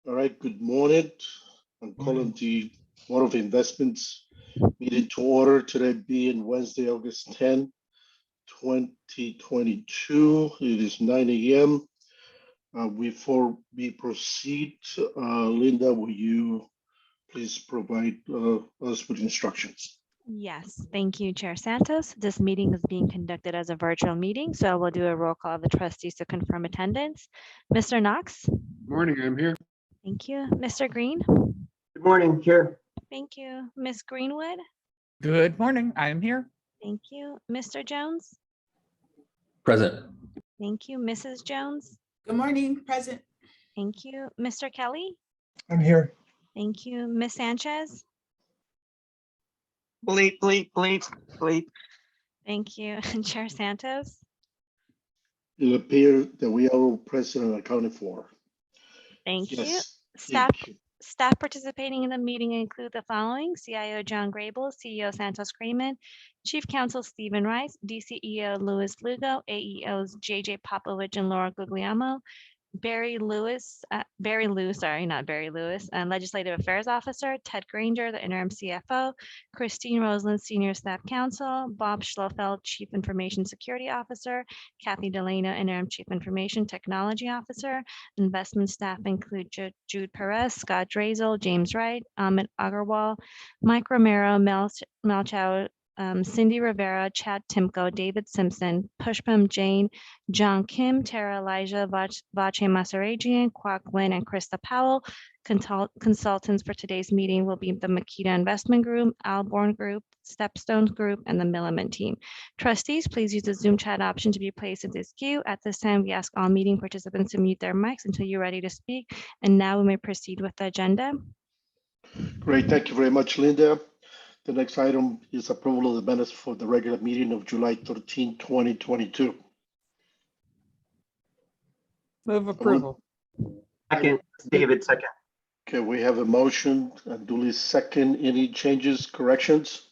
All right, good morning. I'm calling the Board of Investments meeting to order today being Wednesday, August 10, 2022. It is 9 a.m. Before we proceed, Linda, will you please provide us with instructions? Yes, thank you, Chair Santos. This meeting is being conducted as a virtual meeting, so we'll do a roll call of the trustees to confirm attendance. Mr. Knox? Morning, I'm here. Thank you. Mr. Green? Good morning, Chair. Thank you. Ms. Greenwood? Good morning, I am here. Thank you. Mr. Jones? Present. Thank you. Mrs. Jones? Good morning, present. Thank you. Mr. Kelly? I'm here. Thank you. Ms. Sanchez? Bleep, bleep, bleep, bleep. Thank you. And Chair Santos? It appears that we are all present and accounted for. Thank you. Yes, Staff thank you. Staff participating in the meeting include the following: CIO John Grable, CEO Santos Creaman, Chief Counsel Stephen Rice, DCEO Louis Lugo, AEOs JJ Popovich and Laura Guglielmo, Barry Lewis, not Barry Lewis, and Legislative Affairs Officer, Ted Granger, the interim CFO, Christine Roseland, Senior Staff Counsel, Bob Schlofeld, Chief Information Security Officer, Kathy Delano, interim Chief Information Technology Officer. Investment staff include Jude Perez, Scott Drazel, James Wright, Amit Agarwal, Mike Romero, Mel Chow, Cindy Rivera, Chad Timko, David Simpson, Pushpam Jane, John Kim, Tara Elijah, Vache Masarajian, Kwak Win, and Krista Powell. Consultants for today's meeting will be the Makita Investment Group, Alborn Group, Stepstone Group, and the Milliman team. Trustees, please use the Zoom chat option to be placed in this queue. At this time, we ask all meeting participants to mute their mics until you're ready to speak. And now we may proceed with the agenda. Great, thank you very much, Linda. The next item is approval of the minutes for the regular meeting of July 13, 2022. Move approval. Second, David, second. Okay, we have a motion and duly second. Any changes, corrections?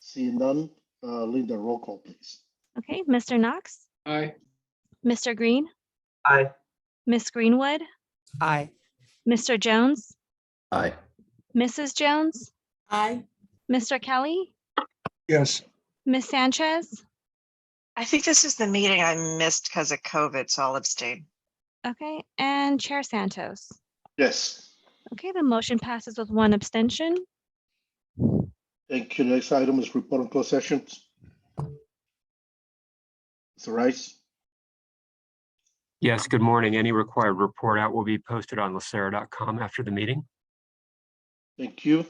Seeing none, Linda, roll call, please. Okay, Mr. Knox, Aye. Mr. Green, Aye. Ms. Greenwood, Aye. Mr. Jones, Aye. Mrs. Jones, Aye. Mr. Kelly, Yes. Ms. Sanchez. I think this is the meeting I missed because of COVID, so I'll abstain. Okay, and Chair Santos. Yes, Okay, the motion passes with one abstention. thank you. Next item is report on closed sessions. Mr. Rice, Yes, good morning. Any required report out will be posted on LACERA.com after the meeting. thank you.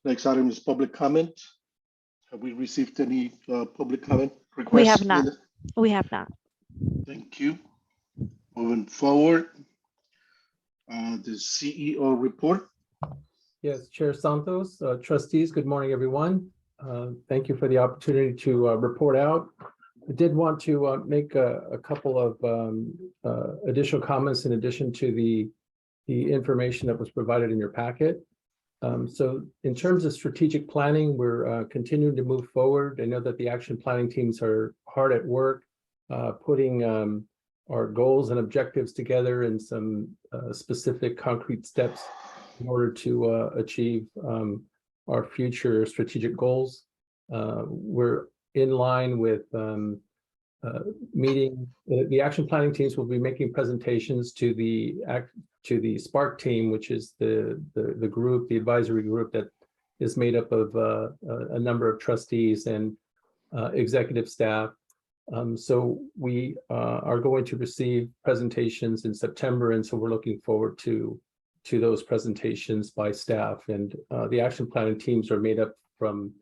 Next item is public comment. Have we received any public comment requests? We have not. Linda? We have not. Thank you. Moving forward, the CEO report. Yes, Chair Santos, trustees, good morning, everyone. Thank you for the opportunity to report out. I did want to make a couple of additional comments in addition to the information that was provided in your packet. So in terms of strategic planning, we're continuing to move forward. I know that the action planning teams are hard at work putting our goals and objectives together and some specific concrete steps in order to achieve our future strategic goals. We're in line with meeting. The action planning teams will be making presentations to the SPARK team, which is the group, the advisory group that is made up of a number of trustees and executive staff. So we are going to receive presentations in September, and so we're looking forward to those presentations by staff. And the action planning teams are made up from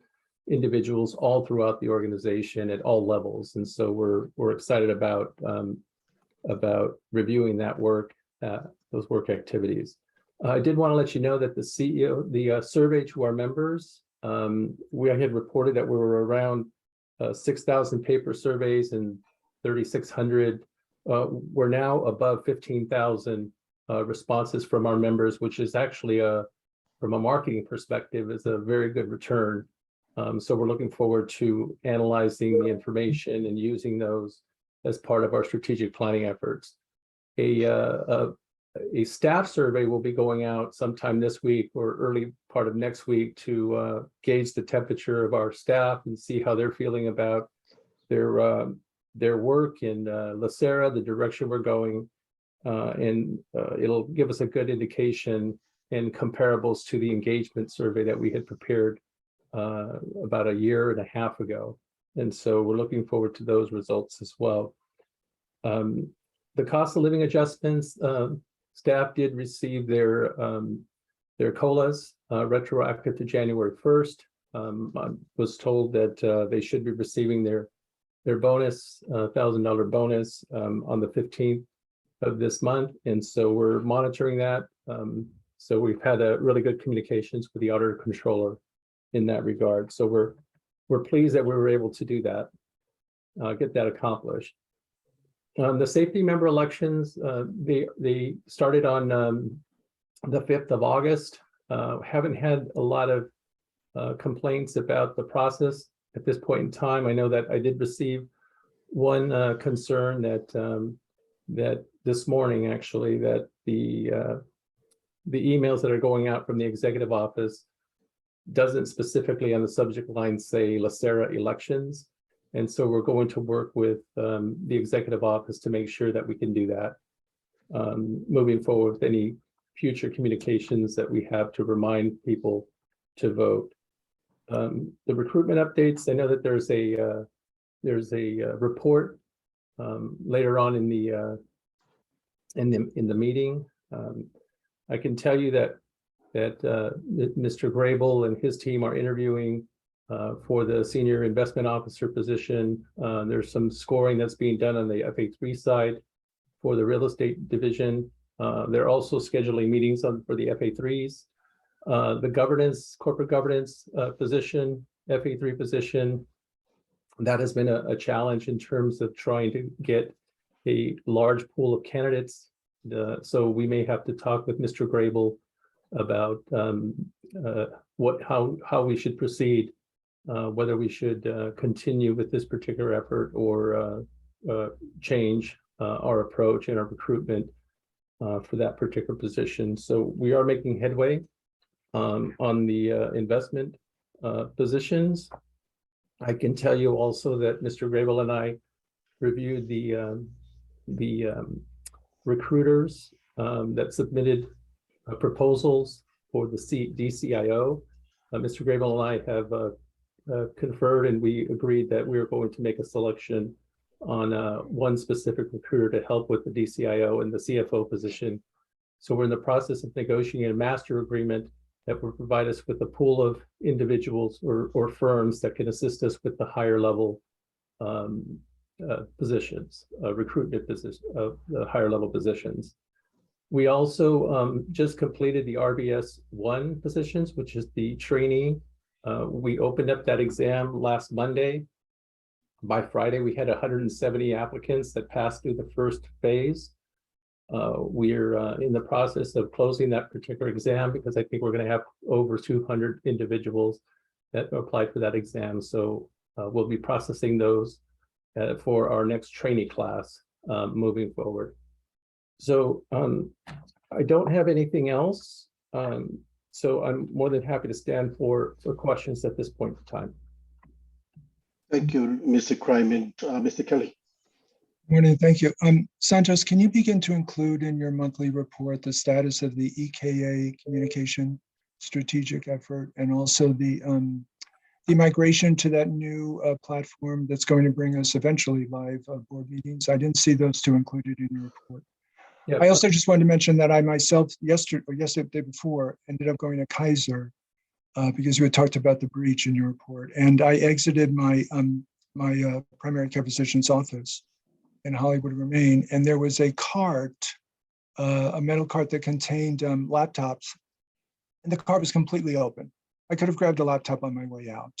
individuals all throughout the organization at all levels, and so we're excited about reviewing that work, those work activities. I did want to let you know that the survey to our members, we had reported that we were around 6,000 paper surveys and 3,600. We're now above 15,000 responses from our members, which is actually from a marketing perspective, is a very good return. So we're looking forward to analyzing the information and using those as part of our strategic planning efforts. A a staff survey will be going out sometime this week or early part of next week to gauge the temperature of our staff and see how they're feeling about their work in LACERA, the direction we're going. And it'll give us a good indication and comparables to the engagement survey that we had prepared about a year and a half ago. And so we're looking forward to those results as well. The cost of living adjustments, staff did receive their COLAs retroactive to January 1st. I was told that they should be receiving their bonus, $1,000 bonus on the 15th of this month. And so we're monitoring that. So we've had a really good communications with the auditor controller in that regard. So we're pleased that we were able to do that, get that accomplished. The safety member elections, they started on the 5th of August. Haven't had a lot of complaints about the process at this point in time. I know that I did receive one concern that this morning, actually, that the emails that are going out from the executive office doesn't specifically on the subject line say LACERA elections. And so we're going to work with the executive office to make sure that we can do that moving forward with any future communications that we have to remind people to vote. The recruitment updates, I know that there's a report later on in the meeting. I can tell you that Mr. Grable and his team are interviewing for the senior investment officer position. There's some scoring that's being done on the FA3 side for the real estate division. They're also scheduling meetings for the FA3s. The corporate governance position, FA3 position, that has been a challenge in terms of trying to get a large pool of candidates. So we may have to talk with Mr. Grable about how we should proceed, whether we should continue with this particular effort or change our approach and our recruitment for that particular position. So we are making headway on the investment positions. I can tell you also that Mr. Grable and I reviewed the recruiters that submitted proposals for the DCIO. Mr. Grable and I have conferred, and we agreed that we are going to make a selection on one specific recruiter to help with the DCIO and the CFO position. So we're in the process of negotiating a master agreement that will provide us with a pool of individuals or firms that can assist us with the higher level positions, recruitment positions, the higher level positions. We also just completed the RBS 1 positions, which is the trainee. We opened up that exam last Monday. By Friday, we had 170 applicants that passed through the first phase. We're in the process of closing that particular exam because I think we're going to have over 200 individuals that applied for that exam. So we'll be processing those for our next trainee class moving forward. So I don't have anything else. So I'm more than happy to stand for questions at this point in time. Thank you, Mr. Kryman. Mr. Kelly. Morning, thank you. Santos, can you begin to include in your monthly report the status of the EKA communication strategic effort and also the migration to that new platform that's going to bring us eventually live board meetings? I didn't see those two included in your report. Yeah, I also just wanted to mention that I myself yesterday before ended up going to Kaiser because you had talked about the breach in your report, and I exited my primary care physician's office in Hollywood Remain, and there was a cart, a metal cart that contained laptops, and the cart was completely open. I could have grabbed a laptop on my way out.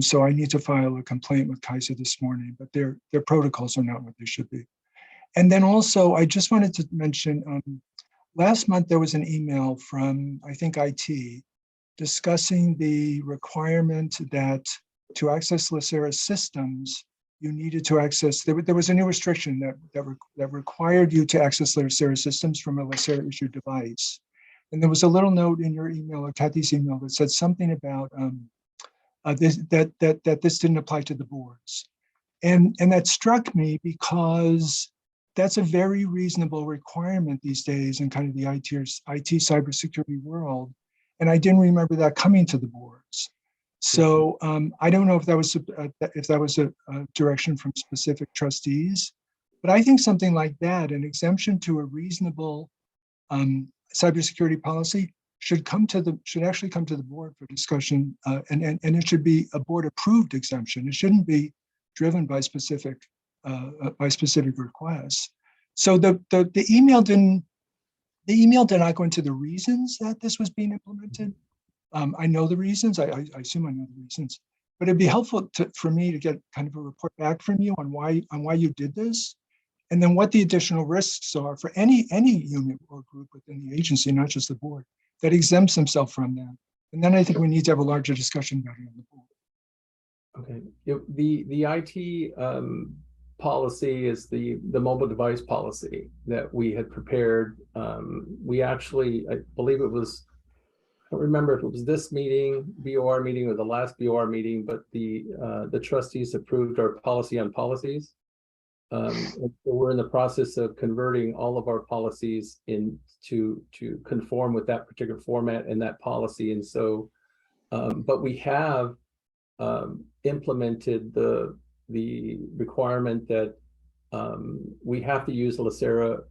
So I need to file a complaint with Kaiser this morning, but their protocols are not what they should be. And then also, I just wanted to mention, last month there was an email from, I think, IT discussing the requirement that to access LACERA systems, you needed to access, there was a new restriction that required you to access LACERA systems from a LACERA issued device. And there was a little note in your email or Kathy's email that said something about that this didn't apply to the boards. And that struck me because that's a very reasonable requirement these days in kind of the IT cybersecurity world. And I didn't remember that coming to the boards. So I don't know if that was a direction from specific trustees, but I think something like that, an exemption to a reasonable cybersecurity policy, should actually come to the board for discussion, and it should be a board approved exemption. It shouldn't be driven by specific requests. So the email did not go into the reasons that this was being implemented. I know the reasons. I assume I know the reasons, but it'd be helpful for me to get kind of a report back from you on why you did this, and then what the additional risks are for any unit or group within the agency, not just the board, that exempts themselves from that. And then I think we need to have a larger discussion about it on the board. Okay. The IT policy is the mobile device policy that we had prepared. We actually, I believe it was, I don't remember if it was this meeting, BOR meeting, or the last BOR meeting, but the trustees approved our policy on policies. And so we're in the process of converting all of our policies to conform with that particular format and that policy. And so, but we have implemented the requirement that we have to use a LACERA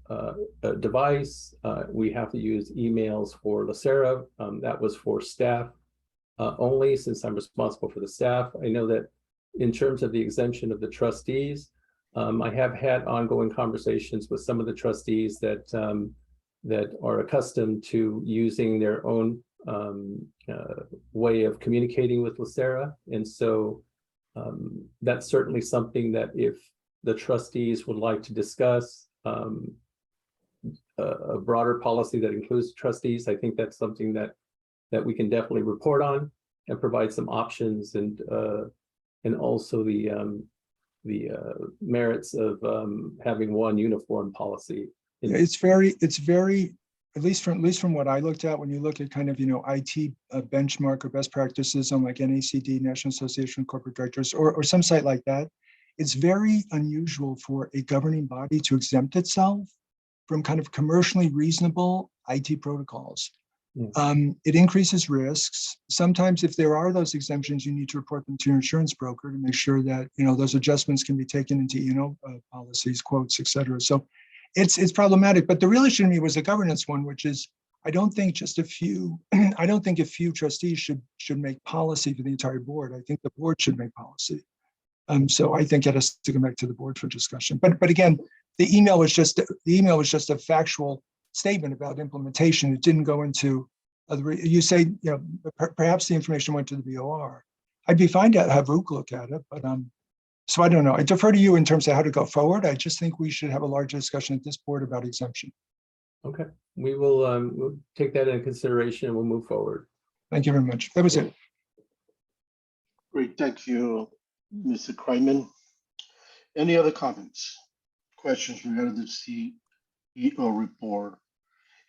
device. We have to use emails for LACERA. That was for staff only, since I'm responsible for the staff. I know that in terms of the exemption of the trustees, I have had ongoing conversations with some of the trustees that are accustomed to using their own way of communicating with LACERA. And so that's certainly something that if the trustees would like to discuss a broader policy that includes trustees, I think that's something that we can definitely report on and provide some options, and also the merits of having one uniform policy. It's very, at least from what I looked at, when you look at kind of, IT benchmark or best practices on like NACD, National Association of Corporate Directors, or some site like that, it's very unusual for a governing body to exempt itself from kind of commercially reasonable IT protocols. It increases risks. Sometimes if there are those exemptions, you need to report them to your insurance broker to make sure that, those adjustments can be taken into, policies, quotes, et cetera. So it's problematic, but the real issue to me was a governance one, which is, I don't think a few trustees should make policy for the entire board. I think the board should make policy. So I think it has to come back to the board for discussion. But again, the email was just a factual statement about implementation. It didn't go into you say, perhaps the information went to the BOR. I'd be fine to have Rook look at it, but so I don't know. I defer to you in terms of how to go forward. I just think we should have a larger discussion at this board about exemption. Okay, we will we'll take that into consideration and we'll move forward. Thank you very much. That was it. Great, thank you, Mr. Kryman. Any other comments, questions regarding the CEO report?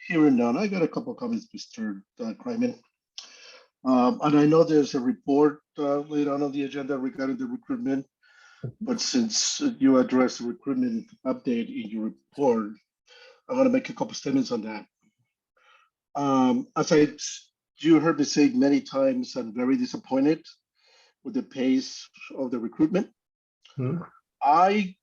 Hearing none, I got a couple of comments, Mr. Kryman. And I know there's a report later on the agenda regarding the recruitment, but since you addressed the recruitment update in your report, I want to make a couple statements on that. You heard me say many times, I'm very disappointed with the pace of the recruitment. I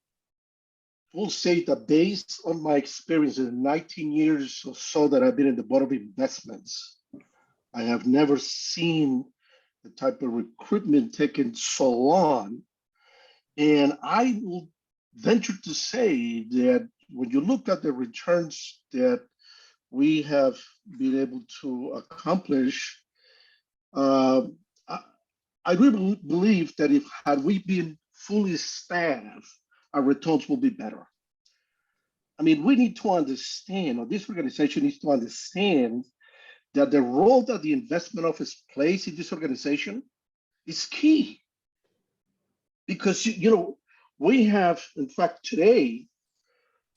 will say that based on my experience in 19 years or so that I've been in the Board of Investments, I have never seen the type of recruitment taken so long. And I will venture to say that when you look at the returns that we have been able to accomplish, I really believe that had we been fully staffed, our returns will be better. I mean, we need to understand, or this organization needs to understand, that the role that the investment office plays in this organization is key. Because, We have, in fact, today,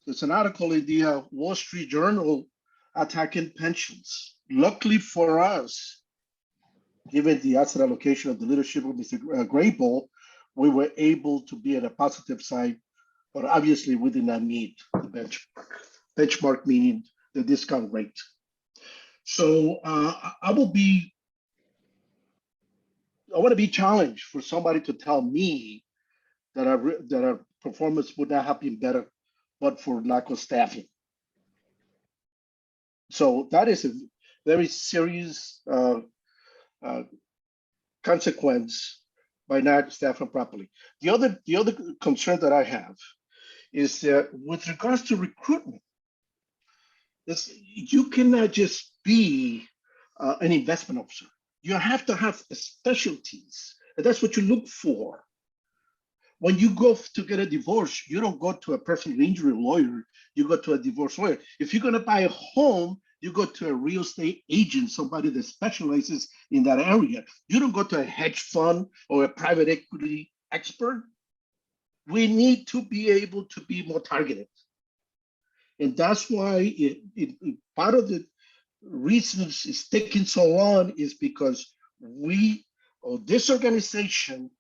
there's an article in the Wall Street Journal attacking pensions. Luckily for us, given the asset allocation of the leadership of Mr. Grable, we were able to be at a positive side, but obviously we did not meet the benchmark. Benchmark meaning the discount rate. So I want to be challenged for somebody to tell me that our performance would not have been better, but for lack of staffing. So that is a very serious consequence by not staffing properly. The other concern that I have is that with regards to recruitment, you cannot just be an investment officer. You have to have specialties, and that's what you look for. When you go to get a divorce, you don't go to a personal injury lawyer, you go to a divorce lawyer. If you're gonna buy a home, you go to a real estate agent, somebody that specializes in that area. You don't go to a hedge fund or a private equity expert. We need to be able to be more targeted. And that's why part of the reasons it's taking so long is because this organization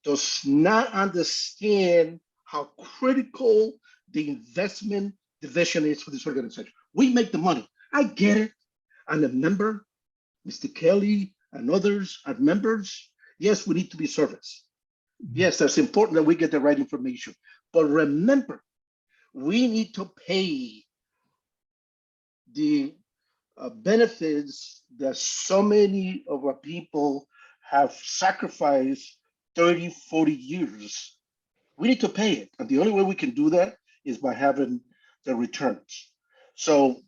does not understand how critical the investment division is for this organization. We make the money. I get it. I'm a member. Mr. Kelly and others are members. Yes, we need to be serviced. Yes, that's important that we get the right information. But remember, we need to pay the benefits that so many of our people have sacrificed 30, 40 years. We need to pay it. And the only way we can do that is by having the returns. So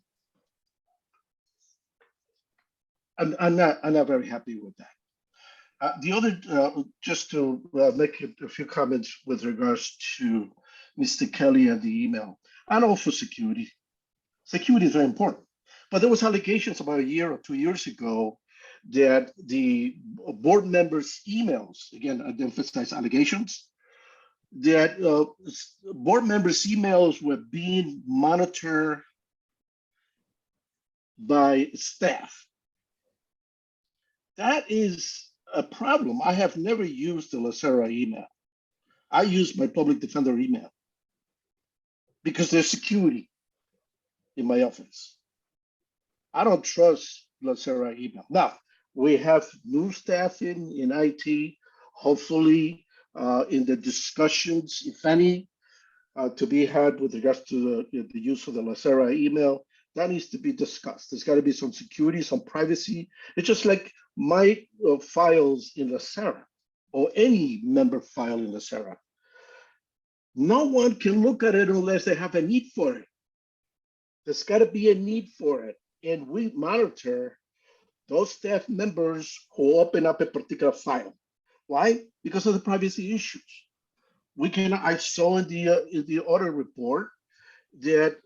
I'm not very happy with that. The other, just to make a few comments with regards to Mr. Kelly and the email, and also security. Security is very important. But there was allegations about a year or 2 years ago that the board members' emails, again, I emphasize allegations, that board members' emails were being monitored by staff. That is a problem. I have never used the LACERA email. I use my public defender email because there's security in my office. I don't trust LACERA email. Now, we have new staff in IT, hopefully in the discussions, if any, to be had with regards to the use of the LACERA email, that needs to be discussed. There's got to be some security, some privacy. It's just like my files in LACERA or any member file in LACERA. No one can look at it unless they have a need for it. There's got to be a need for it. And we monitor those staff members who open up a particular file. Why? Because of the privacy issues. I saw in the audit report that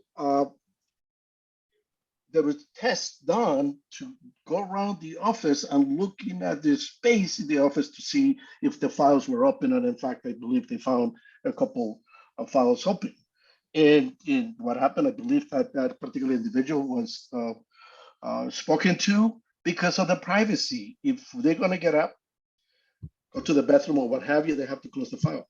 there was tests done to go around the office and looking at the space in the office to see if the files were open. And in fact, I believe they found a couple of files open. And what happened, I believe that that particular individual was spoken to because of the privacy. If they're going to get up, go to the bathroom or what have you, they have to close the file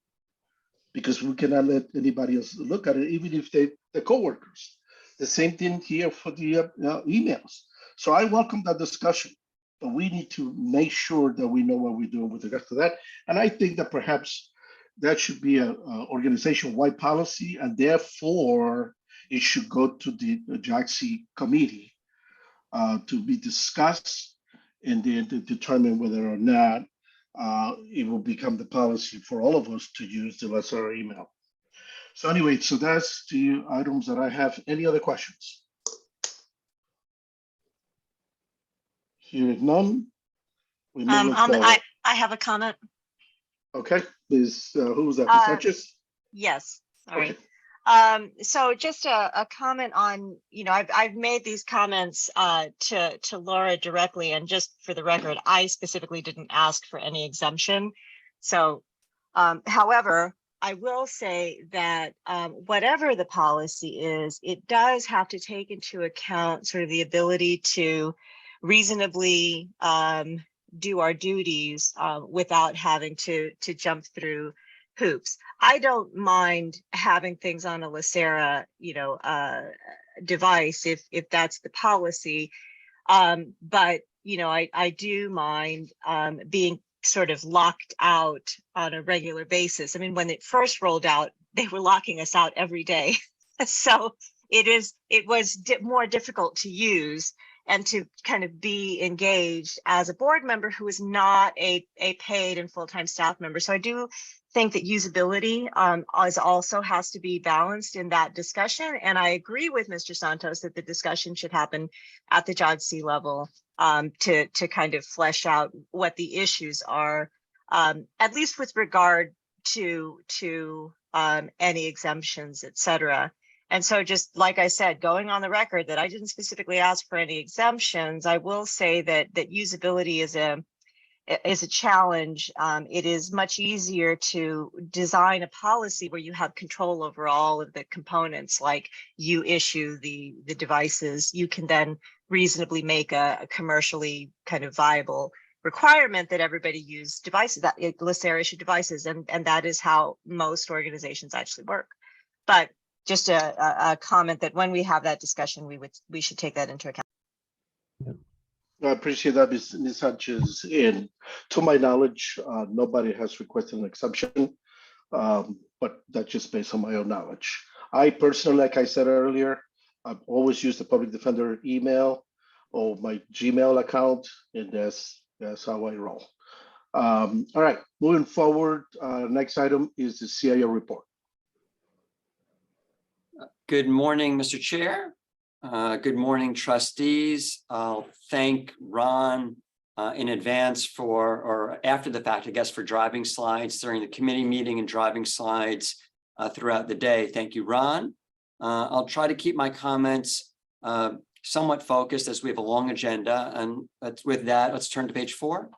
because we cannot let anybody else look at it, even if they're coworkers. The same thing here for the emails. So I welcome that discussion, but we need to make sure that we know what we're doing with regard to that. And I think that perhaps that should be an organization-wide policy, and therefore it should go to the JAXI committee to be discussed and then to determine whether or not it will become the policy for all of us to use the LACERA email. So anyway, so that's the items that I have. Any other questions? Hearing none. We move I have a comment. Okay, Ms. Who was that? Ms. Sanchez? Yes, sorry. Okay. So just a comment on, I've made these comments to Laura directly, and just for the record, I specifically didn't ask for any exemption. So, however, I will say that whatever the policy is, it does have to take into account sort of the ability to reasonably do our duties without having to jump through hoops. I don't mind having things on a LACERA, device if that's the policy. But I do mind being sort of locked out on a regular basis. I mean, when it first rolled out, they were locking us out every day. So it was more difficult to use and to kind of be engaged as a board member who is not a paid and full-time staff member. So I do think that usability also has to be balanced in that discussion. And I agree with Mr. Santos that the discussion should happen at the JODC level to kind of flesh out what the issues are, at least with regard to any exemptions, et cetera. And so just like I said, going on the record that I didn't specifically ask for any exemptions, I will say that usability is a challenge. It is much easier to design a policy where you have control over all of the components, like you issue the devices. You can then reasonably make a commercially kind of viable requirement that everybody use devices, that LACERA issue devices, and that is how most organizations actually work. But just a comment that when we have that discussion, we should take that into account. I appreciate that, Ms. Sanchez. And to my knowledge, nobody has requested an exception, but that's just based on my own knowledge. I personally, like I said earlier, I've always used the public defender email or my Gmail account, and that's how I roll. All right, moving forward, next item is the CIO report. Good morning, Mr. Chair. Good morning, trustees. I'll thank Ron in advance or after the fact, I guess, for driving slides during the committee meeting and driving slides throughout the day. Thank you, Ron. I'll try to keep my comments somewhat focused as we have a long agenda. And with that, let's turn to page 4.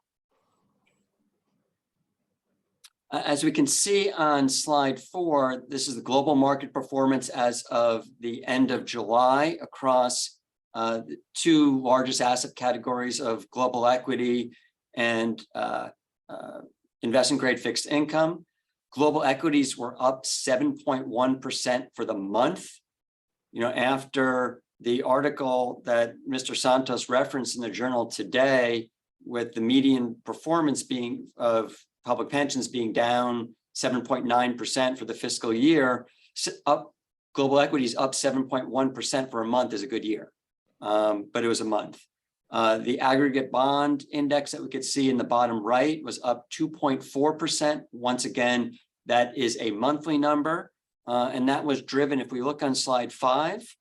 As we can see on slide 4, this is the global market performance as of the end of July across the 2 largest asset categories of global equity and investment grade fixed income. Global equities were up 7.1% for the month. After the article that Mr. Santos referenced in the journal today, with the median performance being of public pensions being down 7.9% for the fiscal year, global equities up 7.1% for a month is a good year, but it was a month. The aggregate bond index that we could see in the bottom right was up 2.4%. Once again, that is a monthly number, and that was driven, if we look on slide 5,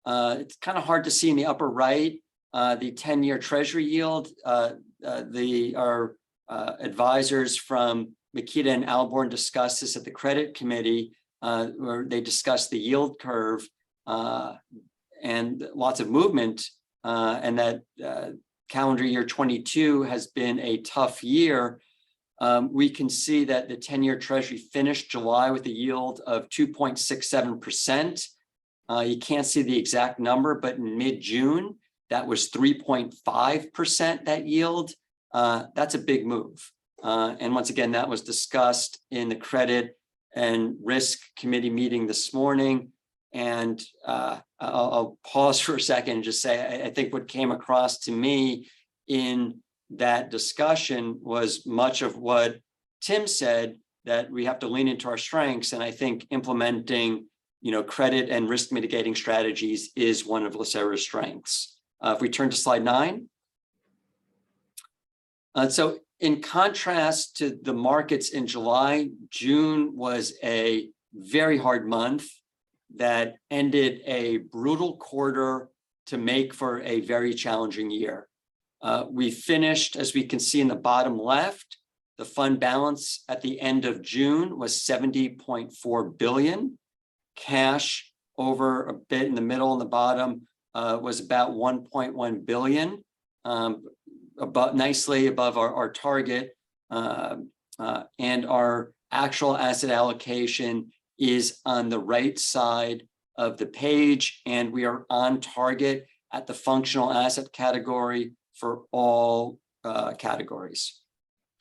it's kind of hard to see in the upper right, the 10-year treasury yield. Our advisors from Makita and Alborn discussed this at the credit committee, where they discussed the yield curve and lots of movement, and that calendar year 22 has been a tough year. We can see that the 10-year treasury finished July with a yield of 2.67%. You can't see the exact number, but in mid-June, that was 3.5%, that yield. That's a big move. And once again, that was discussed in the credit and risk committee meeting this morning. And I'll pause for a second and just say, I think what came across to me in that discussion was much of what Tim said, that we have to lean into our strengths. And I think implementing, credit and risk mitigating strategies is one of LACERA's strengths. If we turn to slide 9. So in contrast to the markets in July, June was a very hard month that ended a brutal quarter to make for a very challenging year. We finished, as we can see in the bottom left, the fund balance at the end of June was $70.4 billion. Cash over a bit in the middle and the bottom was about $1.1 billion, nicely above our target. And our actual asset allocation is on the right side of the page, and we are on target at the functional asset category for all categories.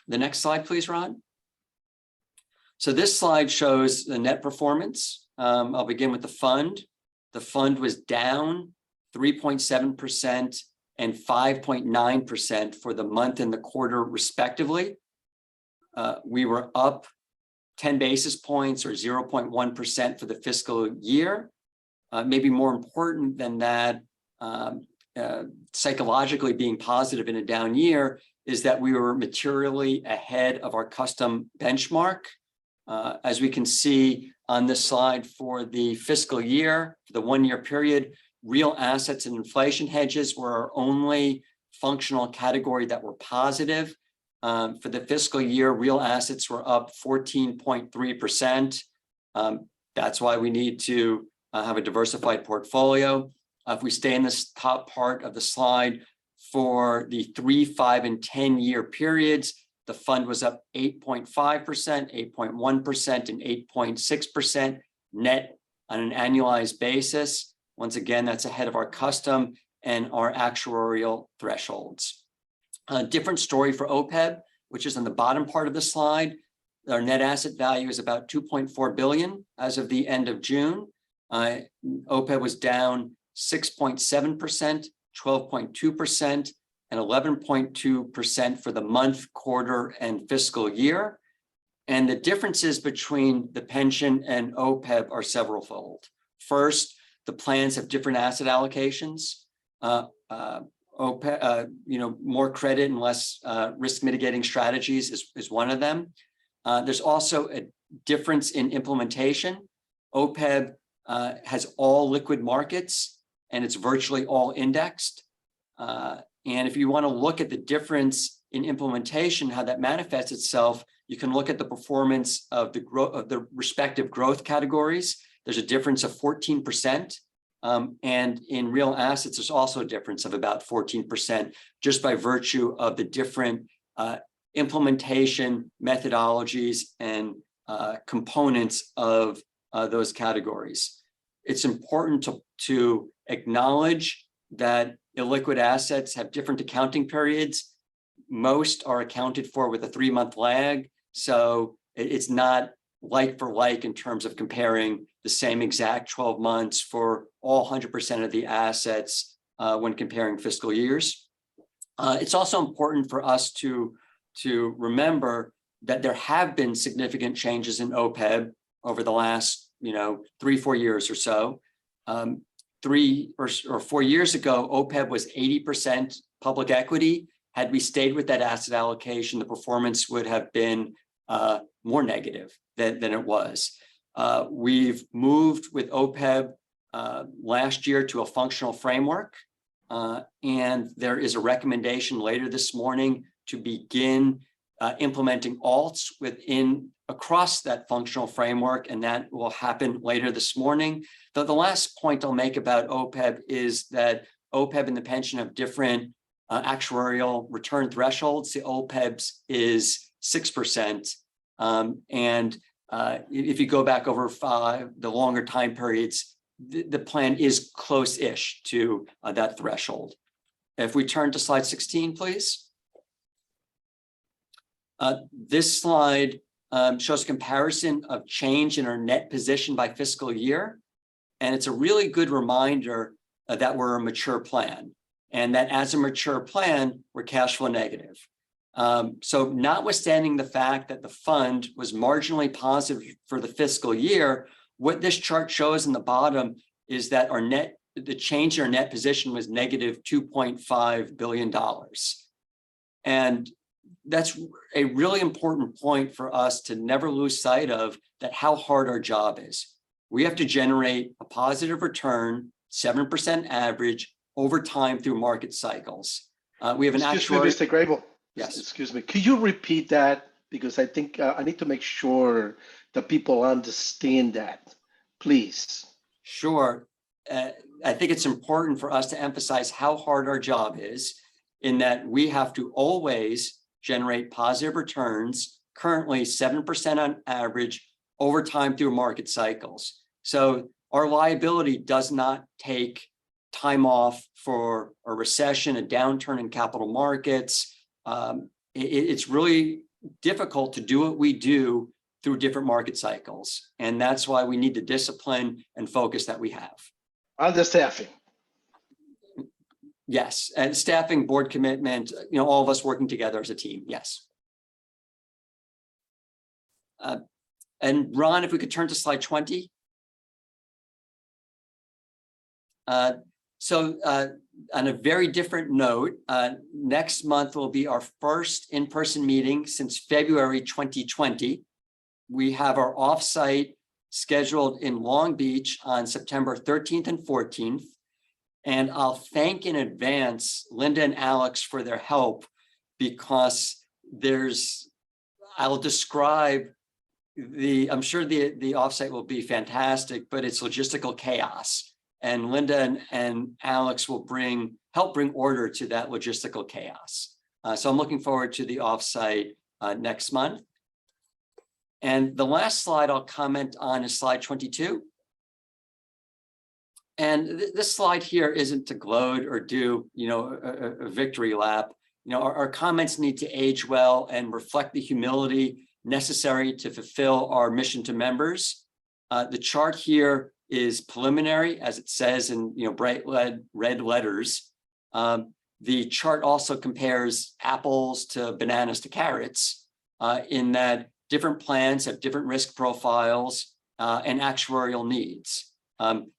The next slide, please, Ron. So this slide shows the net performance. I'll begin with the fund. The fund was down 3.7% and 5.9% for the month and the quarter, respectively. We were up 10 basis points or 0.1% for the fiscal year. Maybe more important than that, psychologically being positive in a down year, is that we were materially ahead of our custom benchmark. As we can see on this slide, for the fiscal year, the 1 year period, real assets and inflation hedges were our only functional category that were positive. For the fiscal year, real assets were up 14.3%. That's why we need to have a diversified portfolio. If we stay in this top part of the slide, for the 3, 5, and 10 year periods, the fund was up 8.5%, 8.1%, and 8.6% net on an annualized basis. Once again, that's ahead of our custom and our actuarial thresholds. A different story for OPEB, which is on the bottom part of the slide. Our net asset value is about $2.4 billion as of the end of June. OPEB was down 6.7%, 12.2%, and 11.2% for the month, quarter, and fiscal year. And the differences between the pension and OPEB are severalfold. First, the plans have different asset allocations. OPEB, more credit and less risk mitigating strategies is one of them. There's also a difference in implementation. OPEB has all liquid markets and it's virtually all indexed. And if you want to look at the difference in implementation, how that manifests itself, you can look at the performance of the respective growth categories. There's a difference of 14%. And in real assets, there's also a difference of about 14%, just by virtue of the different implementation methodologies and components of those categories. It's important to acknowledge that illiquid assets have different accounting periods. Most are accounted for with a 3-month lag. So it's not like for like in terms of comparing the same exact 12 months for all 100% of the assets when comparing fiscal years. It's also important for us to remember that there have been significant changes in OPEB over the last 3-4 years or so. 3 or 4 years ago, OPEB was 80% public equity. Had we stayed with that asset allocation, the performance would have been more negative than it was. We've moved with OPEB last year to a functional framework, and there is a recommendation later this morning to begin implementing alts across that functional framework, and that will happen later this morning. The last point I'll make about OPEB is that OPEB and the pension have different actuarial return thresholds. The OPEB's is 6%, and if you go back over the longer time periods, the plan is close-ish to that threshold. If we turn to slide 16, please. This slide shows a comparison of change in our net position by fiscal year. And it's a really good reminder that we're a mature plan, and that as a mature plan, we're cash flow negative. So notwithstanding the fact that the fund was marginally positive for the fiscal year, what this chart shows in the bottom is that the change in our net position was negative $2.5 billion. And that's a really important point for us to never lose sight of, that how hard our job is. We have to generate a positive return, 7% average over time through market cycles. We have an Excuse me, Mr. Grable. Yes. Excuse me. Could you repeat that? Because I think I need to make sure that people understand that, please. Sure. I think it's important for us to emphasize how hard our job is, in that we have to always generate positive returns currently 7% on average over time through market cycles. So our liability does not take time off for a recession, a downturn in capital markets. It's really difficult to do what we do through different market cycles. And that's why we need the discipline and focus that we have. On the staffing. Yes, and staffing, board commitment, all of us working together as a team, yes. And Ron, if we could turn to slide 20. So on a very different note, next month will be our first in-person meeting since February 2020. We have our offsite scheduled in Long Beach on September 13th and 14th. And I'll thank in advance Linda and Alex for their help, because I'll describe I'm sure the offsite will be fantastic, but it's logistical chaos. And Linda and Alex will help bring order to that logistical chaos. So I'm looking forward to the offsite next month. And the last slide I'll comment on is slide 22. And this slide here isn't to gloat or do, a victory lap. Our comments need to age well and reflect the humility necessary to fulfill our mission to members. The chart here is preliminary, as it says in bright red letters. The chart also compares apples to bananas to carrots, in that different plans have different risk profiles and actuarial needs.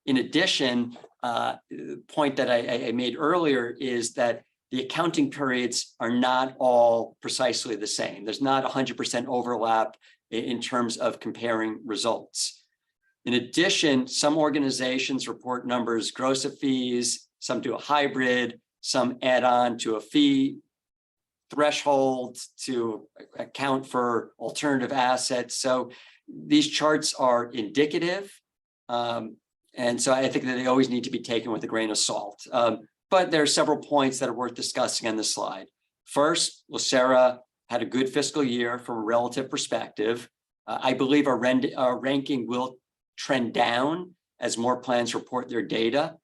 In addition, the point that I made earlier is that the accounting periods are not all precisely the same. There's not 100% overlap in terms of comparing results. In addition, some organizations report numbers gross of fees, some do a hybrid, some add on to a fee threshold to account for alternative assets. So these charts are indicative. And so I think that they always need to be taken with a grain of salt. But there are several points that are worth discussing on this slide. First, LACERA had a good fiscal year from a relative perspective. I believe our ranking will trend down as more plans report their data.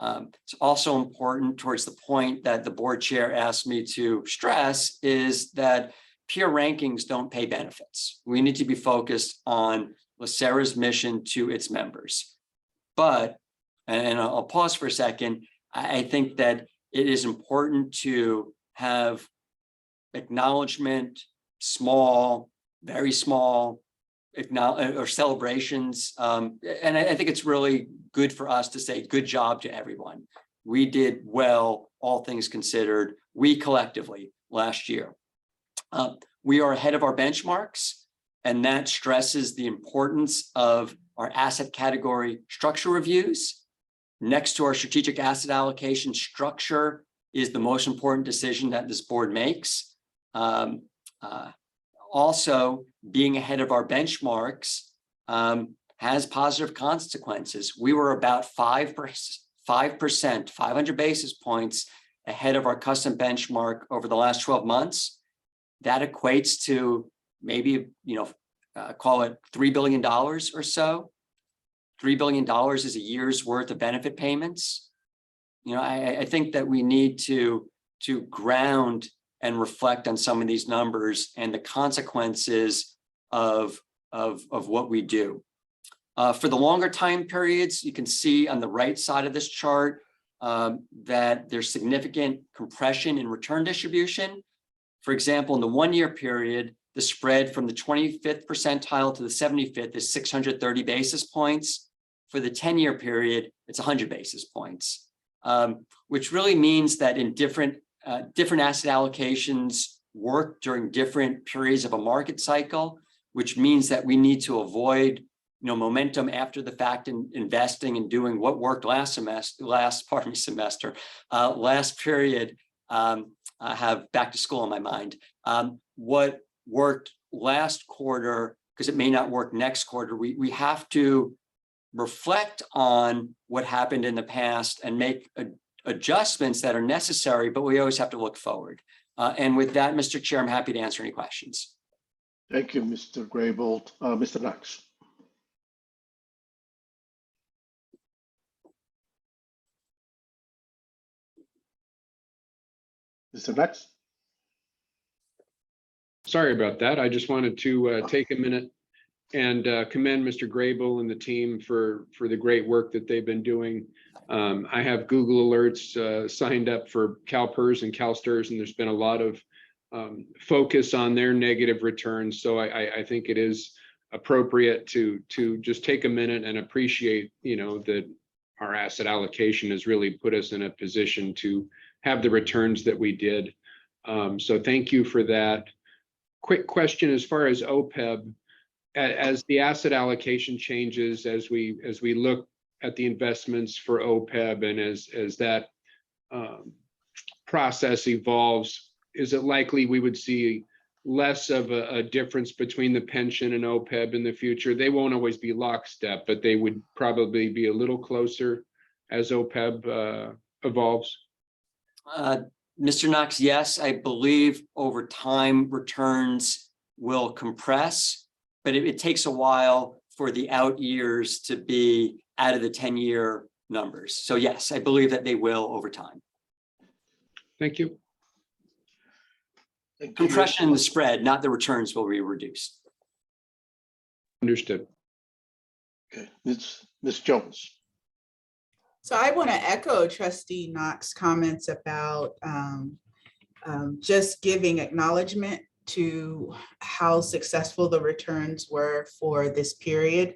It's also important, towards the point that the board chair asked me to stress, is that peer rankings don't pay benefits. We need to be focused on LACERA's mission to its members. But, and I'll pause for a second, I think that it is important to have acknowledgement, small, very small, or celebrations. And I think it's really good for us to say good job to everyone. We did well, all things considered, we collectively last year. We are ahead of our benchmarks, and that stresses the importance of our asset category structure reviews. Next to our strategic asset allocation, structure is the most important decision that this board makes. Also, being ahead of our benchmarks has positive consequences. We were about 5%, 500 basis points ahead of our custom benchmark over the last 12 months. That equates to maybe, call it $3 billion or so. $3 billion is a year's worth of benefit payments. I think that we need to ground and reflect on some of these numbers and the consequences of what we do. For the longer time periods, you can see on the right side of this chart that there's significant compression in return distribution. For example, in the 1-year period, the spread from the 25th percentile to the 75th is 630 basis points. For the 10-year period, it's 100 basis points, which really means that in different asset allocations work during different periods of a market cycle, which means that we need to avoid momentum after the fact in investing and doing what worked last period. I have back to school in my mind. What worked last quarter, because it may not work next quarter, we have to reflect on what happened in the past and make adjustments that are necessary, but we always have to look forward. And with that, Mr. Chair, I'm happy to answer any questions. Thank you, Mr. Graybold. Mr. Knox. Mr. Knox? Sorry about that. I just wanted to take a minute and commend Mr. Grable and the team for the great work that they've been doing. I have Google Alerts signed up for CalPERS and CalSTRS, and there's been a lot of focus on their negative returns. So I think it is appropriate to just take a minute and appreciate, that our asset allocation has really put us in a position to have the returns that we did. So thank you for that. Quick question as far as OPEB, as the asset allocation changes, as we look at the investments for OPEB and as that process evolves, is it likely we would see less of a difference between the pension and OPEB in the future? They won't always be lockstep, but they would probably be a little closer as OPEB evolves. Mr. Knox, yes, I believe over time returns will compress, but it takes a while for the out years to be out of the 10-year numbers. So yes, I believe that they will over time. Thank you. Compression in the spread, not the returns, will be reduced. Understood. Okay, Ms. Jones. So I want to echo Trustee Knox's comments about just giving acknowledgement to how successful the returns were for this period.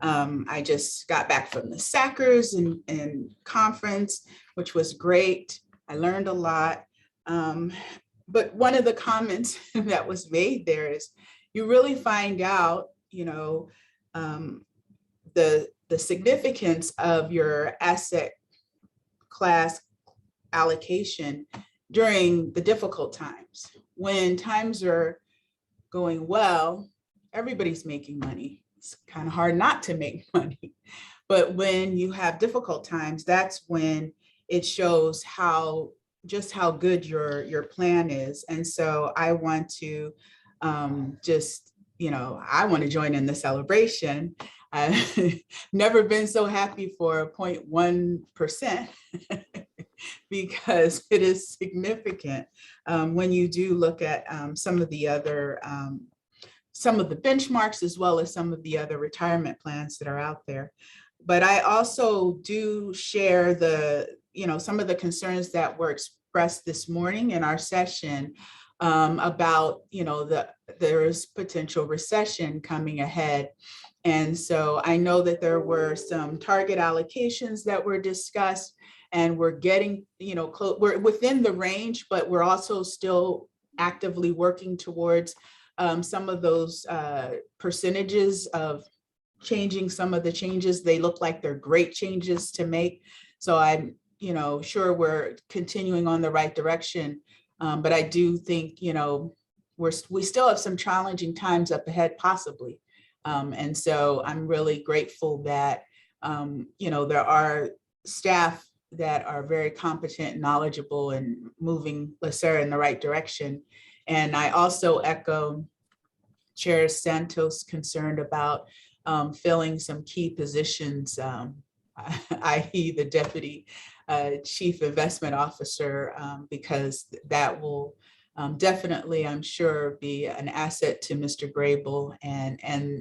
I just got back from the SACRS and conference, which was great. I learned a lot. But one of the comments that was made there is you really find out, the significance of your asset class allocation during the difficult times. When times are going well, everybody's making money. It's kind of hard not to make money. But when you have difficult times, that's when it shows just how good your plan is. And so I want to I want to join in the celebration. I've never been so happy for 0.1% because it is significant when you do look at some of the benchmarks as well as some of the other retirement plans that are out there. But I also do share some of the concerns that were expressed this morning in our session about, there is potential recession coming ahead. And so I know that there were some target allocations that were discussed, and we're getting, we're within the range, but we're also still actively working towards some of those percentages of changing some of the changes. They look like they're great changes to make. So I'm, sure we're continuing on the right direction. But I do think, we still have some challenging times up ahead, possibly. And so I'm really grateful that, there are staff that are very competent and knowledgeable and moving LACERA in the right direction. And I also echo Chair Santos' concerned about filling some key positions, i.e. the Deputy Chief Investment Officer, because that will definitely, I'm sure, be an asset to Mr. Grable and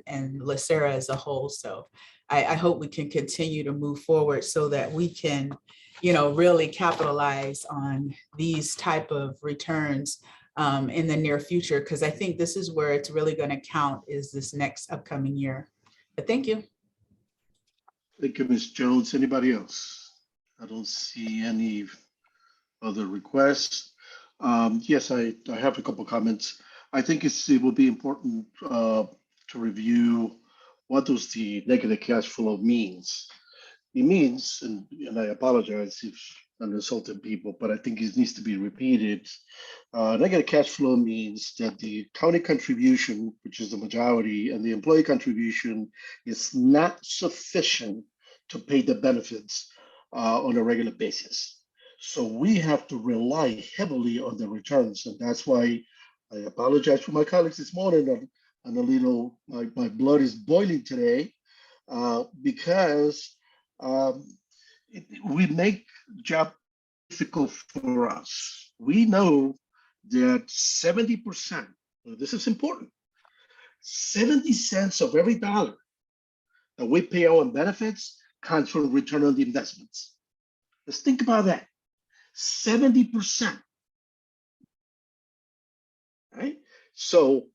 LACERA as a whole. So I hope we can continue to move forward so that we can, really capitalize on these type of returns in the near future, because I think this is where it's really going to count, is this next upcoming year. But thank you. Thank you, Ms. Jones. Anybody else? I don't see any other requests. Yes, I have a couple comments. I think it will be important to review what does the negative cash flow means. It means, and I apologize if I'm insulting people, but I think it needs to be repeated. Negative cash flow means that the county contribution, which is the majority, and the employee contribution is not sufficient to pay the benefits on a regular basis. So we have to rely heavily on the returns. And that's why I apologize for my colleagues this morning and a little, my blood is boiling today because we make job difficult for us. We know that 70%, this is important, 70 cents of every dollar that we pay out in benefits comes from return on the investments. Let's think about that. 70%. Right? So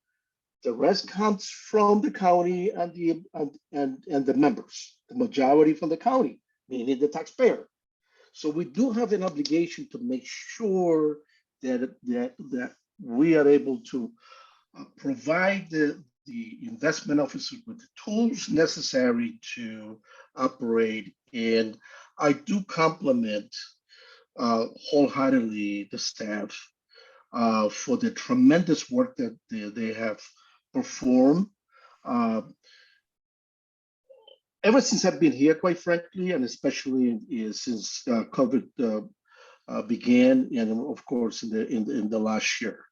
the rest comes from the county and the members, the majority from the county, meaning the taxpayer. So we do have an obligation to make sure that we are able to provide the investment officers with the tools necessary to operate. And I do compliment wholeheartedly the staff for the tremendous work that they have performed. Ever since I've been here, quite frankly, and especially since COVID began, and of course in the last year,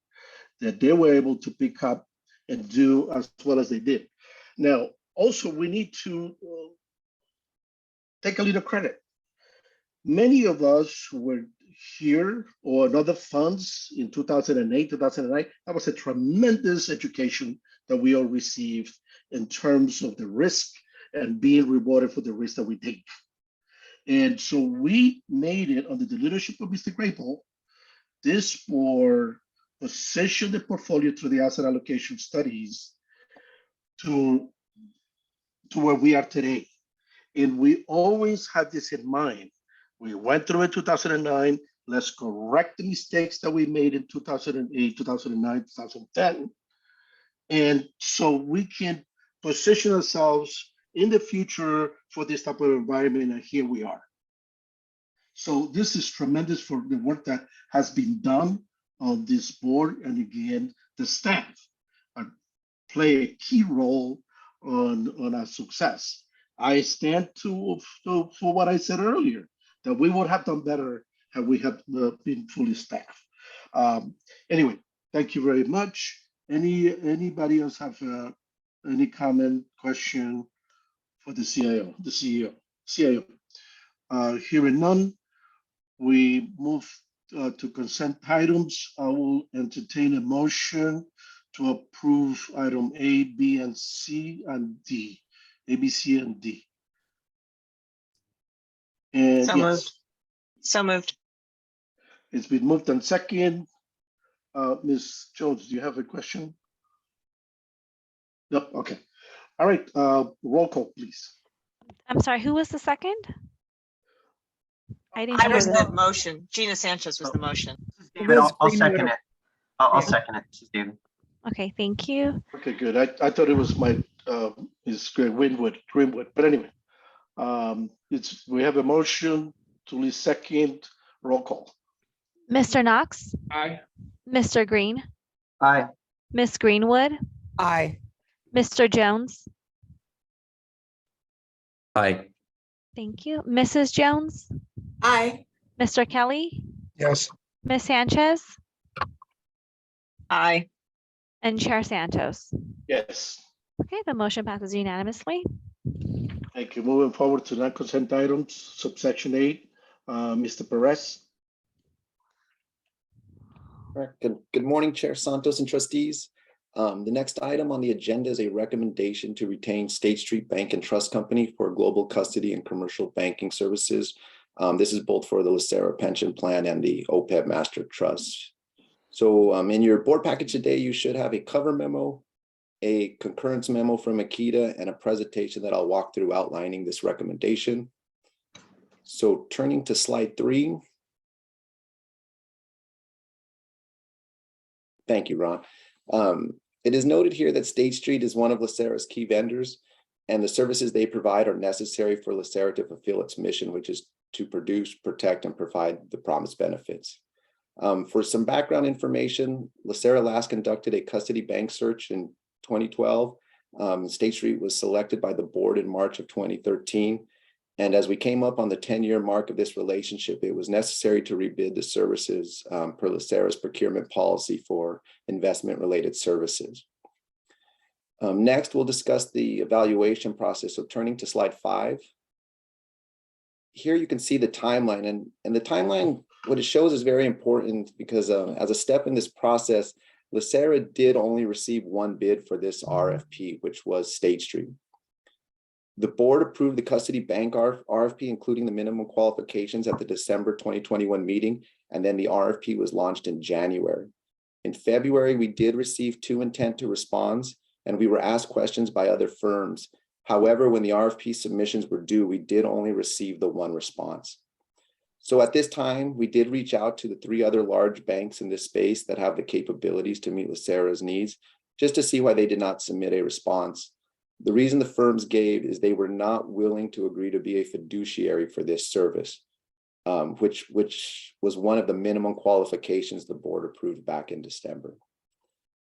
that they were able to pick up and do as well as they did. Now, also we need to take a little credit. Many of us who were here or in other funds in 2008, 2009, that was a tremendous education that we all received in terms of the risk and being rewarded for the risk that we take. And so we made it under the leadership of Mr. Grable, this board position the portfolio through the asset allocation studies to where we are today. And we always had this in mind. We went through in 2009. Let's correct the mistakes that we made in 2008, 2009, 2010. And so we can position ourselves in the future for this type of environment, and here we are. So this is tremendous for the work that has been done on this board, and again, the staff play a key role on our success. I stand for what I said earlier, that we would have done better had we had been fully staffed. Anyway, thank you very much. Anybody else have any comment, question for the CEO? Hearing none, we move to consent items. I will entertain a motion to approve item A, B, and C, and D. A, B, C, and D. And So moved. So moved. It's been moved and second. Ms. Jones, do you have a question? No, okay. All right, roll call, please. I'm sorry, who was the second? I didn't I hear was that. the motion. Gina Sanchez was the motion. David, I'll second it. I'll second it. This is David. Okay, thank you. Okay, good. I thought it was my Greenwood, but anyway, we have a motion to second, roll call. Mr. Knox, Aye. Mr. Green, Aye. Miss Greenwood, Aye. Mr. Jones. Aye. Thank you. Mrs. Jones, Aye. Mr. Kelly, Yes. Miss Sanchez, Aye. and Chair Santos. Yes. Okay, the motion passes unanimously. Thank you. Moving forward to non-consent items, subsection 8, Mr. Perez. All right. Good morning, Chair Santos and trustees. The next item on the agenda is a recommendation to retain State Street Bank and Trust Company for global custody and commercial banking services. This is both for the LACERA pension plan and the OPEB master trust. So in your board package today, you should have a cover memo, a concurrence memo from Akita, and a presentation that I'll walk through outlining this recommendation. So turning to slide 3. Thank you, Ron. It is noted here that State Street is one of LACERA's key vendors, and the services they provide are necessary for LACERA to fulfill its mission, which is to produce, protect, and provide the promised benefits. For some background information, LACERA last conducted a custody bank search in 2012. State Street was selected by the board in March of 2013. And as we came up on the 10-year mark of this relationship, it was necessary to rebid the services per LACERA's procurement policy for investment-related services. Next, we'll discuss the evaluation process. So turning to slide 5. Here you can see the timeline, and the timeline, what it shows is very important because as a step in this process, LACERA did only receive one bid for this RFP, which was State Street. The board approved the custody bank RFP, including the minimum qualifications at the December 2021 meeting, and then the RFP was launched in January. In February, we did receive 2 intent to responds, and we were asked questions by other firms. However, when the RFP submissions were due, we did only receive the 1 response. So at this time, we did reach out to the 3 other large banks in this space that have the capabilities to meet LACERA's needs, just to see why they did not submit a response. The reason the firms gave is they were not willing to agree to be a fiduciary for this service, which was one of the minimum qualifications the board approved back in December.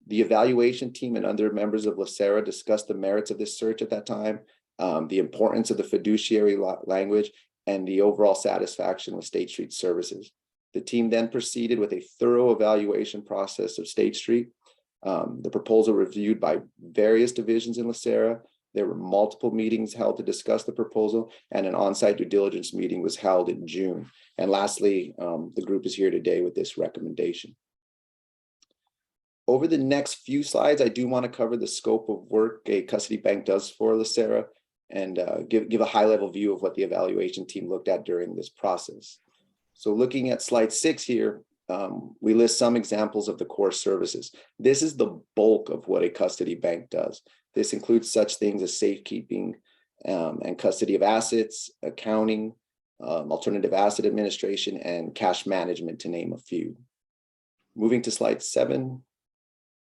The evaluation team and other members of LACERA discussed the merits of this search at that time, the importance of the fiduciary language, and the overall satisfaction with State Street services. The team then proceeded with a thorough evaluation process of State Street. The proposal reviewed by various divisions in LACERA. There were multiple meetings held to discuss the proposal, and an on-site due diligence meeting was held in June. And lastly, the group is here today with this recommendation. Over the next few slides, I do want to cover the scope of work a custody bank does for LACERA and give a high-level view of what the evaluation team looked at during this process. So looking at slide 6 here, we list some examples of the core services. This is the bulk of what a custody bank does. This includes such things as safekeeping and custody of assets, accounting, alternative asset administration, and cash management, to name a few. Moving to slide 7.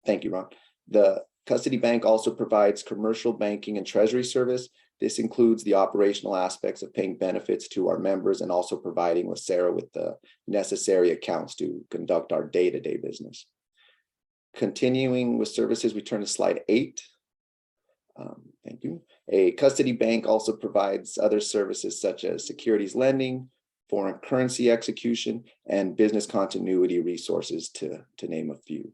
Thank you, Ron. The custody bank also provides commercial banking and treasury service. This includes the operational aspects of paying benefits to our members and also providing LACERA with the necessary accounts to conduct our day-to-day business. Continuing with services, we turn to slide 8. Thank you. A custody bank also provides other services such as securities lending, foreign currency execution, and business continuity resources, to name a few.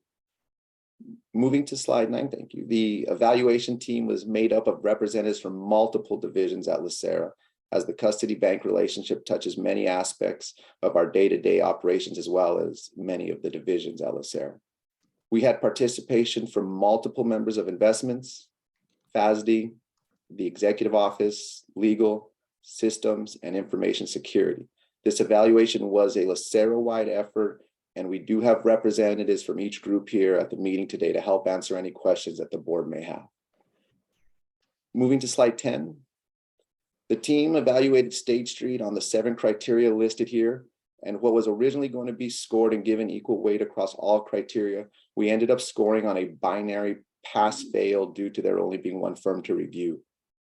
Moving to slide 9, thank you. The evaluation team was made up of representatives from multiple divisions at LACERA, as the custody bank relationship touches many aspects of our day-to-day operations as well as many of the divisions at LACERA. We had participation from multiple members of investments, FASD, the executive office, legal, systems, and information security. This evaluation was a LACERA-wide effort, and we do have representatives from each group here at the meeting today to help answer any questions that the board may have. Moving to slide 10. The team evaluated State Street on the 7 criteria listed here, and what was originally going to be scored and given equal weight across all criteria, we ended up scoring on a binary pass-fail due to there only being 1 firm to review.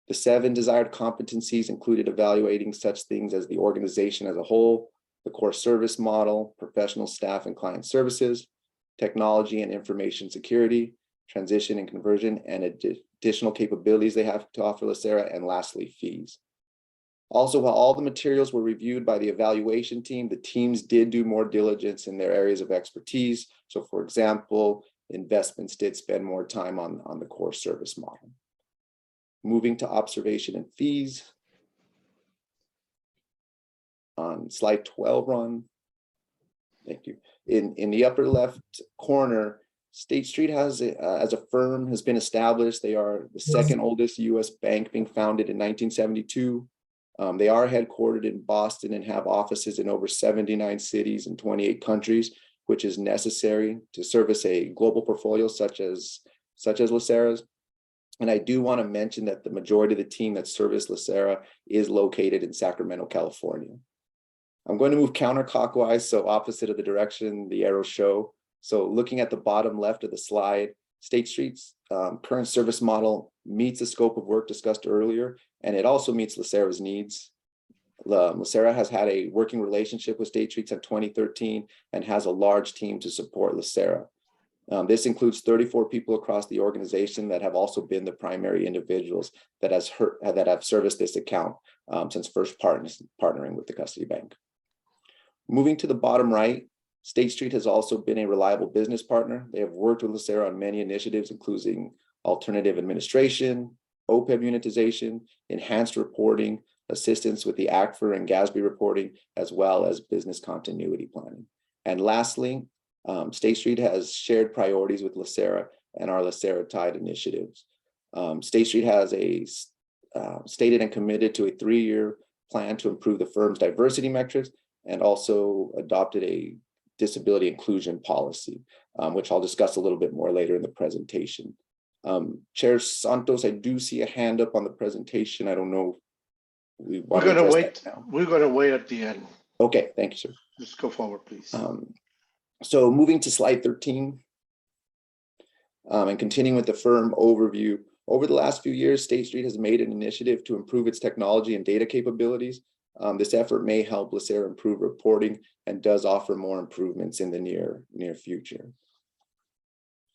The 7 desired competencies included evaluating such things as the organization as a whole, the core service model, professional staff and client services, technology and information security, transition and conversion, and additional capabilities they have to offer LACERA, and lastly, fees. Also, while all the materials were reviewed by the evaluation team, the teams did do more diligence in their areas of expertise. So for example, investments did spend more time on the core service model. Moving to observation and fees. On slide 12, Ron. Thank you. In the upper left corner, State Street has, as a firm, has been established. They are the 2nd oldest U.S. bank, being founded in 1972. They are headquartered in Boston and have offices in over 79 cities and 28 countries, which is necessary to service a global portfolio such as LACERA's. And I do want to mention that the majority of the team that service LACERA is located in Sacramento, California. I'm going to move counterclockwise, so opposite of the direction the arrows show. So looking at the bottom left of the slide, State Street's current service model meets the scope of work discussed earlier, and it also meets LACERA's needs. LACERA has had a working relationship with State Street since 2013 and has a large team to support LACERA. This includes 34 people across the organization that have also been the primary individuals that have serviced this account since first partnering with the custody bank. Moving to the bottom right, State Street has also been a reliable business partner. They have worked with LACERA on many initiatives, including alternative administration, OPEB unitization, enhanced reporting, assistance with the ACFR and GASB reporting, as well as business continuity planning. And lastly, State Street has shared priorities with LACERA and our LACERA tied initiatives. State Street has stated and committed to a 3-year plan to improve the firm's diversity metrics, and also adopted a disability inclusion policy, which I'll discuss a little bit more later in the presentation. Chair Santos, I do see a hand up on the presentation. I don't know. We're going to wait. We're going to wait at the end. Okay, thank you, sir. Just go forward, please. So moving to slide 13, and continuing with the firm overview. Over the last few years, State Street has made an initiative to improve its technology and data capabilities. This effort may help LACERA improve reporting and does offer more improvements in the near future.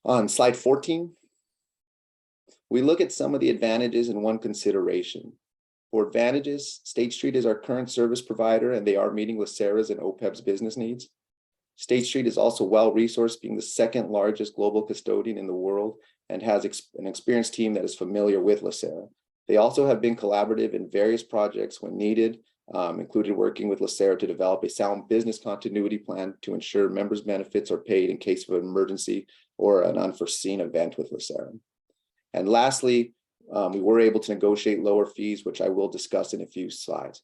On slide 14, we look at some of the advantages and one consideration. For advantages, State Street is our current service provider, and they are meeting LACERA's and OPEB's business needs. State Street is also well-resourced, being the second largest global custodian in the world, and has an experienced team that is familiar with LACERA. They also have been collaborative in various projects when needed, including working with LACERA to develop a sound business continuity plan to ensure members' benefits are paid in case of an emergency or an unforeseen event with LACERA. And lastly, we were able to negotiate lower fees, which I will discuss in a few slides.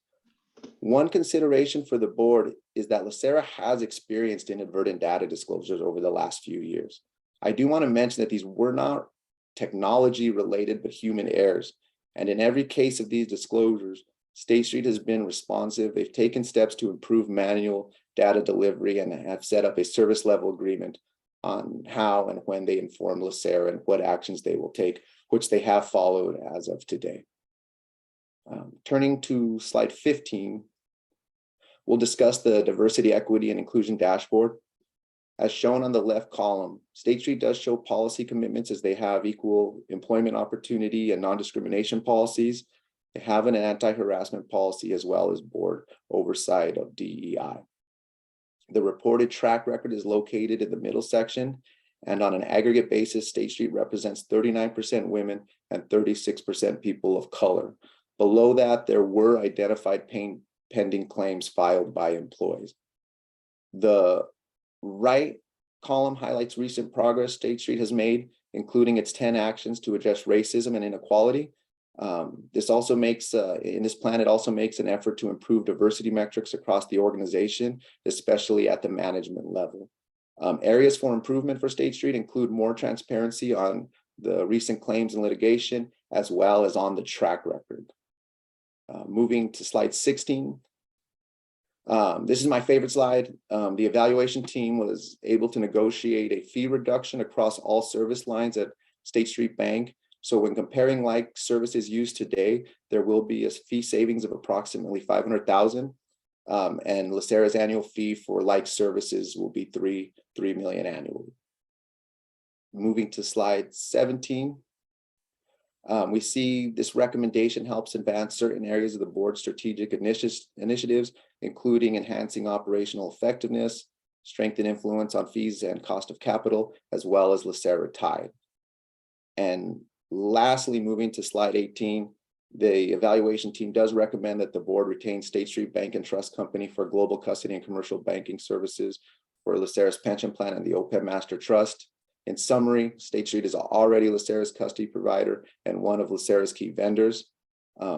One consideration for the board is that LACERA has experienced inadvertent data disclosures over the last few years. I do want to mention that these were not technology related, but human errors. And in every case of these disclosures, State Street has been responsive. They've taken steps to improve manual data delivery and have set up a service level agreement on how and when they inform LACERA and what actions they will take, which they have followed as of today. Turning to slide 15, we'll discuss the diversity, equity, and inclusion dashboard. As shown on the left column, State Street does show policy commitments as they have equal employment opportunity and non-discrimination policies. They have an anti-harassment policy as well as board oversight of DEI. The reported track record is located in the middle section, and on an aggregate basis, State Street represents 39% women and 36% people of color. Below that, there were identified pending claims filed by employees. The right column highlights recent progress State Street has made, including its 10 actions to address racism and inequality. This also makes, in this plan, it also makes an effort to improve diversity metrics across the organization, especially at the management level. Areas for improvement for State Street include more transparency on the recent claims and litigation, as well as on the track record. Moving to slide 16. This is my favorite slide. The evaluation team was able to negotiate a fee reduction across all service lines at State Street Bank. So when comparing like services used today, there will be a fee savings of approximately $500,000. And LACERA's annual fee for like services will be $3 million annually. Moving to slide 17. We see this recommendation helps advance certain areas of the board's strategic initiatives, including enhancing operational effectiveness, strength and influence on fees and cost of capital, as well as LACERA tied. And lastly, moving to slide 18, the evaluation team does recommend that the board retain State Street Bank and Trust Company for global custody and commercial banking services for LACERA's pension plan and the OPEB Master Trust. In summary, State Street is already LACERA's custody provider and one of LACERA's key vendors.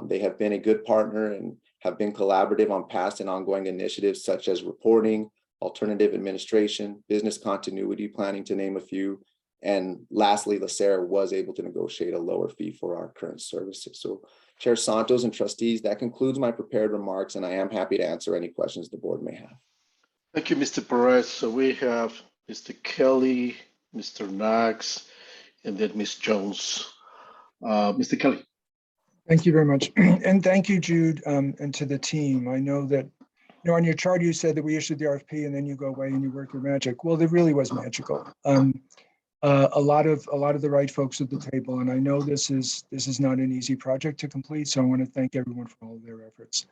They have been a good partner and have been collaborative on past and ongoing initiatives such as reporting, alternative administration, business continuity planning, to name a few. And lastly, LACERA was able to negotiate a lower fee for our current services. So Chair Santos and trustees, that concludes my prepared remarks, and I am happy to answer any questions the board may have. Thank you, Mr. Perez. So we have Mr. Kelly, Mr. Knox, and then Ms. Jones. Mr. Kelly. Thank you very much. And thank you, Jude, and to the team. I know that, on your chart, you said that we issued the RFP and then you go away and you work your magic. Well, it really was magical. A lot of the right folks at the table, and I know this is not an easy project to complete, so I want to thank everyone for all of their efforts.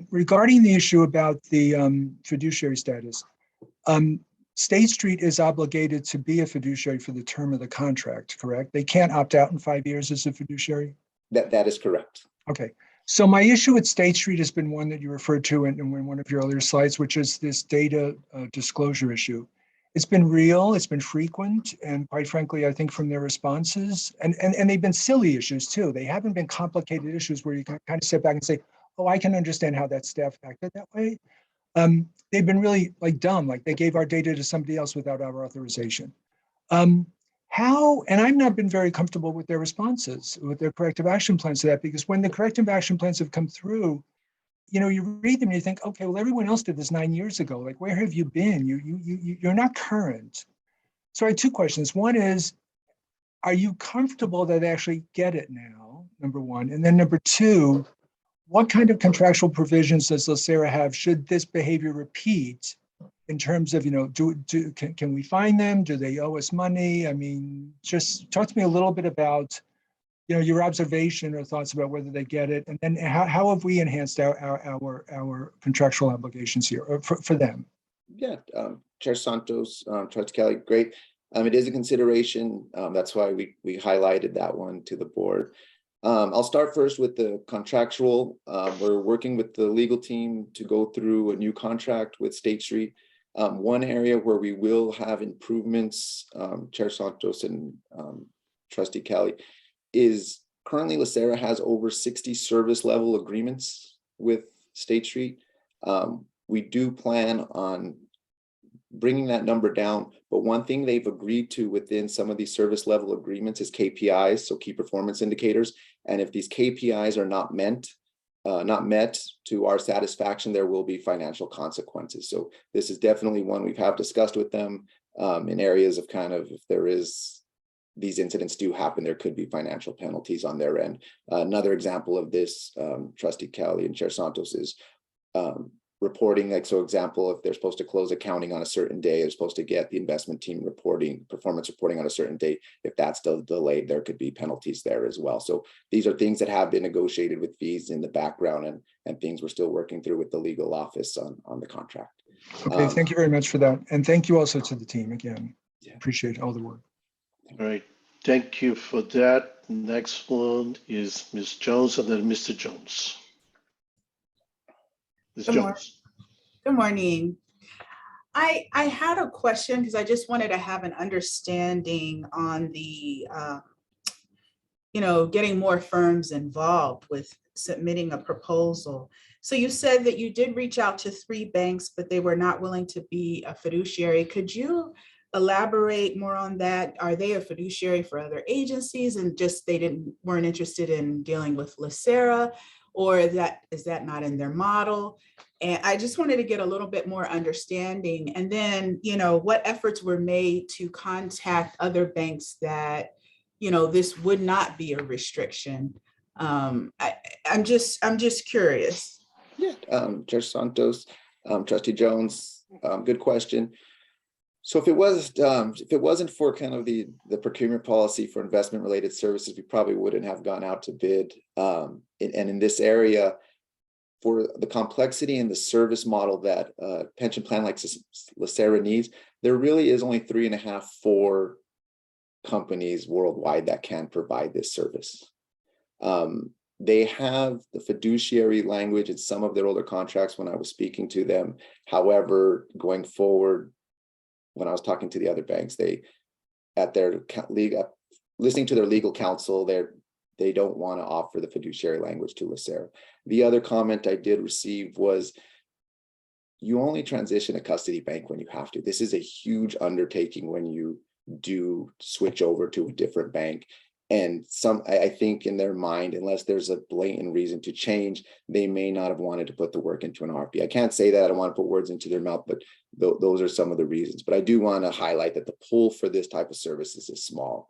Regarding the issue about the fiduciary status, State Street is obligated to be a fiduciary for the term of the contract, correct? They can't opt out in 5 years as a fiduciary? That is correct. Okay. So my issue with State Street has been one that you referred to in one of your earlier slides, which is this data disclosure issue. It's been real, it's been frequent, and quite frankly, I think from their responses, and they've been silly issues too. They haven't been complicated issues where you can kind of sit back and say, oh, I can understand how that staff acted that way. They've been really like dumb, like they gave our data to somebody else without our authorization. How, and I've not been very comfortable with their responses, with their corrective action plans to that, because when the corrective action plans have come through, you know, you read them and you think, okay, well, everyone else did this 9 years ago. Like, where have you been? You're not current. So I have two questions. One is, are you comfortable that they actually get it now? Number one. And then number two, what kind of contractual provisions does LACERA have should this behavior repeat in terms of, you know, can we find them? Do they owe us money? I mean, just talk to me a little bit about, you know, your observation or thoughts about whether they get it, and then how have we enhanced our contractual obligations here or for them? Yeah, Chair Santos, Trustee Kelly, great. It is a consideration. That's why we highlighted that one to the board. I'll start first with the contractual. We're working with the legal team to go through a new contract with State Street. One area where we will have improvements, Chair Santos and Trustee Kelly, is currently LACERA has over 60 service level agreements with State Street. We do plan on bringing that number down, but one thing they've agreed to within some of these service level agreements is KPIs, so key performance indicators. And if these KPIs are not met to our satisfaction, there will be financial consequences. So this is definitely one we have discussed with them in areas of kind of, if there is, these incidents do happen, there could be financial penalties on their end. Another example of this, Trustee Kelly and Chair Santos, is reporting, like, so example, if they're supposed to close accounting on a certain day, they're supposed to get the investment team reporting, performance reporting on a certain date. If that's still delayed, there could be penalties there as well. So these are things that have been negotiated with fees in the background, and things we're still working through with the legal office on the contract. Okay, thank you very much for that. And thank you also to the team again. Yeah. Appreciate all the work. All right, thank you for that. Next one is Ms. Jones and then Mr. Jones. Ms. Jones. Good morning. I had a question because I just wanted to have an understanding on the, getting more firms involved with submitting a proposal. So you said that you did reach out to 3 banks, but they were not willing to be a fiduciary. Could you elaborate more on that? Are they a fiduciary for other agencies and just they weren't interested in dealing with LACERA, or is that not in their model? And I just wanted to get a little bit more understanding. And then, what efforts were made to contact other banks that, this would not be a restriction? I'm just curious. Yeah, Chair Santos, Trustee Jones, good question. So if it wasn't for kind of the procurement policy for investment related services, we probably wouldn't have gone out to bid. And in this area, for the complexity and the service model that pension plan like LACERA needs, there really is only 3.5, 4 companies worldwide that can provide this service. They have the fiduciary language in some of their older contracts when I was speaking to them. However, going forward, when I was talking to the other banks, listening to their legal counsel, they don't want to offer the fiduciary language to LACERA. The other comment I did receive was, you only transition a custody bank when you have to. This is a huge undertaking when you do switch over to a different bank. And I think in their mind, unless there's a blatant reason to change, they may not have wanted to put the work into an RFP. I can't say that, I don't want to put words into their mouth, but those are some of the reasons. But I do want to highlight that the pull for this type of services is small.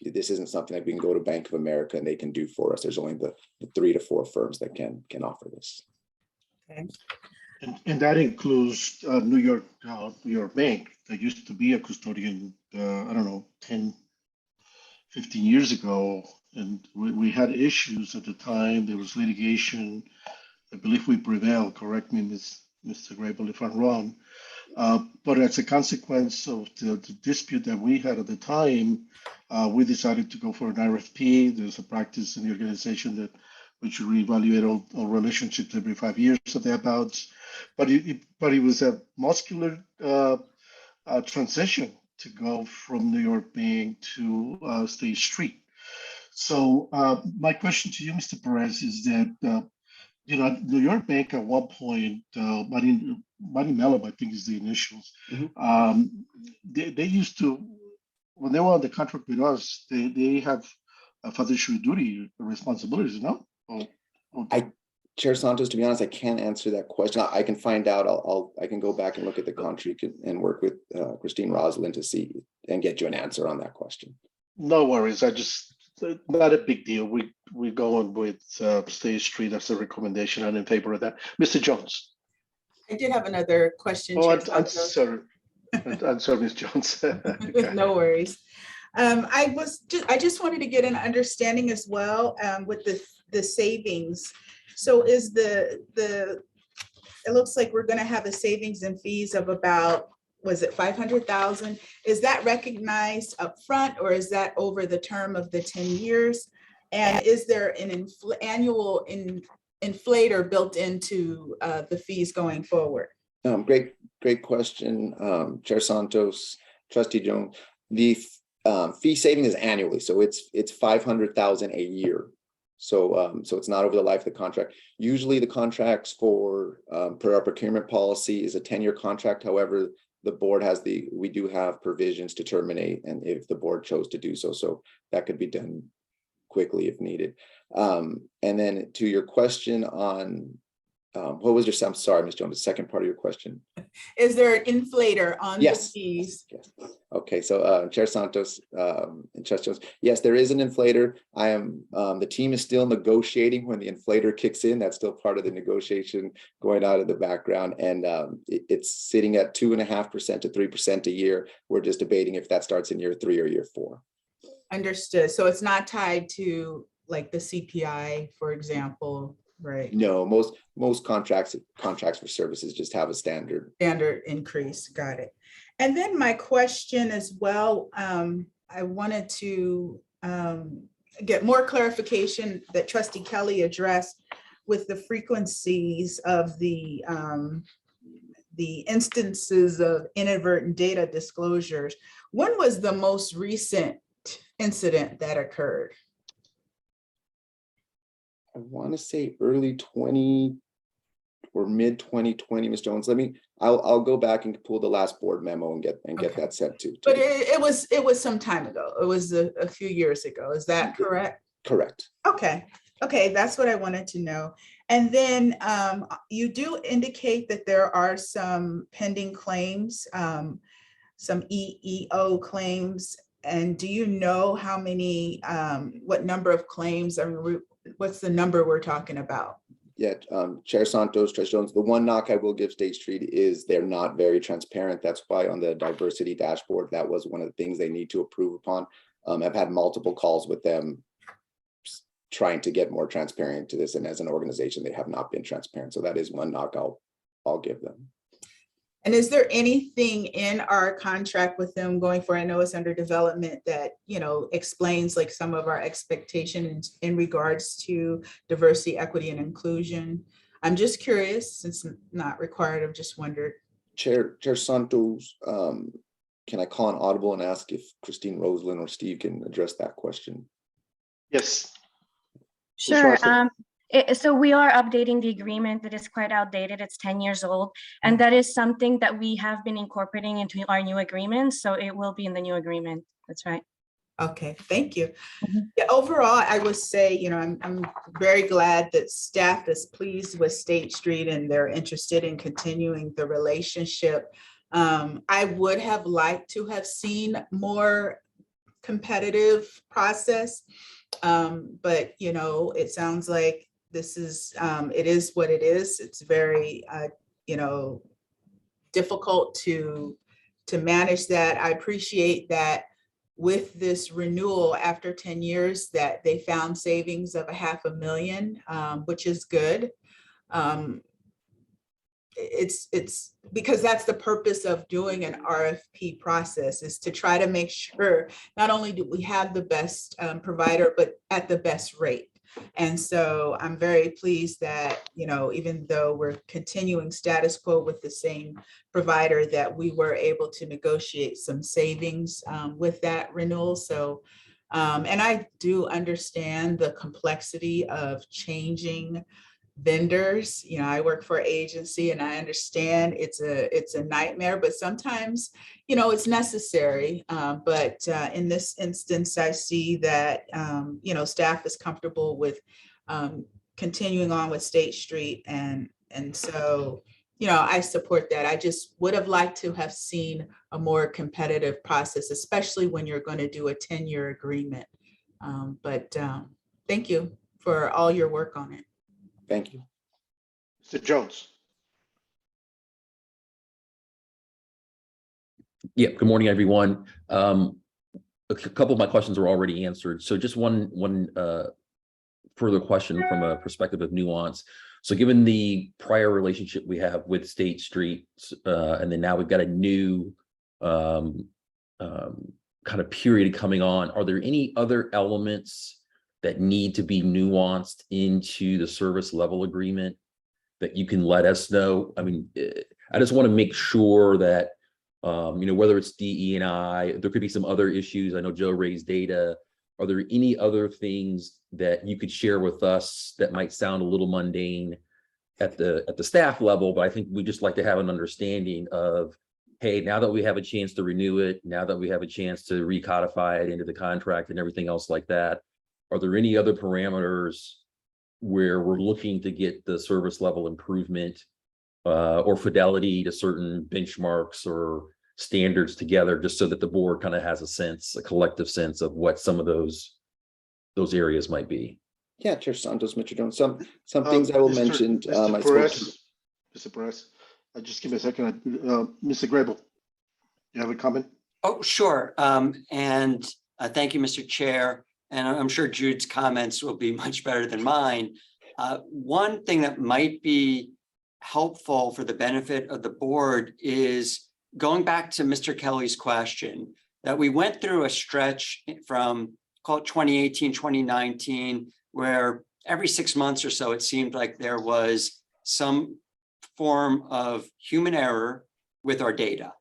This isn't something that we can go to Bank of America and they can do for us. There's only the 3 to 4 firms that can offer this. Okay. And that includes New York Bank that used to be a custodian, I don't know, 10, 15 years ago, and we had issues at the time. There was litigation. I believe we prevailed. Correct me, Mr. Grable, if I'm wrong. But as a consequence of the dispute that we had at the time, we decided to go for an RFP. There's a practice in the organization that we should reevaluate all relationships every 5 years or thereabouts. But it was a muscular transition to go from New York Bank to State Street. So my question to you, Mr. Perez, is that New York Bank at one point, Money Mellum, I think is the initials. They used to, when they were on the contract with us, they have a fiduciary duty responsibilities, no? Chair Santos, to be honest, I can't answer that question. I can find out. I can go back and look at the contract and work with Christine Rosalind to see and get you an answer on that question. No worries. Not a big deal. We're going with State Street as a recommendation. I'm in favor of that. Mr. Jones. I did have another question. Oh, Chair I'm Santos. sorry. I'm sorry, Ms. Jones. Okay. No worries. I just wanted to get an understanding as well with the savings. So is it looks like we're going to have a savings and fees of about, was it 500,000? Is that recognized upfront or is that over the term of the 10 years? And is there an annual inflator built into the fees going forward? Great question, Chair Santos, Trustee Jones. The fee saving is annually, so it's 500,000 a year. So it's not over the life of the contract. Usually the contracts for per our procurement policy is a 10-year contract. However, the board we do have provisions to terminate, and if the board chose to do so, so that could be done quickly if needed. And then to your question on what was your, I'm sorry, Ms. Jones, the second part of your question. Is there an inflator on the fees? Yes. Okay, so Chair Santos and Chair Jones, yes, there is an inflator. The team is still negotiating when the inflator kicks in. That's still part of the negotiation going on in the background, and it's sitting at 2.5% to 3% a year. We're just debating if that starts in year 3 or year 4. Understood. So it's not tied to like the CPI, for example, right? No, most contracts for services just have a standard increase. Got it. And then my question as well, I wanted to get more clarification that Trustee Kelly addressed with the frequencies of the instances of inadvertent data disclosures. When was the most recent incident that occurred? I want to say early 20 or mid 2020, Ms. Jones. I'll go back and pull the last board memo and get that sent to. But it was some time ago. It was a few years ago. Is that correct? Correct. Okay, that's what I wanted to know. And then you do indicate that there are some pending claims, some EEO claims. And do you know how many, what number of claims? I mean, what's the number we're talking about? Yeah, Chair Santos, Trustee Jones, the one knock I will give State Street is they're not very transparent. That's why on the diversity dashboard, that was one of the things they need to approve upon. I've had multiple calls with them trying to get more transparent to this, and as an organization, they have not been transparent. So that is one knock I'll give them. And is there anything in our contract with them going forward? I know it's under development that, explains like some of our expectations in regards to diversity, equity, and inclusion. I'm just curious, since not required, I've just wondered. Chair Santos, can I call an audible and ask if Christine Rosalind or Steve can address that question? Yes. Sure. So we are updating the agreement that is quite outdated. It's 10 years old. And that is something that we have been incorporating into our new agreement. So it will be in the new agreement. That's right. Okay, thank you. Yeah, overall, I would say, I'm very glad that staff is pleased with State Street and they're interested in continuing the relationship. I would have liked to have seen more competitive process. But, it sounds like this is, it is what it is. It's very, difficult to manage that. I appreciate that with this renewal after 10 years that they found savings of $500,000, which is good. it's because that's the purpose of doing an RFP process, is to try to make sure not only do we have the best provider, but at the best rate. And so I'm very pleased that, even though we're continuing status quo with the same provider, that we were able to negotiate some savings with that renewal. So, and I do understand the complexity of changing vendors. I work for an agency and I understand it's a nightmare, but sometimes, it's necessary. But in this instance, I see that, staff is comfortable with continuing on with State Street. And so, I support that. I just would have liked to have seen a more competitive process, especially when you're going to do a 10-year agreement. But thank you for all your work on it. Thank you. Mr. Jones. Yeah, good morning, everyone. A couple of my questions were already answered. So just one further question from a perspective of nuance. So given the prior relationship we have with State Street, and then now we've got a new kind of period coming on, are there any other elements that need to be nuanced into the service level agreement that you can let us know? I mean, I just want to make sure that, whether it's DE&I, there could be some other issues. I know Joe raised data. Are there any other things that you could share with us that might sound a little mundane at the staff level, but I think we just like to have an understanding of, hey, now that we have a chance to renew it, now that we have a chance to recodify it into the contract and everything else like that, are there any other parameters where we're looking to get the service level improvement or fidelity to certain benchmarks or standards together, just so that the board kind of has a collective sense of what some of those areas might be? Yeah, Chair Santos, Mr. Jones, some things I will mention. Mr. Perez, just give me a second. Mr. Grable, you have a comment? Oh, sure. And thank you, Mr. Chair. And I'm sure Jude's comments will be much better than mine. One thing that might be helpful for the benefit of the board is going back to Mr. Kelly's question, that we went through a stretch from, call it 2018, 2019, where every 6 months or so, it seemed like there was some form of human error with our data.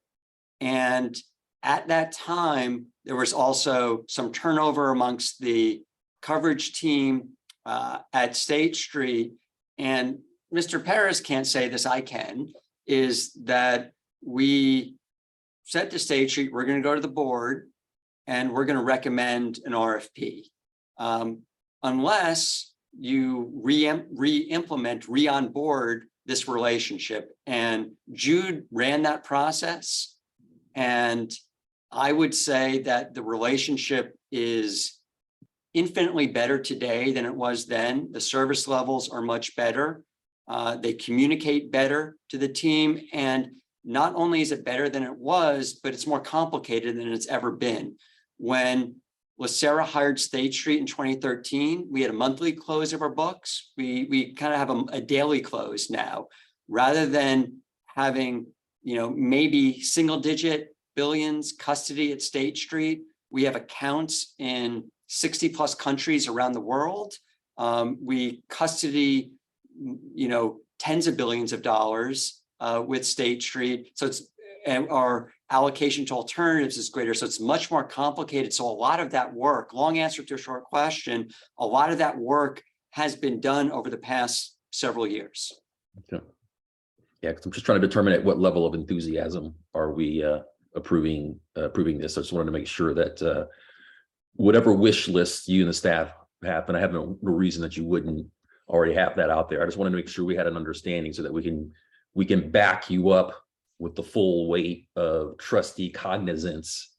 And at that time, there was also some turnover amongst the coverage team at State Street. And Mr. Perez can't say this, I can, is that we said to State Street, we're going to go to the board and we're going to recommend an RFP. Unless you re-implement, re-onboard this relationship. And Jude ran that process. And I would say that the relationship is infinitely better today than it was then. The service levels are much better. They communicate better to the team. And not only is it better than it was, but it's more complicated than it's ever been. When LACERA hired State Street in 2013, we had a monthly close of our books. We kind of have a daily close now, rather than having, maybe single-digit billions custody at State Street. We have accounts in 60+ countries around the world. We custody, tens of billions of dollars with State Street. So and our allocation to alternatives is greater. So it's much more complicated. So a lot of that work, long answer to a short question, a lot of that work has been done over the past several years. Okay. Yeah, because I'm just trying to determine at what level of enthusiasm are we approving this. I just wanted to make sure that whatever wish list you and the staff have, and I have no reason that you wouldn't already have that out there. I just wanted to make sure we had an understanding so that we can back you up with the full weight of trustee cognizance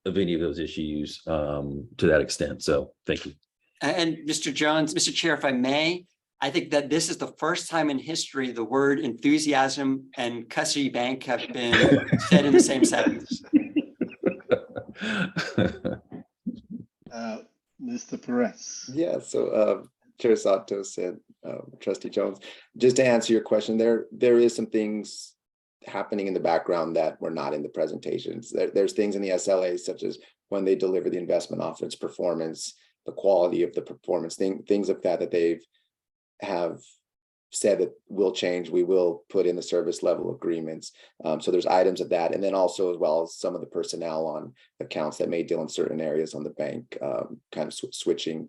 of any of those issues to that extent. So thank you. And Mr. Jones, Mr. Chair, if I may, I think that this is the first time in history the word enthusiasm and custody bank have been said in the same sentence. Mr. Perez. Yeah, so Chair Santos and Trustee Jones. Just to answer your question, there is some things happening in the background that were not in the presentations. There's things in the SLA, such as when they deliver the investment office performance, the quality of the performance, things like that they have said that will change. We will put in the service level agreements. So there's items of that. And then also as well as some of the personnel on accounts that may deal in certain areas on the bank, kind of switching,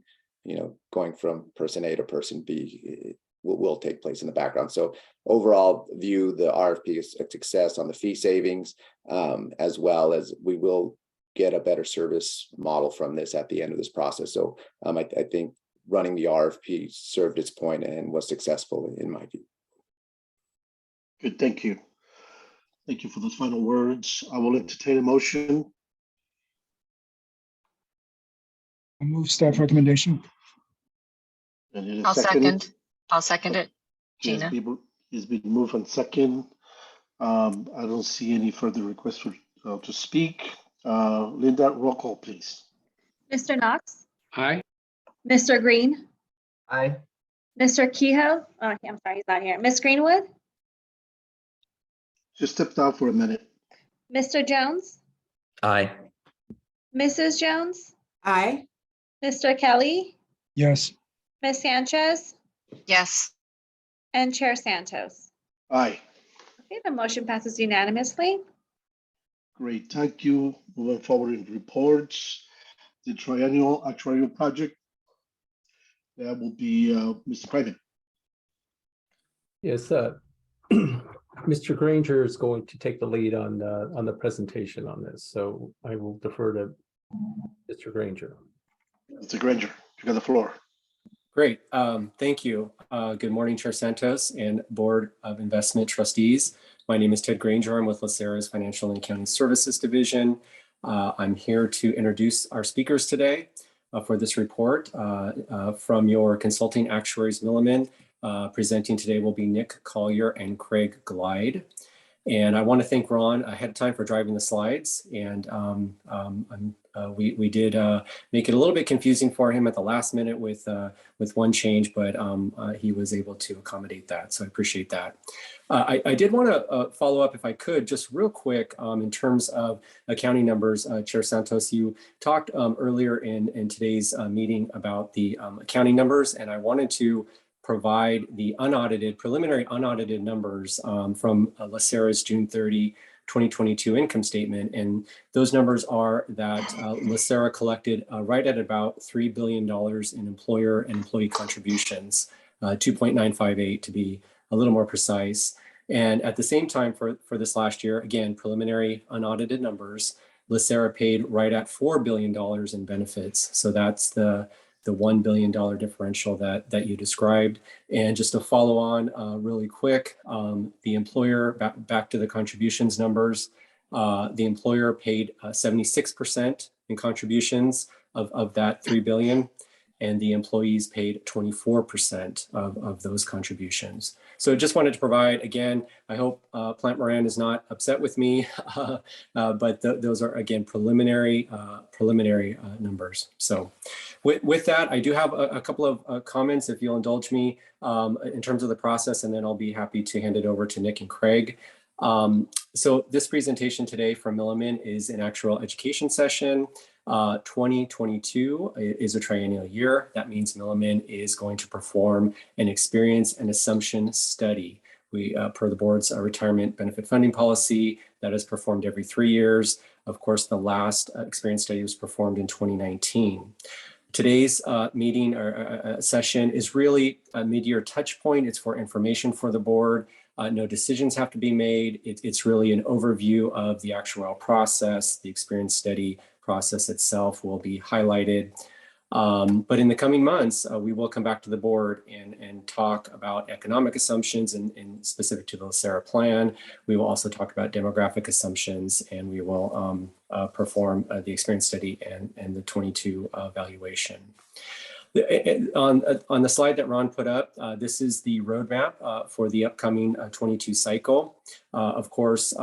going from person A to person B will take place in the background. So overall view the RFP as a success on the fee savings, as well as we will get a better service model from this at the end of this process. So I think running the RFP served its point and was successful in my view. Good, thank you. Thank you for those final words. I will entertain a motion. I move staff recommendation. And it is I'll seconded. second. I'll second it. Gina. It's been moved on second. I don't see any further requests to speak. Linda, roll call, please. Mr. Knox, Aye. Mr. Green, Aye. Mr. Kehoe. Oh, I'm sorry, he's not here. Ms. Greenwood, Just stepped out for a minute. Mr. Jones, Aye. Mrs. Jones, Aye. Mr. Kelly, Yes. Ms. Sanchez, Yes. and Chair Santos. Aye. Okay, the motion passes unanimously. Great, thank you. Moving forward in reports, the triennial actuarial project. That will be Mr. Private. Yes, Mr. Granger is going to take the lead on the presentation on this, so I will defer to Mr. Granger. Mr. Granger, you got the floor. Great, thank you. Good morning, Chair Santos and Board of Investment Trustees. My name is Ted Granger. I'm with LACERA's Financial and Accounting Services Division. I'm here to introduce our speakers today for this report from your consulting actuaries, Milliman. Presenting today will be Nick Collier and Craig Glide. And I want to thank Ron ahead of time for driving the slides. And we did make it a little bit confusing for him at the last minute with one change, but he was able to accommodate that. So I appreciate that. I did want to follow up, if I could, just real quick in terms of accounting numbers. Chair Santos, you talked earlier in today's meeting about the accounting numbers, and I wanted to provide the preliminary unaudited numbers from LACERA's June 30, 2022 income statement. And those numbers are that LACERA collected right at about $3 billion in employer and employee contributions, 2.958 to be a little more precise. And at the same time for this last year, again, preliminary unaudited numbers, LACERA paid right at $4 billion in benefits. So that's the $1 billion differential that you described. And just to follow on really quick, the employer, back to the contributions numbers, the employer paid 76% in contributions of that $3 billion, and the employees paid 24% of those contributions. So just wanted to provide, again, I hope Plant Moran is not upset with me, but those are, again, preliminary numbers. So with that, I do have a couple of comments, if you'll indulge me, in terms of the process, and then I'll be happy to hand it over to Nick and Craig. So this presentation today from Milliman is an actual education session. 2022 is a triennial year. That means Milliman is going to perform an experience and assumption study. We, per the board's retirement benefit funding policy, that is performed every 3 years. Of course, the last experience study was performed in 2019. Today's meeting or session is really a mid-year touch point. It's for information for the board. No decisions have to be made. It's really an overview of the actuarial process. The experience study process itself will be highlighted. But in the coming months, we will come back to the board and talk about economic assumptions and specific to the LACERA plan. We will also talk about demographic assumptions, and we will perform the experience study and the 22 evaluation. On the slide that Ron put up, this is the roadmap for the upcoming 22 cycle. Of course,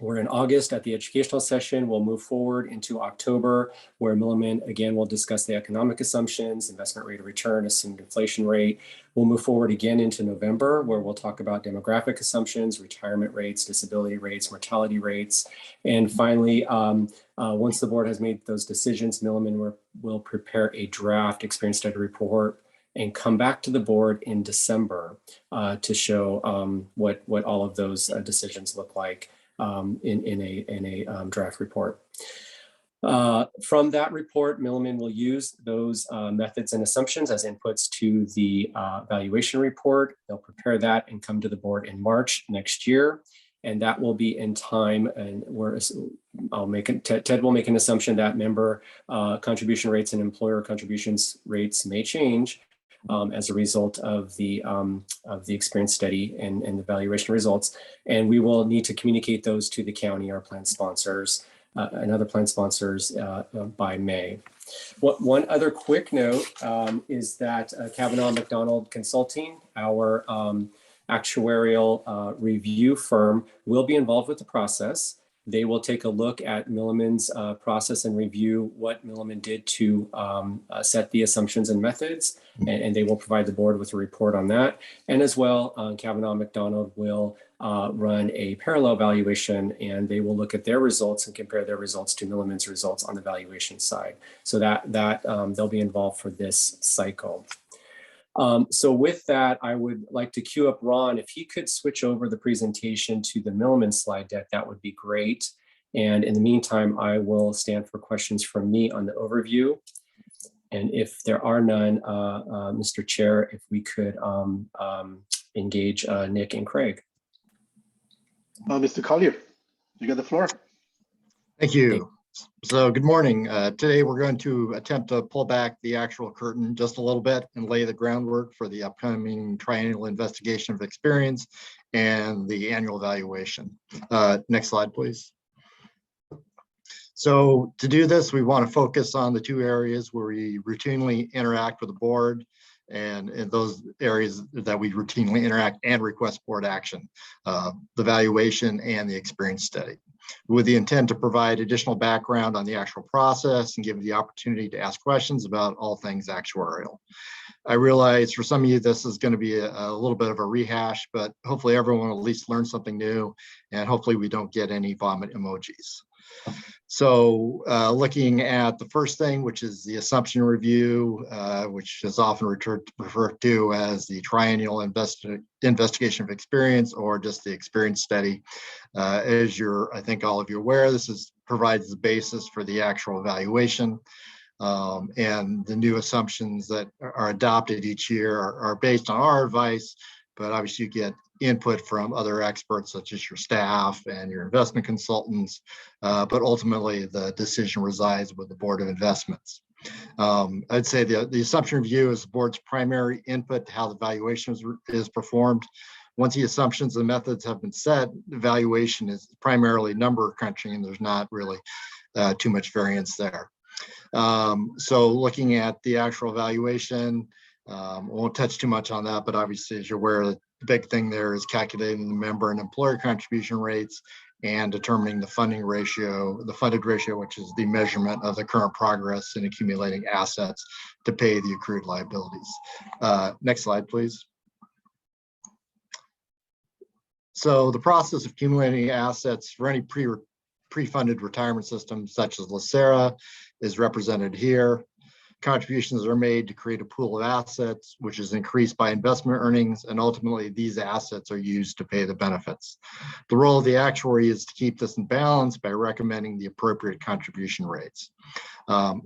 We're in August at the educational session. We'll move forward into October, where Milliman again will discuss the economic assumptions, investment rate of return, assumed inflation rate. We'll move forward again into November, where we'll talk about demographic assumptions, retirement rates, disability rates, mortality rates. And finally, once the board has made those decisions, Milliman will prepare a draft experience study report and come back to the board in December to show what all of those decisions look like in a draft report. From that report, Milliman will use those methods and assumptions as inputs to the valuation report. They'll prepare that and come to the board in March next year. And that will be in time, and Ted will make an assumption that member contribution rates and employer contributions rates may change as a result of the experience study and the valuation results. And we will need to communicate those to the county, our plan sponsors, and other plan sponsors by May. One other quick note is that Kavanaugh McDonald Consulting, our actuarial review firm, will be involved with the process. They will take a look at Milliman's process and review what Milliman did to set the assumptions and methods, and they will provide the board with a report on that. And as well, Kavanaugh McDonald will run a parallel valuation, and they will look at their results and compare their results to Milliman's results on the valuation side. So that they'll be involved for this cycle. So with that, I would like to queue up Ron. If he could switch over the presentation to the Milliman slide deck, that would be great. And in the meantime, I will stand for questions from me on the overview. And if there are none, Mr. Chair, if we could engage Nick and Craig. Mr. Collier, you got the floor. Thank you. So good morning. Today we're going to attempt to pull back the actual curtain just a little bit and lay the groundwork for the upcoming triennial investigation of experience and the annual evaluation. Next slide, please. So to do this, we want to focus on the two areas where we routinely interact with the board, and in those areas that we routinely interact and request board action, the valuation and the experience study, with the intent to provide additional background on the actual process and give the opportunity to ask questions about all things actuarial. I realize for some of you, this is going to be a little bit of a rehash, but hopefully everyone will at least learn something new, and hopefully we don't get any vomit emojis. So looking at the first thing, which is the assumption review, which is often referred to as the triennial investigation of experience, or just the experience study. As I think all of you are aware, this provides the basis for the actual evaluation. And the new assumptions that are adopted each year are based on our advice, but obviously you get input from other experts such as your staff and your investment consultants, but ultimately the decision resides with the Board of Investments. I'd say the assumption review is the board's primary input to how the valuation is performed. Once the assumptions and methods have been set, the valuation is primarily number crunching, and there's not really too much variance there. So looking at the actual valuation, won't touch too much on that, but obviously, as you're aware, the big thing there is calculating the member and employer contribution rates and determining the funded ratio, which is the measurement of the current progress in accumulating assets to pay the accrued liabilities. Next slide, please. So the process of accumulating assets for any pre-funded retirement system such as LACERA is represented here. Contributions are made to create a pool of assets, which is increased by investment earnings, and ultimately these assets are used to pay the benefits. The role of the actuary is to keep this in balance by recommending the appropriate contribution rates.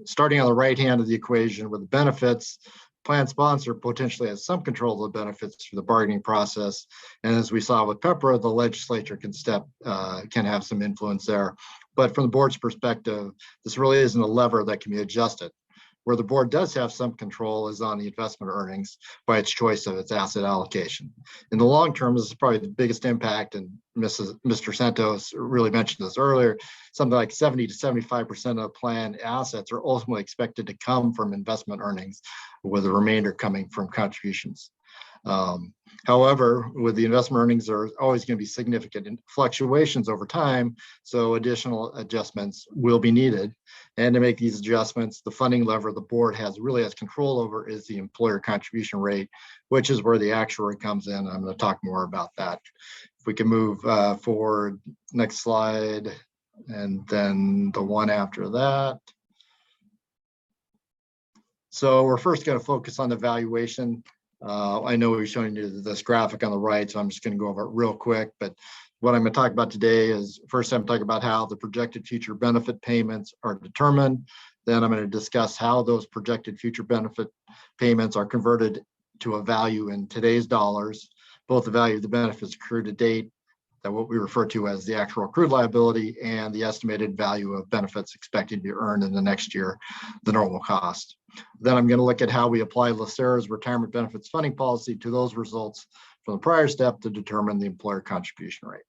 Starting on the right hand of the equation with the benefits, plan sponsor potentially has some control of the benefits through the bargaining process. And as we saw with PEPRA, the legislature can have some influence there. But from the board's perspective, this really isn't a lever that can be adjusted. Where the board does have some control is on the investment earnings by its choice of its asset allocation. In the long term, this is probably the biggest impact, and Mr. Santos really mentioned this earlier, something like 70 to 75% of plan assets are ultimately expected to come from investment earnings, with the remainder coming from contributions. However, with the investment earnings, there are always going to be significant fluctuations over time, so additional adjustments will be needed. And to make these adjustments, the funding lever the board really has control over is the employer contribution rate, which is where the actuary comes in. I'm going to talk more about that. If we can move forward, next slide, and then the one after that. So we're first going to focus on the valuation. I know we're showing you this graphic on the right, so I'm just going to go over it real quick. But what I'm going to talk about today is first I'm talking about how the projected future benefit payments are determined. Then I'm going to discuss how those projected future benefit payments are converted to a value in today's dollars, both the value of the benefits accrued to date, that what we refer to as the actual accrued liability, and the estimated value of benefits expected to be earned in the next year, the normal cost. Then I'm going to look at how we apply LACERA's retirement benefits funding policy to those results from the prior step to determine the employer contribution rate.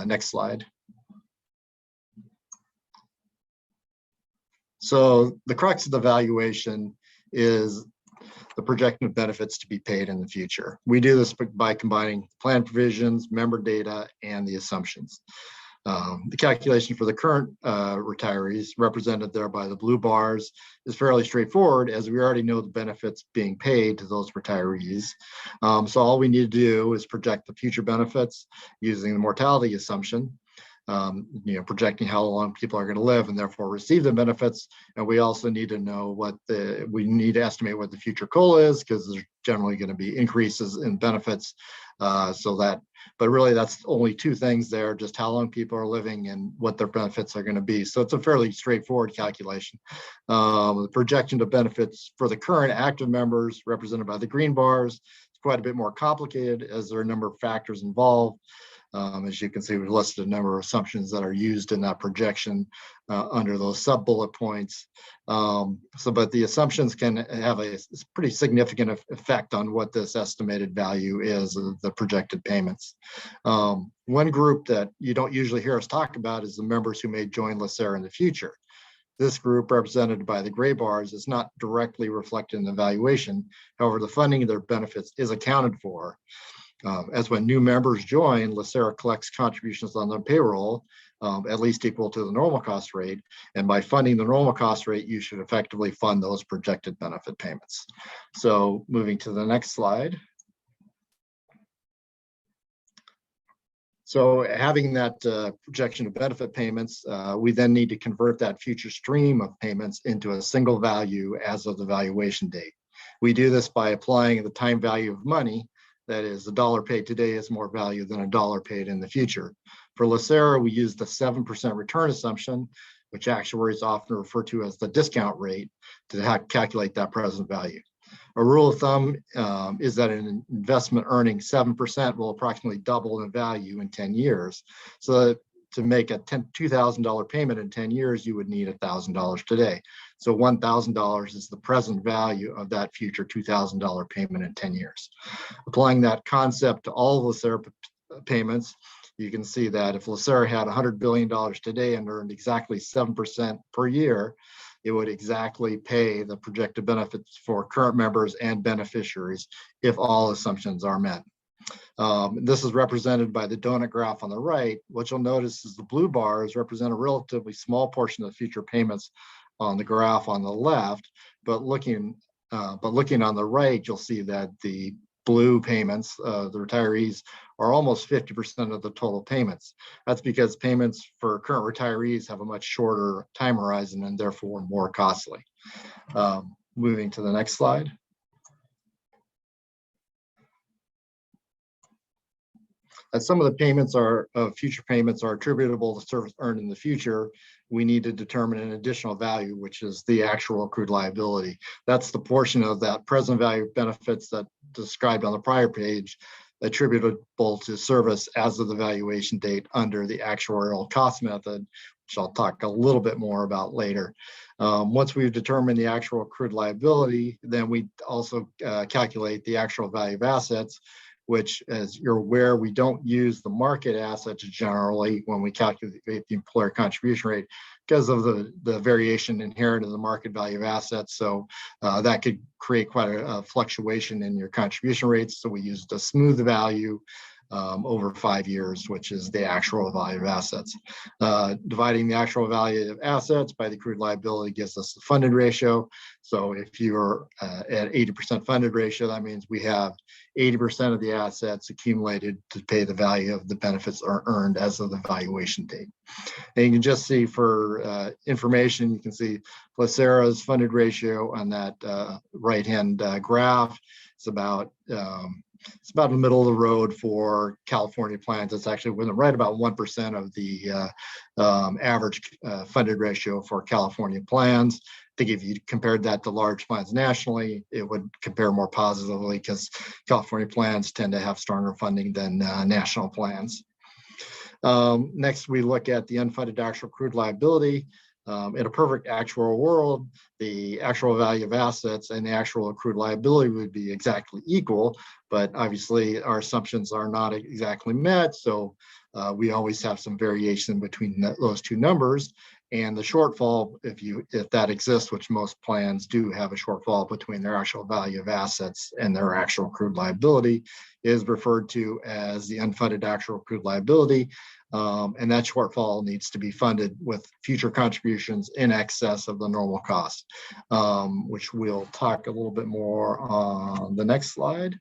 Next slide. So the crux of the valuation is the projection of benefits to be paid in the future. We do this by combining plan provisions, member data, and the assumptions. The calculation for the current retirees, represented there by the blue bars, is fairly straightforward, as we already know the benefits being paid to those retirees. So all we need to do is project the future benefits using the mortality assumption, projecting how long people are going to live and therefore receive the benefits. And we also need to know we need to estimate what the future COLA is, because there's generally going to be increases in benefits. But really that's only two things there, just how long people are living and what their benefits are going to be. So it's a fairly straightforward calculation. The projection of benefits for the current active members, represented by the green bars, is quite a bit more complicated, as there are a number of factors involved. As you can see, we've listed a number of assumptions that are used in that projection under those sub-bullet points. But the assumptions can have a pretty significant effect on what this estimated value is of the projected payments. One group that you don't usually hear us talk about is the members who may join LACERA in the future. This group, represented by the gray bars, is not directly reflected in the valuation. However, the funding of their benefits is accounted for. As when new members join, LACERA collects contributions on their payroll, at least equal to the normal cost rate. And by funding the normal cost rate, you should effectively fund those projected benefit payments. So moving to the next slide. So having that projection of benefit payments, we then need to convert that future stream of payments into a single value as of the valuation date. We do this by applying the time value of money. That is, $1 paid today is more value than $1 paid in the future. For LACERA, we use the 7% return assumption, which actuaries often refer to as the discount rate, to calculate that present value. A rule of thumb is that an investment earning 7% will approximately double in value in 10 years. So to make a $2,000 payment in 10 years, you would need $1,000 today. So $1,000 is the present value of that future $2,000 payment in 10 years. Applying that concept to all LACERA payments, you can see that if LACERA had $100 billion today and earned exactly 7% per year, it would exactly pay the projected benefits for current members and beneficiaries if all assumptions are met. This is represented by the donut graph on the right. What you'll notice is the blue bars represent a relatively small portion of the future payments on the graph on the left, but looking on the right, you'll see that the blue payments, the retirees, are almost 50% of the total payments. That's because payments for current retirees have a much shorter time horizon and therefore more costly. Moving to the next slide. As some of the payments future payments are attributable to service earned in the future, we need to determine an additional value, which is the actual accrued liability. That's the portion of that present value benefits that described on the prior page, attributable to service as of the valuation date under the actuarial cost method, which I'll talk a little bit more about later. Once we've determined the actual accrued liability, then we also calculate the actual value of assets, which, as you're aware, we don't use the market assets generally when we calculate the employer contribution rate because of the variation inherent in the market value of assets. So that could create quite a fluctuation in your contribution rates. So we use the smooth value over 5 years, which is the actual value of assets. Dividing the actual value of assets by the accrued liability gives us the funded ratio. So if you're at 80% funded ratio, that means we have 80% of the assets accumulated to pay the value of the benefits are earned as of the valuation date. And you can just see for information, you can see LACERA's funded ratio on that right-hand graph. It's about in the middle of the road for California plans. It's actually within right about 1% of the average funded ratio for California plans. I think if you compared that to large plans nationally, it would compare more positively because California plans tend to have stronger funding than national plans. Next, we look at the unfunded actual accrued liability. In a perfect actual world, the actual value of assets and the actual accrued liability would be exactly equal, but obviously our assumptions are not exactly met. So we always have some variation between those two numbers. And the shortfall, if that exists, which most plans do have a shortfall between their actual value of assets and their actual accrued liability, is referred to as the unfunded actual accrued liability. And that shortfall needs to be funded with future contributions in excess of the normal cost, which we'll talk a little bit more on the next slide.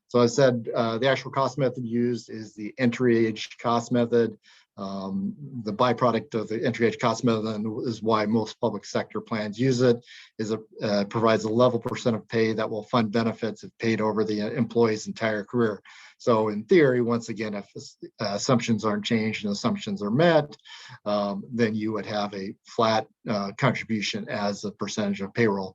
So I said the actual cost method used is the entry age cost method. The byproduct of the entry age cost method is why most public sector plans use it, is it provides a level percent of pay that will fund benefits if paid over the employee's entire career. So in theory, once again, if assumptions aren't changed and assumptions are met, then you would have a flat contribution as a percentage of payroll.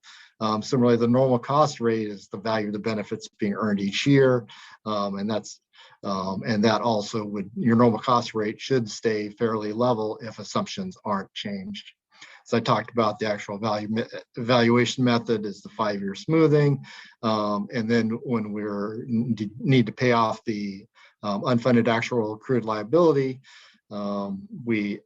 Similarly, the normal cost rate is the value of the benefits being earned each year, and that also would, your normal cost rate should stay fairly level if assumptions aren't changed. So I talked about the actual evaluation method is the 5-year smoothing, and then when we need to pay off the unfunded actual accrued liability, we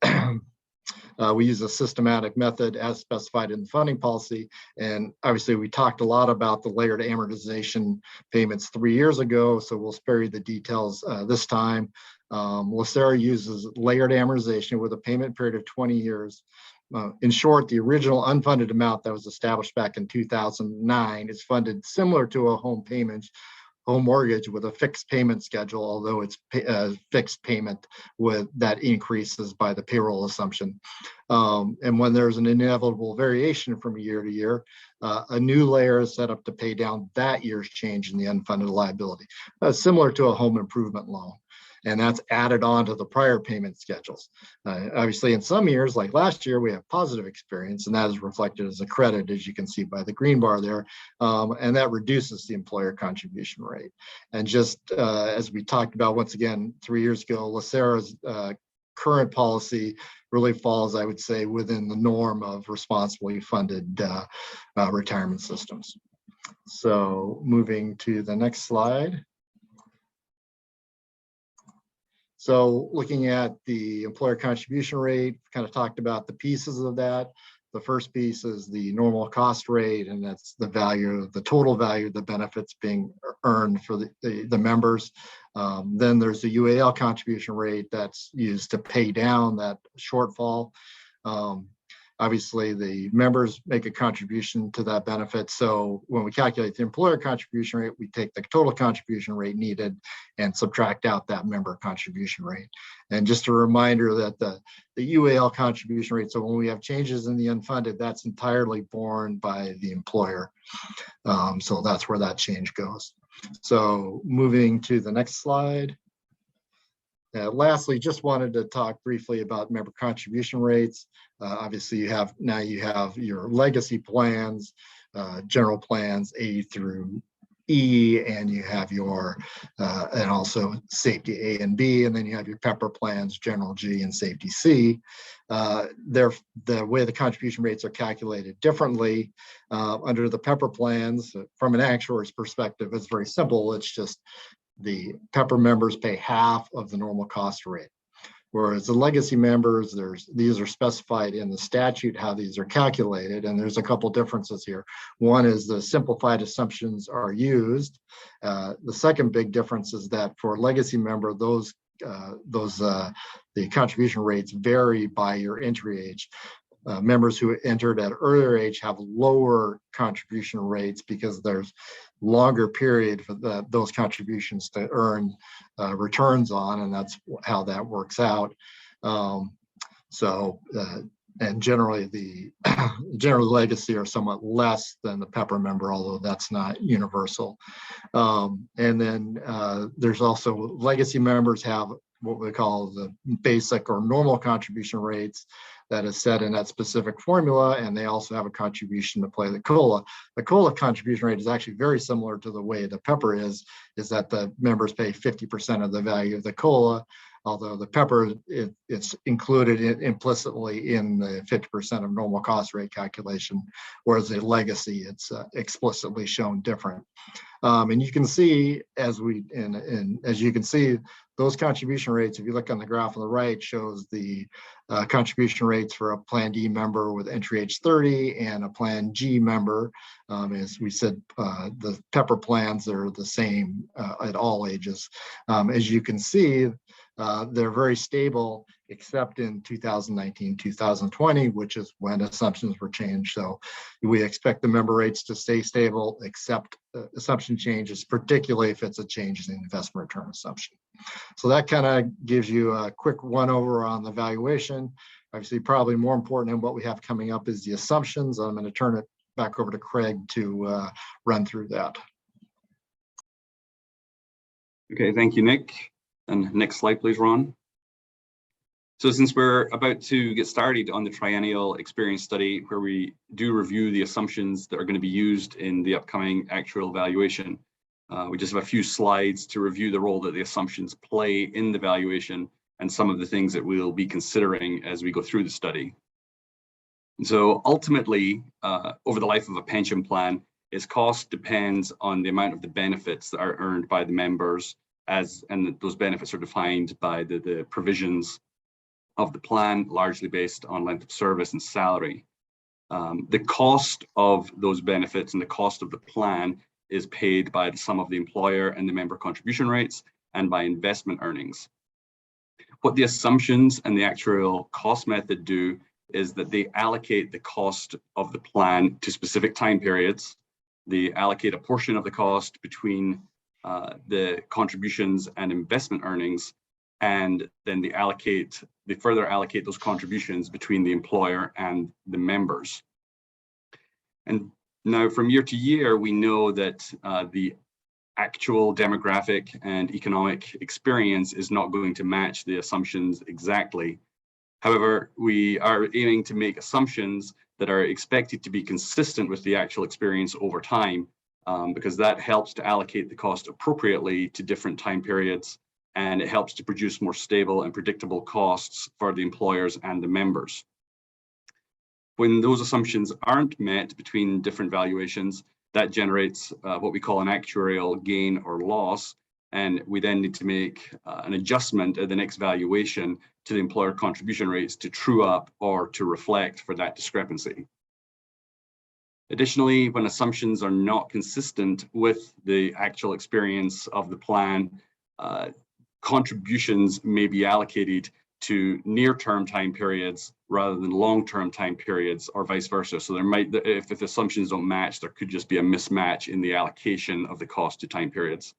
use a systematic method as specified in the funding policy. And obviously we talked a lot about the layered amortization payments 3 years ago, so we'll spare you the details this time. LACERA uses layered amortization with a payment period of 20 years. In short, the original unfunded amount that was established back in 2009 is funded similar to a home mortgage with a fixed payment schedule, although it's a fixed payment with that increases by the payroll assumption. And when there's an inevitable variation from year to year, a new layer is set up to pay down that year's change in the unfunded liability, similar to a home improvement loan. And that's added on to the prior payment schedules. Obviously, in some years, like last year, we have positive experience, and that is reflected as a credit, as you can see by the green bar there, and that reduces the employer contribution rate. And just as we talked about, once again, 3 years ago, LACERA's current policy really falls, I would say, within the norm of responsibly funded retirement systems. So moving to the next slide. So looking at the employer contribution rate, kind of talked about the pieces of that. The first piece is the normal cost rate, and that's the value, the total value of the benefits being earned for the members. Then there's the UAL contribution rate that's used to pay down that shortfall. Obviously, the members make a contribution to that benefit. So when we calculate the employer contribution rate, we take the total contribution rate needed and subtract out that member contribution rate. And just a reminder that the UAL contribution rate, so when we have changes in the unfunded, that's entirely borne by the employer. So that's where that change goes. So moving to the next slide. Lastly, just wanted to talk briefly about member contribution rates. Obviously, you have your legacy plans, general plans A through E, and you have your, and also safety A and B, and then you have your PEPR plans, general G and safety C. The way the contribution rates are calculated differently under the PEPR plans, from an actuary's perspective, it's very simple. It's just the PEPR members pay half of the normal cost rate. Whereas the legacy members, these are specified in the statute how these are calculated, and there's a couple differences here. One is the simplified assumptions are used. The second big difference is that for a legacy member, the contribution rates vary by your entry age. Members who entered at earlier age have lower contribution rates because there's longer period for those contributions to earn returns on, and that's how that works out. And generally the general legacy are somewhat less than the PEPR member, although that's not universal. And then there's also legacy members have what we call the basic or normal contribution rates that is set in that specific formula, and they also have a contribution to play the COLA. The COLA contribution rate is actually very similar to the way the PEPR is that the members pay 50% of the value of the COLA, although the PEPR, it's included implicitly in the 50% of normal cost rate calculation, whereas a legacy, it's explicitly shown different. And you can see, as you can see, those contribution rates, if you look on the graph on the right, shows the contribution rates for a Plan D member with entry age 30 and a Plan G member. As we said, the PEPR plans are the same at all ages. As you can see, they're very stable, except in 2019, 2020, which is when assumptions were changed. So we expect the member rates to stay stable, except assumption changes, particularly if it's a change in investment return assumption. So that kind of gives you a quick one-over on the valuation. Obviously, probably more important than what we have coming up is the assumptions. I'm going to turn it back over to Craig to run through that. Okay, thank you, Nick. And next slide, please, Ron. So since we're about to get started on the triennial experience study, where we do review the assumptions that are going to be used in the upcoming actual valuation, we just have a few slides to review the role that the assumptions play in the valuation and some of the things that we'll be considering as we go through the study. And so ultimately, over the life of a pension plan, its cost depends on the amount of the benefits that are earned by the members, and those benefits are defined by the provisions of the plan, largely based on length of service and salary. The cost of those benefits and the cost of the plan is paid by the sum of the employer and the member contribution rates and by investment earnings. What the assumptions and the actuarial cost method do is that they allocate the cost of the plan to specific time periods. They allocate a portion of the cost between the contributions and investment earnings, and then they further allocate those contributions between the employer and the members. And now from year to year, we know that the actual demographic and economic experience is not going to match the assumptions exactly. However, we are aiming to make assumptions that are expected to be consistent with the actual experience over time, because that helps to allocate the cost appropriately to different time periods, and it helps to produce more stable and predictable costs for the employers and the members. When those assumptions aren't met between different valuations, that generates what we call an actuarial gain or loss, and we then need to make an adjustment at the next valuation to the employer contribution rates to true up or to reflect for that discrepancy. Additionally, when assumptions are not consistent with the actual experience of the plan, contributions may be allocated to near-term time periods rather than long-term time periods, or vice versa. So there might, if the assumptions don't match, there could just be a mismatch in the allocation of the cost to time periods.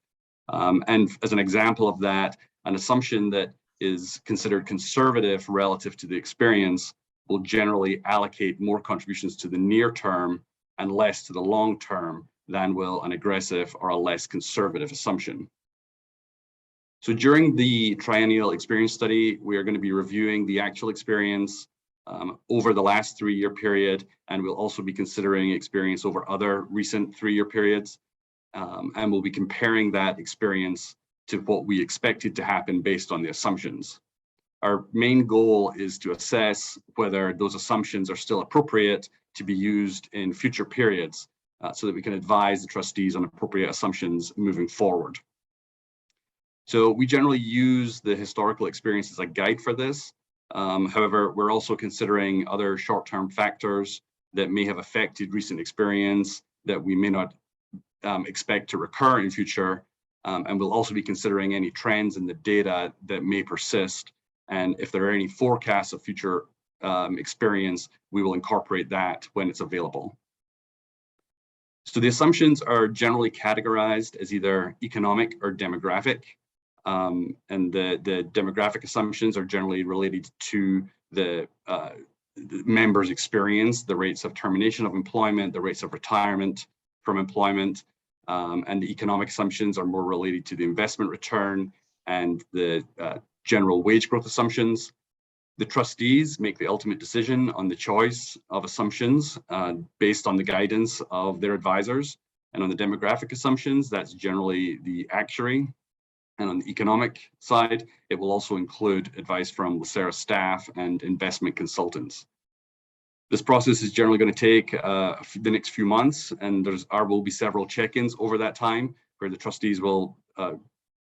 And as an example of that, an assumption that is considered conservative relative to the experience will generally allocate more contributions to the near term and less to the long term than will an aggressive or a less conservative assumption. So during the triennial experience study, we are going to be reviewing the actual experience over the last 3-year period, and we'll also be considering experience over other recent 3-year periods. and we'll be comparing that experience to what we expected to happen based on the assumptions. Our main goal is to assess whether those assumptions are still appropriate to be used in future periods, so that we can advise the trustees on appropriate assumptions moving forward. So we generally use the historical experience as a guide for this. However, we're also considering other short-term factors that may have affected recent experience that we may not expect to recur in future. And we'll also be considering any trends in the data that may persist. And if there are any forecasts of future experience, we will incorporate that when it's available. So the assumptions are generally categorized as either economic or demographic. And the demographic assumptions are generally related to the members' experience, the rates of termination of employment, the rates of retirement from employment, and the economic assumptions are more related to the investment return and the general wage growth assumptions. The trustees make the ultimate decision on the choice of assumptions based on the guidance of their advisors. And on the demographic assumptions, that's generally the actuary. And on the economic side, it will also include advice from LACERA staff and investment consultants. This process is generally going to take the next few months, and there will be several check-ins over that time where the trustees will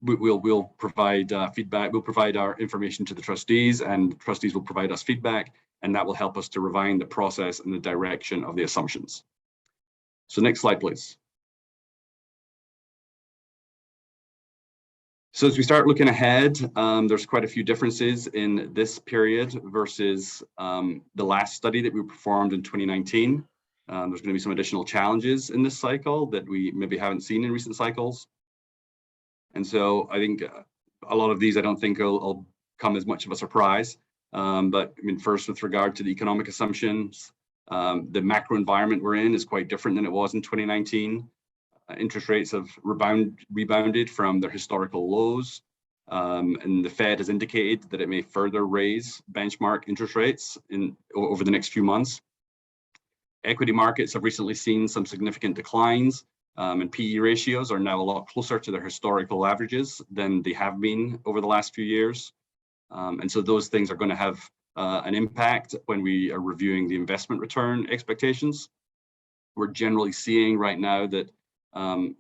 we'll provide feedback. We'll provide our information to the trustees, and trustees will provide us feedback, and that will help us to refine the process and the direction of the assumptions. So next slide, please. So as we start looking ahead, there's quite a few differences in this period versus the last study that we performed in 2019. There's going to be some additional challenges in this cycle that we maybe haven't seen in recent cycles. And so I think a lot of these I don't think will come as much of a surprise. But I mean, first, with regard to the economic assumptions, the macro environment we're in is quite different than it was in 2019. Interest rates have rebounded from their historical lows, and the Fed has indicated that it may further raise benchmark interest rates over the next few months. Equity markets have recently seen some significant declines, and PE ratios are now a lot closer to their historical averages than they have been over the last few years. And so those things are going to have an impact when we are reviewing the investment return expectations. We're generally seeing right now that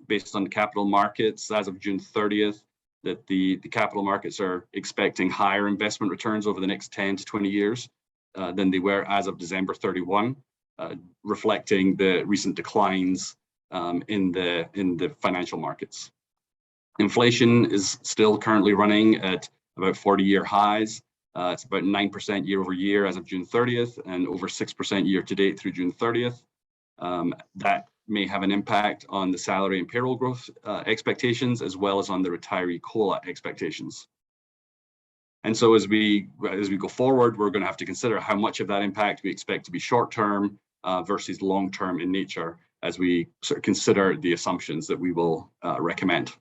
based on the capital markets as of June 30th, that the capital markets are expecting higher investment returns over the next 10 to 20 years than they were as of December 31, reflecting the recent declines in the financial markets. Inflation is still currently running at about 40-year highs. It's about 9% year over year as of June 30th and over 6% year to date through June 30th. That may have an impact on the salary and payroll growth expectations, as well as on the retiree COLA expectations. And so as we go forward, we're going to have to consider how much of that impact we expect to be short-term versus long-term in nature as we sort of consider the assumptions that we will recommend.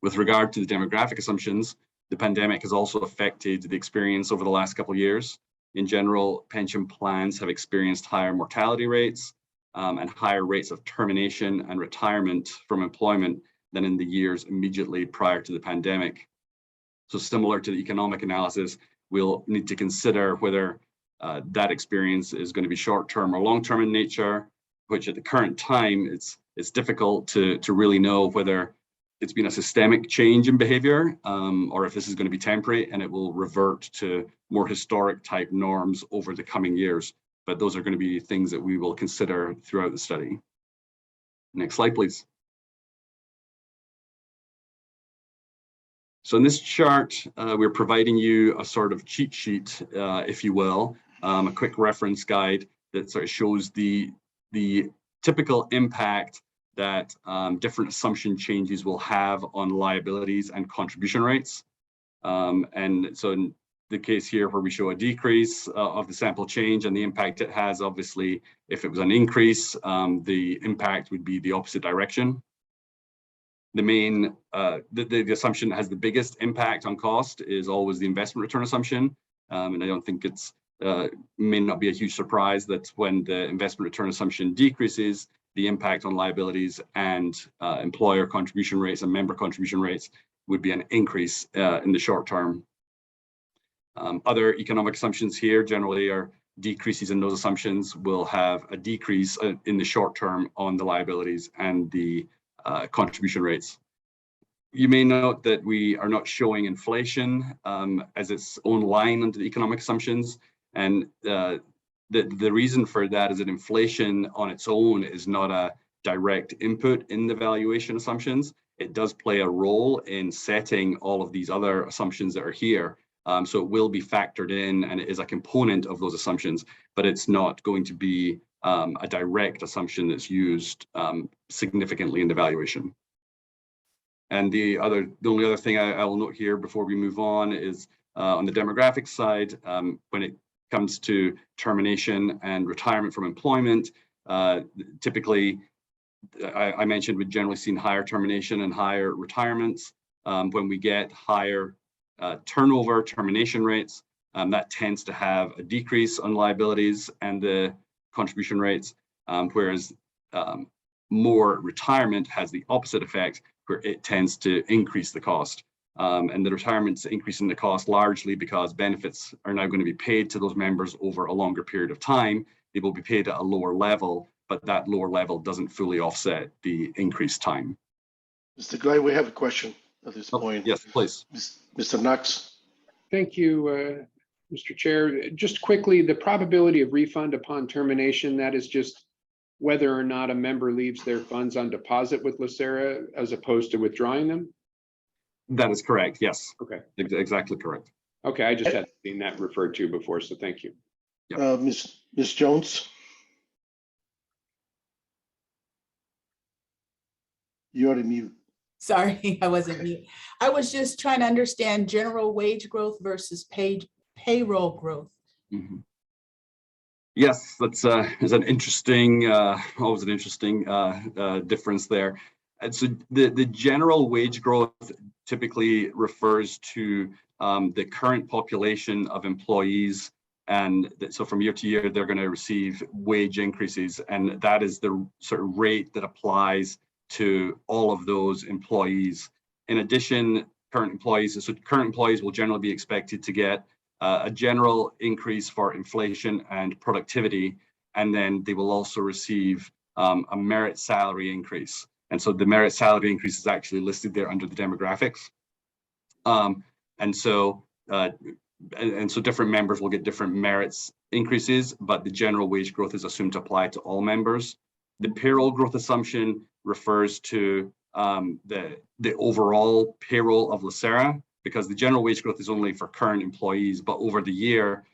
With regard to the demographic assumptions, the pandemic has also affected the experience over the last couple of years. In general, pension plans have experienced higher mortality rates and higher rates of termination and retirement from employment than in the years immediately prior to the pandemic. So similar to the economic analysis, we'll need to consider whether that experience is going to be short-term or long-term in nature, which at the current time, it's difficult to really know whether it's been a systemic change in behavior or if this is going to be temporary and it will revert to more historic type norms over the coming years. But those are going to be things that we will consider throughout the study. Next slide, please. So in this chart, we're providing you a sort of cheat sheet, if you will, a quick reference guide that sort of shows the typical impact that different assumption changes will have on liabilities and contribution rates. And so in the case here where we show a decrease of the sample change and the impact it has, obviously, if it was an increase, the impact would be the opposite direction. The main, the assumption that has the biggest impact on cost is always the investment return assumption. And I don't think it's, may not be a huge surprise that when the investment return assumption decreases, the impact on liabilities and employer contribution rates and member contribution rates would be an increase in the short term. Other economic assumptions here generally are decreases in those assumptions will have a decrease in the short term on the liabilities and the contribution rates. You may note that we are not showing inflation as its own line under the economic assumptions. And the reason for that is that inflation on its own is not a direct input in the valuation assumptions. It does play a role in setting all of these other assumptions that are here. So it will be factored in and it is a component of those assumptions, but it's not going to be a direct assumption that's used significantly in the valuation. And the only other thing I will note here before we move on is on the demographic side, when it comes to termination and retirement from employment, typically, I mentioned we've generally seen higher termination and higher retirements. When we get higher turnover termination rates, that tends to have a decrease on liabilities and the contribution rates, whereas more retirement has the opposite effect, where it tends to increase the cost. And the retirement's increasing the cost largely because benefits are now going to be paid to those members over a longer period of time. They will be paid at a lower level, but that lower level doesn't fully offset the increased time. Mr. Guy, we have a question at this point. Yes, please. Mr. Knox. Thank you, Mr. Chair. Just quickly, the probability of refund upon termination, that is just whether or not a member leaves their funds on deposit with LACERA as opposed to withdrawing them? That is correct, yes. Okay. Exactly correct. Okay, I just had seen that referred to before, so thank you. Ms. Jones? You're on mute. Sorry, I wasn't mute. I was just trying to understand general wage growth versus payroll growth. Mm-hmm. Yes, that's is an interesting, always an interesting difference there. And so the general wage growth typically refers to the current population of employees, and so from year to year they're going to receive wage increases, and that is the sort of rate that applies to all of those employees. In addition, current employees will generally be expected to get a general increase for inflation and productivity, and then they will also receive a merit salary increase. And so the merit salary increase is actually listed there under the demographics. And so different members will get different merits increases, but the general wage growth is assumed to apply to all members. The payroll growth assumption refers to the overall payroll of LACERA, because the general wage growth is only for current employees, but over the year,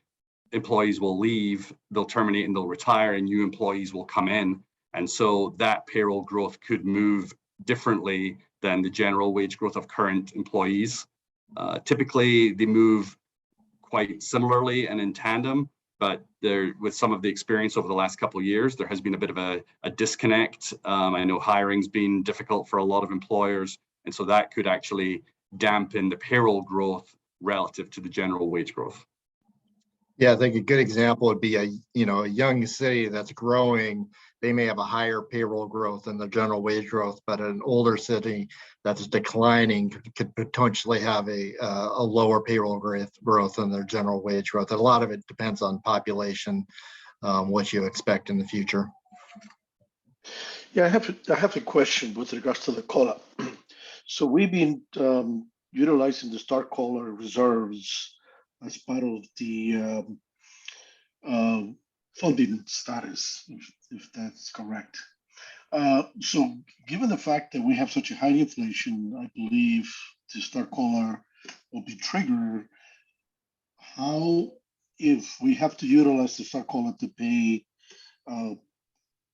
employees will leave, they'll terminate and they'll retire, and new employees will come in. And so that payroll growth could move differently than the general wage growth of current employees. Typically, they move quite similarly and in tandem, but there, with some of the experience over the last couple of years, there has been a bit of a disconnect. I know hiring's been difficult for a lot of employers, and so that could actually dampen the payroll growth relative to the general wage growth. Yeah, I think a good example would be a young city that's growing. They may have a higher payroll growth than the general wage growth, but an older city that's declining could potentially have a lower payroll growth than their general wage growth. And a lot of it depends on population, what you expect in the future. Yeah, I have a question with regards to the COLA. So we've been utilizing the Star COLA reserves as part of the funding status, if that's correct. So given the fact that we have such a high inflation, I believe the Star COLA will be triggered. How, if we have to utilize the Star COLA to pay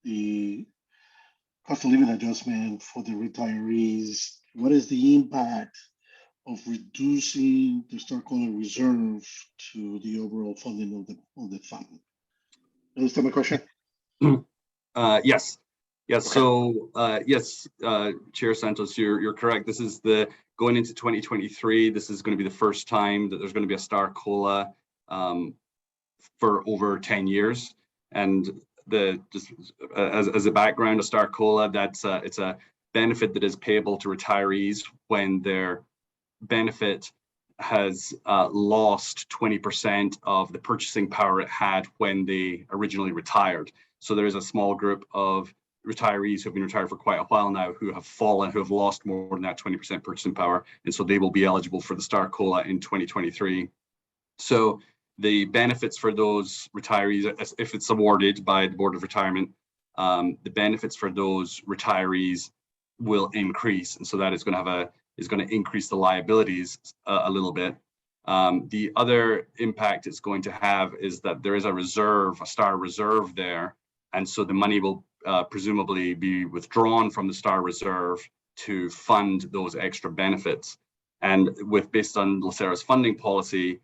the cost of living adjustment for the retirees, what is the impact of reducing the Star COLA reserve to the overall funding of the fund? Understand my question? Yes. Yes. So yes, Chair Santos, you're correct. This is going into 2023. This is going to be the first time that there's going to be a Star COLA for over 10 years. And just as a background, a Star COLA, it's a benefit that is payable to retirees when their benefit has lost 20% of the purchasing power it had when they originally retired. So there is a small group of retirees who have been retired for quite a while now who have lost more than that 20% purchasing power. And so they will be eligible for the Star COLA in 2023. So the benefits for those retirees, if it's awarded by the Board of Retirement, the benefits for those retirees will increase. And so that is going to increase the liabilities a little bit. The other impact it's going to have is that there is a Star Reserve there. And so the money will presumably be withdrawn from the Star Reserve to fund those extra benefits. And based on LACERA's funding policy,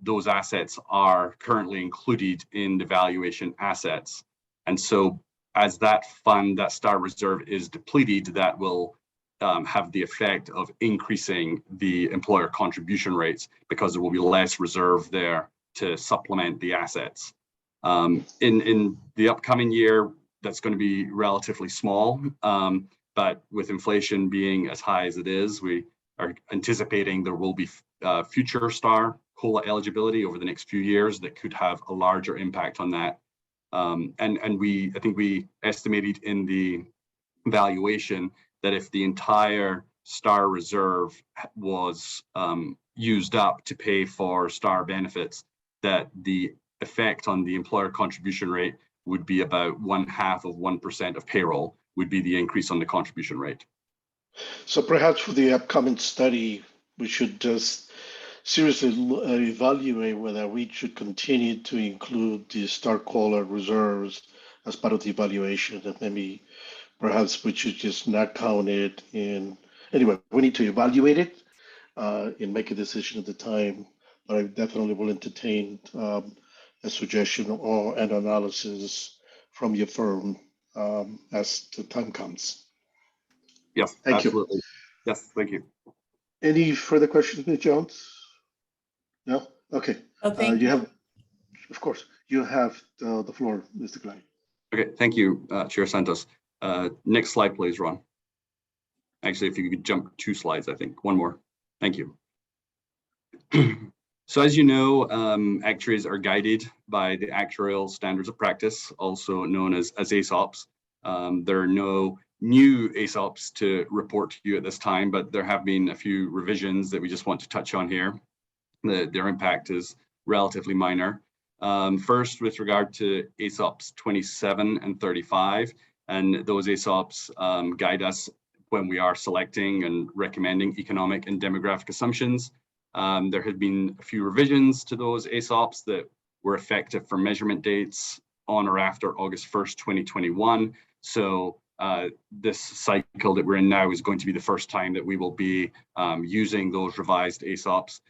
those assets are currently included in the valuation assets. And so as that Star Reserve is depleted, that will have the effect of increasing the employer contribution rates because there will be less reserve there to supplement the assets. In the upcoming year, that's going to be relatively small, but with inflation being as high as it is, we are anticipating there will be future Star COLA eligibility over the next few years that could have a larger impact on that. And I think we estimated in the valuation that if the entire Star Reserve was used up to pay for Star benefits, that the effect on the employer contribution rate would be about 0.5% of payroll would be the increase on the contribution rate. So perhaps for the upcoming study, we should just seriously evaluate whether we should continue to include the Star COLA reserves as part of the evaluation, and maybe perhaps we should just not count it in. Anyway, we need to evaluate it and make a decision at the time, but I definitely will entertain a suggestion or an analysis from your firm as the time comes. Yes, thank absolutely. you. Yes, thank you. Any further questions, Ms. Jones? No? Okay. Oh, thank you have, of course, you have the floor, Mr. Klein. Okay, thank you, Chair Santos. Next slide, please, Ron. Actually, if you could jump 2 slides, I think. One more. Thank you. So as you know, actuaries are guided by the actuarial standards of practice, also known as ASOPs. There are no new ASOPs to report to you at this time, but there have been a few revisions that we just want to touch on here. Their impact is relatively minor. First, with regard to ASOPs 27 and 35, and those ASOPs guide us when we are selecting and recommending economic and demographic assumptions. There have been a few revisions to those ASOPs that were effective for measurement dates on or after August 1st, 2021. So this cycle that we're in now is going to be the first time that we will be using those revised ASOPs.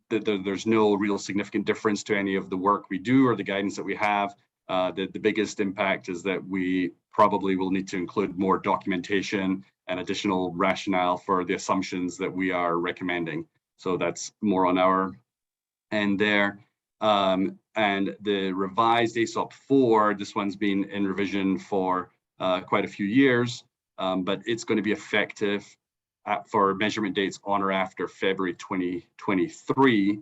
There's no real significant difference to any of the work we do or the guidance that we have. The biggest impact is that we probably will need to include more documentation and additional rationale for the assumptions that we are recommending. So that's more on our end there. And the revised ASOP 4, this one's been in revision for quite a few years, but it's going to be effective for measurement dates on or after February 2023.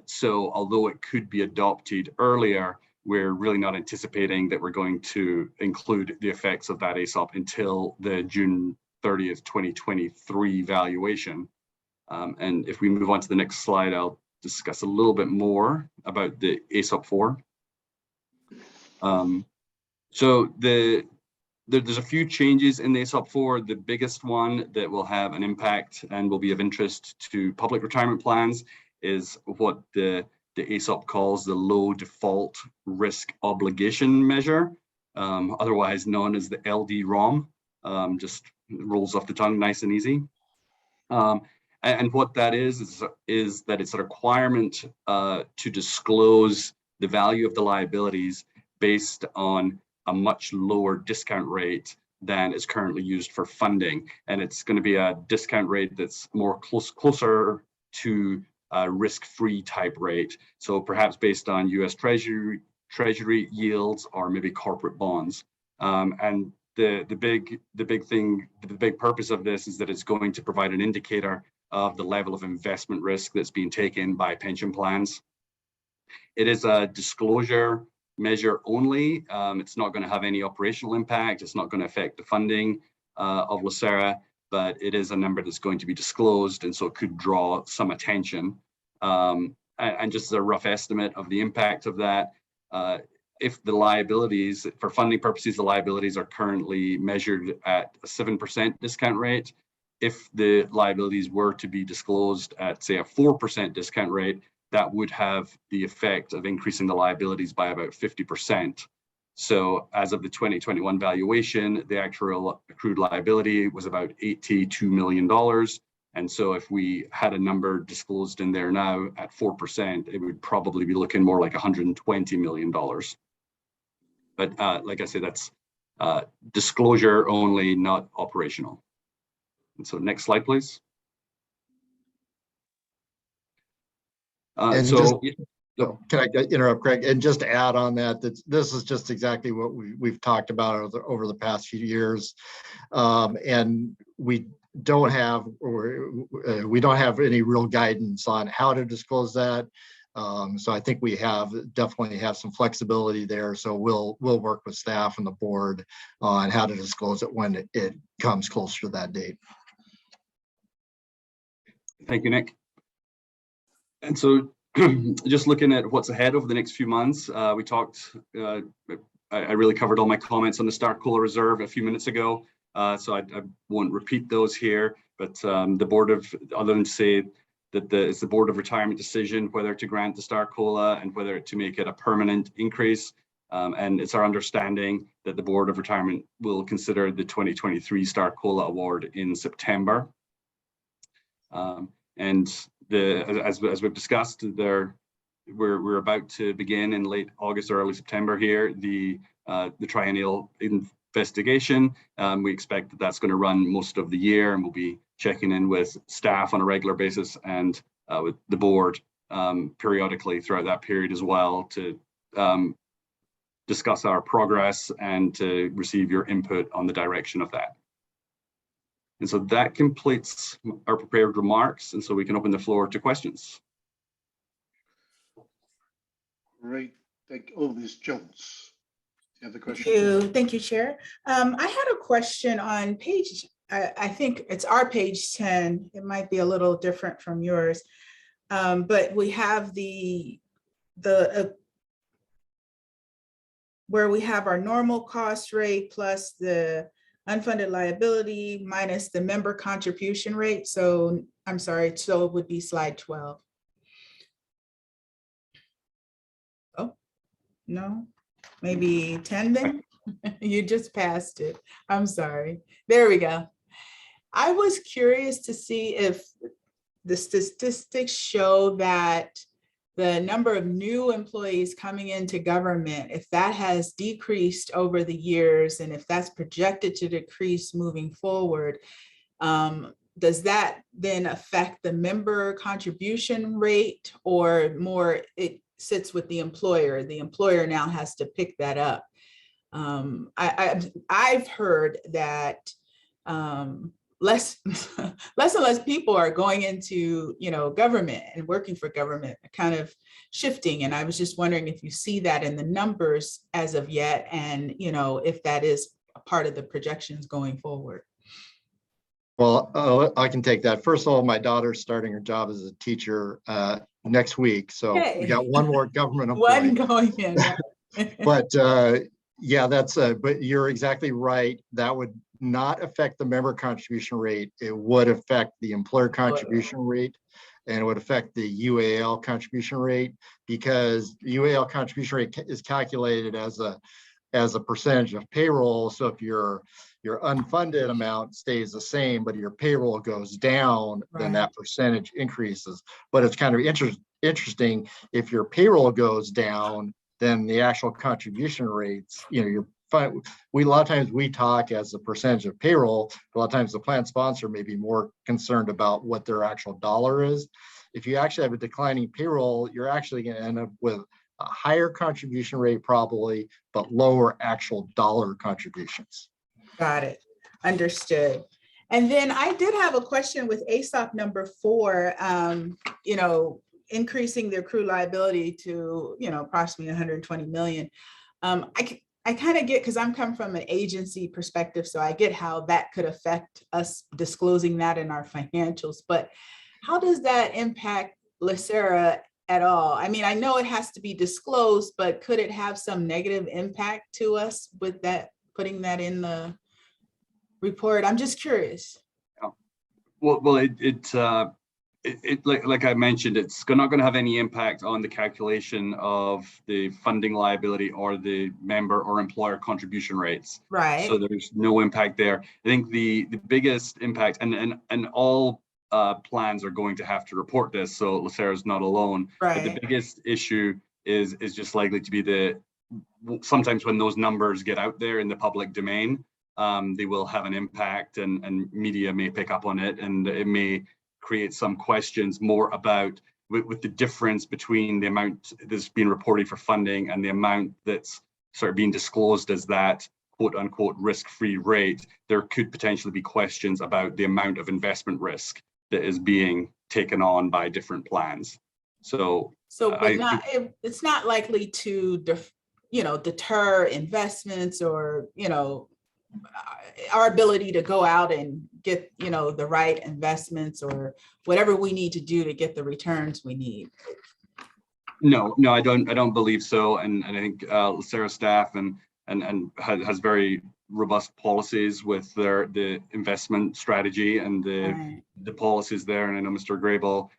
So although it could be adopted earlier, we're really not anticipating that we're going to include the effects of that ASOP until the June 30th, 2023 valuation. And if we move on to the next slide, I'll discuss a little bit more about the ASOP 4. So there's a few changes in the ASOP 4. The biggest one that will have an impact and will be of interest to public retirement plans is what the ASOP calls the low default risk obligation measure, otherwise known as the LD-ROM. Just rolls off the tongue nice and easy. And what that is that it's a requirement to disclose the value of the liabilities based on a much lower discount rate than is currently used for funding. And it's going to be a discount rate that's more closer to a risk-free type rate. So perhaps based on US Treasury treasury yields or maybe corporate bonds. And the big purpose of this is that it's going to provide an indicator of the level of investment risk that's being taken by pension plans. It is a disclosure measure only. It's not going to have any operational impact. It's not going to affect the funding of LACERA, but it is a number that's going to be disclosed, and so it could draw some attention. And just as a rough estimate of the impact of that, if the liabilities, for funding purposes, the liabilities are currently measured at a 7% discount rate. If the liabilities were to be disclosed at, say, a 4% discount rate, that would have the effect of increasing the liabilities by about 50%. So as of the 2021 valuation, the actual accrued liability was about $82 million. And so if we had a number disclosed in there now at 4%, it would probably be looking more like $120 million. But like I said, that's disclosure only, not operational. And so next slide, please. Can I interrupt, Craig? And just to add on that, this is just exactly what we've talked about over the past few years. And we don't have any real guidance on how to disclose that. So I think we definitely have some flexibility there. So we'll work with staff and the board on how to disclose it when it comes closer to that date. Thank you, Nick. And so just looking at what's ahead over the next few months, we talked, I really covered all my comments on the Star Cola Reserve a few minutes ago. So I won't repeat those here, but the board of, other than to say that it's the Board of Retirement decision whether to grant the Star Cola and whether to make it a permanent increase. And it's our understanding that the Board of Retirement will consider the 2023 Star Cola Award in September. And as we've discussed, we're about to begin in late August or early September here the triennial investigation. We expect that that's going to run most of the year, and we'll be checking in with staff on a regular basis and with the board periodically throughout that period as well to discuss our progress and to receive your input on the direction of that. And so that completes our prepared remarks, and so we can open the floor to questions. Great. Thank you. Ms. Jones, you have the question? Thank you, Chair. I had a question on page, I think it's our page 10. It might be a little different from yours, but we have where we have our normal cost rate plus the unfunded liability minus the member contribution rate. So I'm sorry, so it would be slide 12. Oh, no, maybe 10 then? You just passed it. I'm sorry. There we go. I was curious to see if the statistics show that the number of new employees coming into government, if that has decreased over the years and if that's projected to decrease moving forward, does that then affect the member contribution rate, or more it sits with the employer? The employer now has to pick that up. I've heard that less and less people are going into, government and working for government, kind of shifting. And I was just wondering if you see that in the numbers as of yet, and if that is a part of the projections going forward. Well, I can take that. First of all, my daughter's starting her job as a teacher next week, so we got one more government employee. One going in. But yeah, but you're exactly right. That would not affect the member contribution rate. It would affect the employer contribution rate, and it would affect the UAL contribution rate, because UAL contribution rate is calculated as a percentage of payroll. So if your unfunded amount stays the same, but your payroll goes down, then that percentage increases. But it's kind of interesting, if your payroll goes down, then the actual contribution rates, a lot of times we talk as a percentage of payroll. A lot of times the plan sponsor may be more concerned about what their actual dollar is. If you actually have a declining payroll, you're actually going to end up with a higher contribution rate probably, but lower actual dollar contributions. Got it. Understood. And then I did have a question with ASOP number 4, you know, increasing their accrued liability to, you know, approximately 120 million. I kind of get, because I'm coming from an agency perspective, so I get how that could affect us disclosing that in our financials, but how does that impact LACERA at all? I mean, I know it has to be disclosed, but could it have some negative impact to us with that, putting that in the report? I'm just curious. Well, like I mentioned, it's not going to have any impact on the calculation of the funding liability or the member or employer contribution rates. Right. So there's no impact there. I think the biggest impact, and all plans are going to have to report this, so LACERA is not alone. Right. But the biggest issue is just likely to be sometimes when those numbers get out there in the public domain, they will have an impact, and media may pick up on it, and it may create some questions more about with the difference between the amount that's been reported for funding and the amount that's sort of being disclosed as that quote unquote risk-free rate. There could potentially be questions about the amount of investment risk that is being taken on by different plans. So it's not likely to deter investments or, you know, our ability to go out and get, you know, the right investments or whatever we need to do to get the returns we need. No, I don't believe so. And I think LACERA staff and has very robust policies with the investment strategy and the policies there. And I know Mr. Grable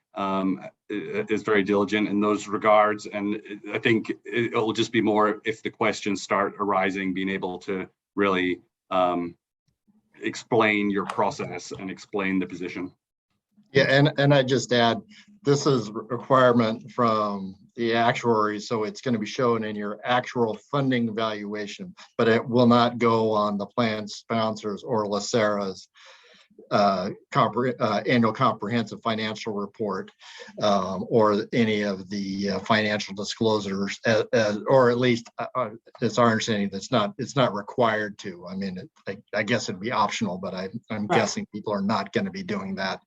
is very diligent in those regards. And I think it will just be more if the questions start arising, being able to really explain your process and explain the position. Yeah, and I just add, this is a requirement from the actuary, so it's going to be shown in your actual funding valuation, but it will not go on the plan sponsors or LACERA's annual comprehensive financial report, or any of the financial disclosures, or at least it's our understanding that it's not required to. I mean, I guess it'd be optional, but I'm guessing people are not going to be doing that.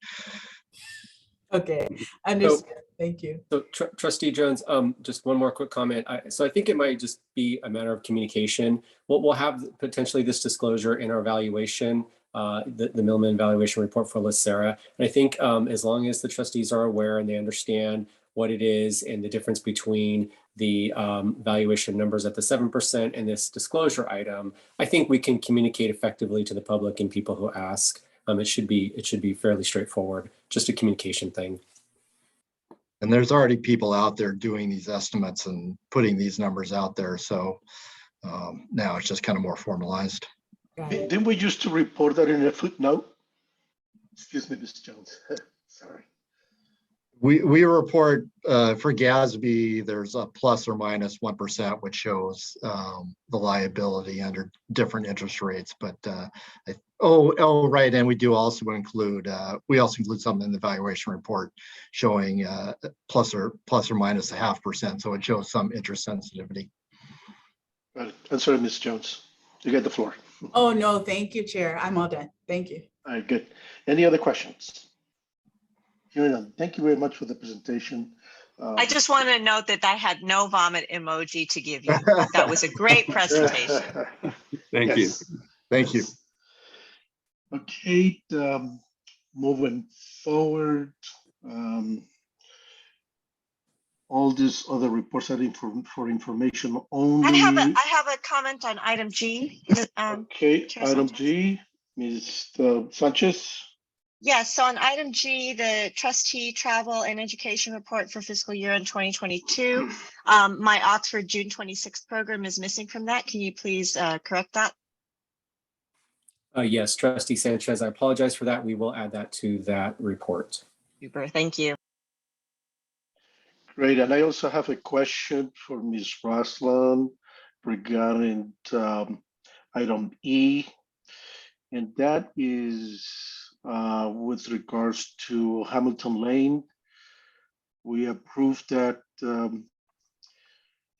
Okay, understood. Thank you. So Trustee Jones, just one more quick comment. So I think it might just be a matter of communication. We'll have potentially this disclosure in our valuation, the Millman valuation report for LACERA. And I think as long as the trustees are aware and they understand what it is and the difference between the valuation numbers at the 7% and this disclosure item, I think we can communicate effectively to the public and people who ask. It should be fairly straightforward, just a communication thing. And there's already people out there doing these estimates and putting these numbers out there. So now it's just kind of more formalized. Didn't we used to report that in a footnote? Excuse me, Mr. Jones. Sorry. We report for GASB, there's a plus or minus 1%, which shows the liability under different interest rates. But right, and we do also include something in the valuation report showing plus or minus 0.5%. So it shows some interest sensitivity. Right. I'm sorry, Ms. Jones. You get the floor. Oh no, thank you, Chair. I'm all done. Thank you. All right, good. Any other questions? Hearing none. Thank you very much for the presentation. I just want to note that I had no vomit emoji to give you. That was a great presentation. Thank you. Thank you. Okay, moving forward. All these other reports are for information only. I have a comment on item G. Okay, item G, Ms. Sanchez. Yes, so on item G, the trustee travel and education report for fiscal year in 2022, my Oxford June 26th program is missing from that. Can you please correct that? Yes, Trustee Sanchez, I apologize for that. We will add that to that report. Super, thank you. Great, and I also have a question for Ms. Raslan regarding item E, and that is with regards to Hamilton Lane. We approved that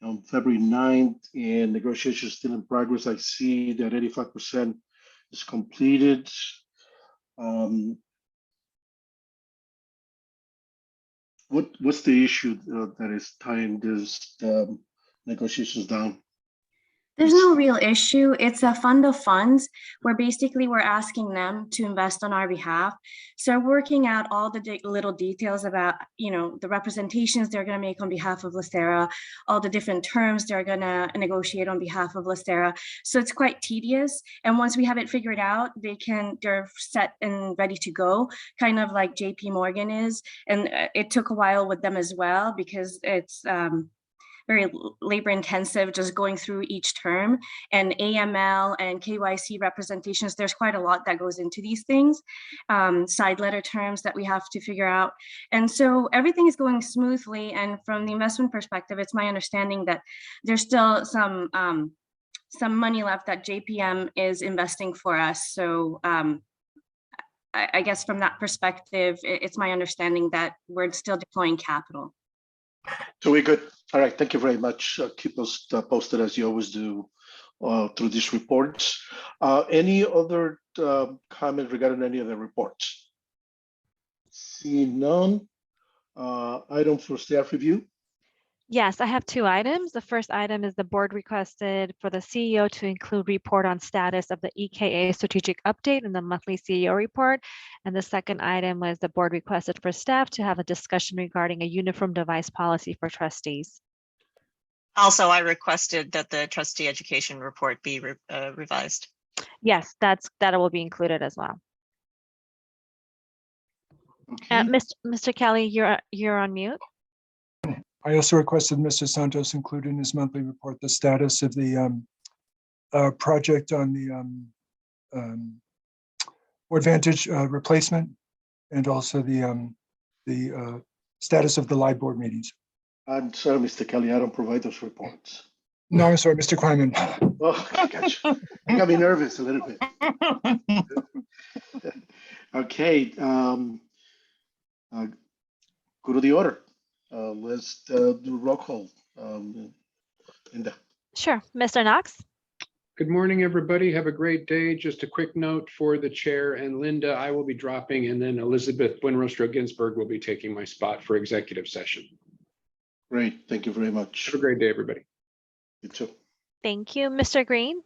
on February 9th, and negotiations still in progress. I see that 85% is completed. What's the issue that is tying this negotiations down? There's no real issue. It's a fund of funds where basically we're asking them to invest on our behalf. So working out all the little details about, the representations they're going to make on behalf of LACERA, all the different terms they're going to negotiate on behalf of LACERA. So it's quite tedious. And once we have it figured out, they're set and ready to go, kind of like JP Morgan is. And it took a while with them as well because it's very labor intensive, just going through each term, and AML and KYC representations. There's quite a lot that goes into these things, side letter terms that we have to figure out. And so everything is going smoothly. And from the investment perspective, it's my understanding that there's still some money left that JPM is investing for us. So I guess from that perspective, it's my understanding that we're still deploying capital. So we're good. All right, thank you very much. Keep us posted as you always do through these reports. Any other comment regarding any of the reports? Seeing none. Item for staff review. Yes, I have two items. The first item is the board requested for the CEO to include report on status of the EKA strategic update in the monthly CEO report. And the second item was the board requested for staff to have a discussion regarding a uniform device policy for trustees. Also, I requested that the trustee education report be revised. Yes, that will be included as well. Okay. Mr. Kelly, you're on mute. I also requested Mr. Santos include in his monthly report the status of the project on the Advantage replacement, and also the status of the live board meetings. I'm sorry, Mr. Kelly, I don't provide those reports. No, I'm sorry, Mr. Kleiman. Oh, gotcha. You got me nervous a little bit. Okay, go to the order. Let's do roll call. Linda. Sure, Mr. Knox. Good morning, everybody. Have a great day. Just a quick note for the chair and Linda, I will be dropping, and then Elizabeth Buenrostro-Ginsburg will be taking my spot for executive session. Great, thank you very much. Have a great day, everybody. You too. Thank you, Mr. Green.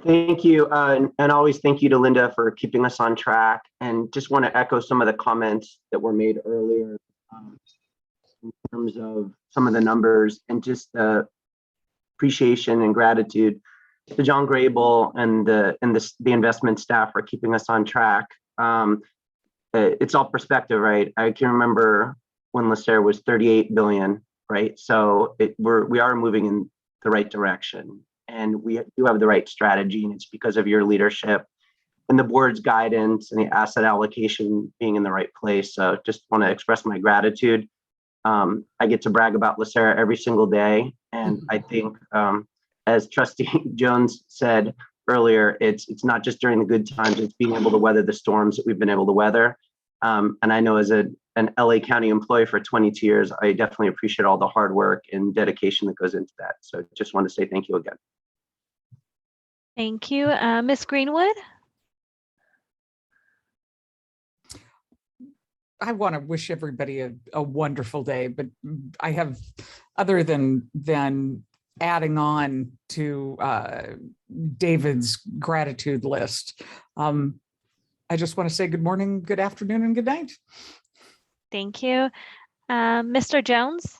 Thank you. And always thank you to Linda for keeping us on track. And just want to echo some of the comments that were made earlier in terms of some of the numbers, and just the appreciation and gratitude to John Grable and the investment staff for keeping us on track. It's all perspective, right? I can remember when LACERA was 38 billion, right? So we are moving in the right direction, and we do have the right strategy, and it's because of your leadership and the board's guidance and the asset allocation being in the right place. So just want to express my gratitude. I get to brag about LACERA every single day, and I think, as Trustee Jones said earlier, it's not just during the good times; it's being able to weather the storms that we've been able to weather. And I know as an LA County employee for 22 years, I definitely appreciate all the hard work and dedication that goes into that. So just want to say thank you again. Thank you. Ms. Greenwood? I want to wish everybody a wonderful day, but I have, other than adding on to David's gratitude list, I just want to say good morning, good afternoon, and good night. Thank you. Mr. Jones?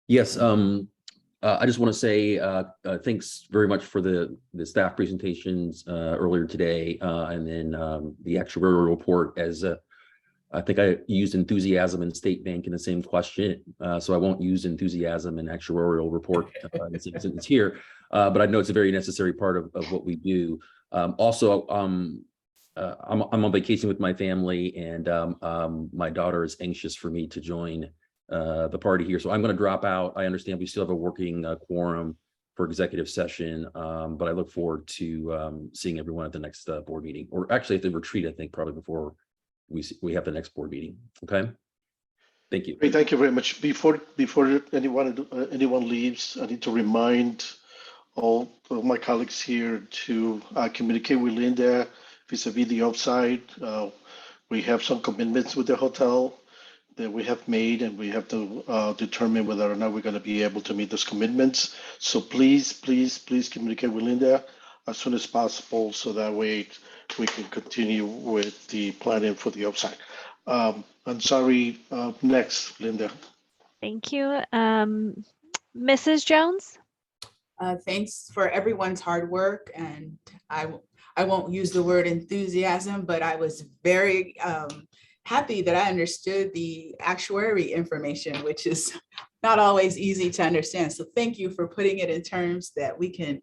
Yes, I just want to say thanks very much for the staff presentations earlier today, and then the actuarial report. As I think I used enthusiasm and state bank in the same question, so I won't use enthusiasm and actuarial report in the same sentence here, but I know it's a very necessary part of what we do. Also, I'm on vacation with my family, and my daughter is anxious for me to join the party here, so I'm going to drop out. I understand we still have a working quorum for executive session, but I look forward to seeing everyone at the next board meeting, or actually at the retreat, I think probably before we have the next board meeting. Okay. Thank you. Great, thank you very much. Before anyone leaves, I need to remind all of my colleagues here to communicate with Linda vis-a-vis the upside. We have some commitments with the hotel that we have made, and we have to determine whether or not we're going to be able to meet those commitments. So please, please, please communicate with Linda as soon as possible, so that way we can continue with the planning for the upside. I'm sorry, next, Linda. Thank you. Mrs. Jones? Thanks for everyone's hard work, and I won't use the word enthusiasm, but I was very happy that I understood the actuary information, which is not always easy to understand. So thank you for putting it in terms that we can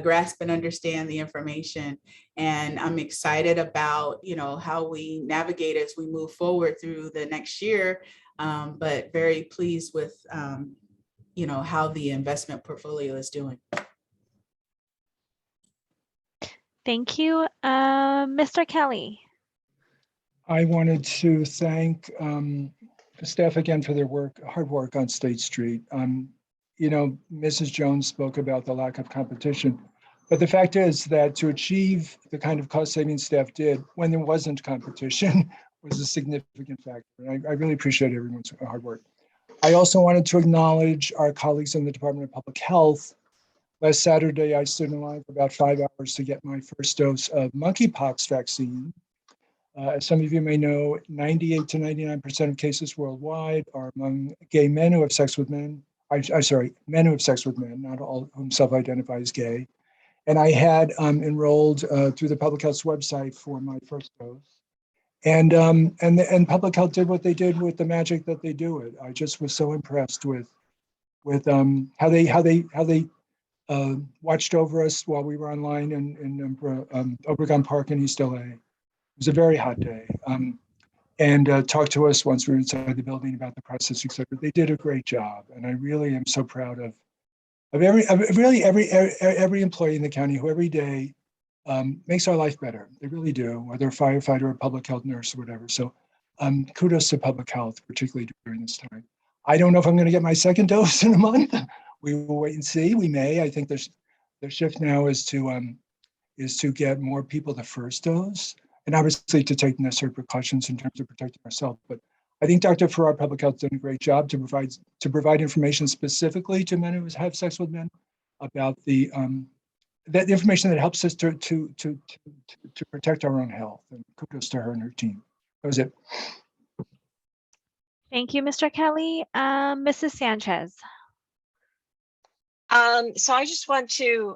grasp and understand the information. And I'm excited about, you know, how we navigate as we move forward through the next year, but very pleased with you know, how the investment portfolio is doing. Thank you. Mr. Kelly? I wanted to thank the staff again for their hard work on State Street. You know, Mrs. Jones spoke about the lack of competition, but the fact is that to achieve the kind of cost savings staff did when there wasn't competition was a significant factor. I really appreciate everyone's hard work. I also wanted to acknowledge our colleagues in the Department of Public Health. Last Saturday, I stood in line for about 5 hours to get my first dose of monkeypox vaccine. As some of you may know, 98 to 99% of cases worldwide are among gay men who have sex with men. Sorry, men who have sex with men, not all whom self-identify as gay. And I had enrolled through the Public Health's website for my first dose. And Public Health did what they did with the magic that they do it. I just was so impressed with how they watched over us while we were online in Obregon Park in East LA. It was a very hot day, and talked to us once we were inside the building about the process, et cetera. They did a great job, and I really am so proud of every employee in the county who every day makes our life better. They really do, whether a firefighter or a public health nurse or whatever. So kudos to public health, particularly during this time. I don't know if I'm going to get my second dose in a month. We will wait and see. We may. I think their shift now is to get more people the first dose, and obviously to take necessary precautions in terms of protecting ourselves. But I think Dr. Farrar, Public Health, did a great job to provide information specifically to men who have sex with men about the information that helps us to protect our own health. And kudos to her and her team. That was it. Thank you, Mr. Kelly. Mrs. Sanchez? So I just want to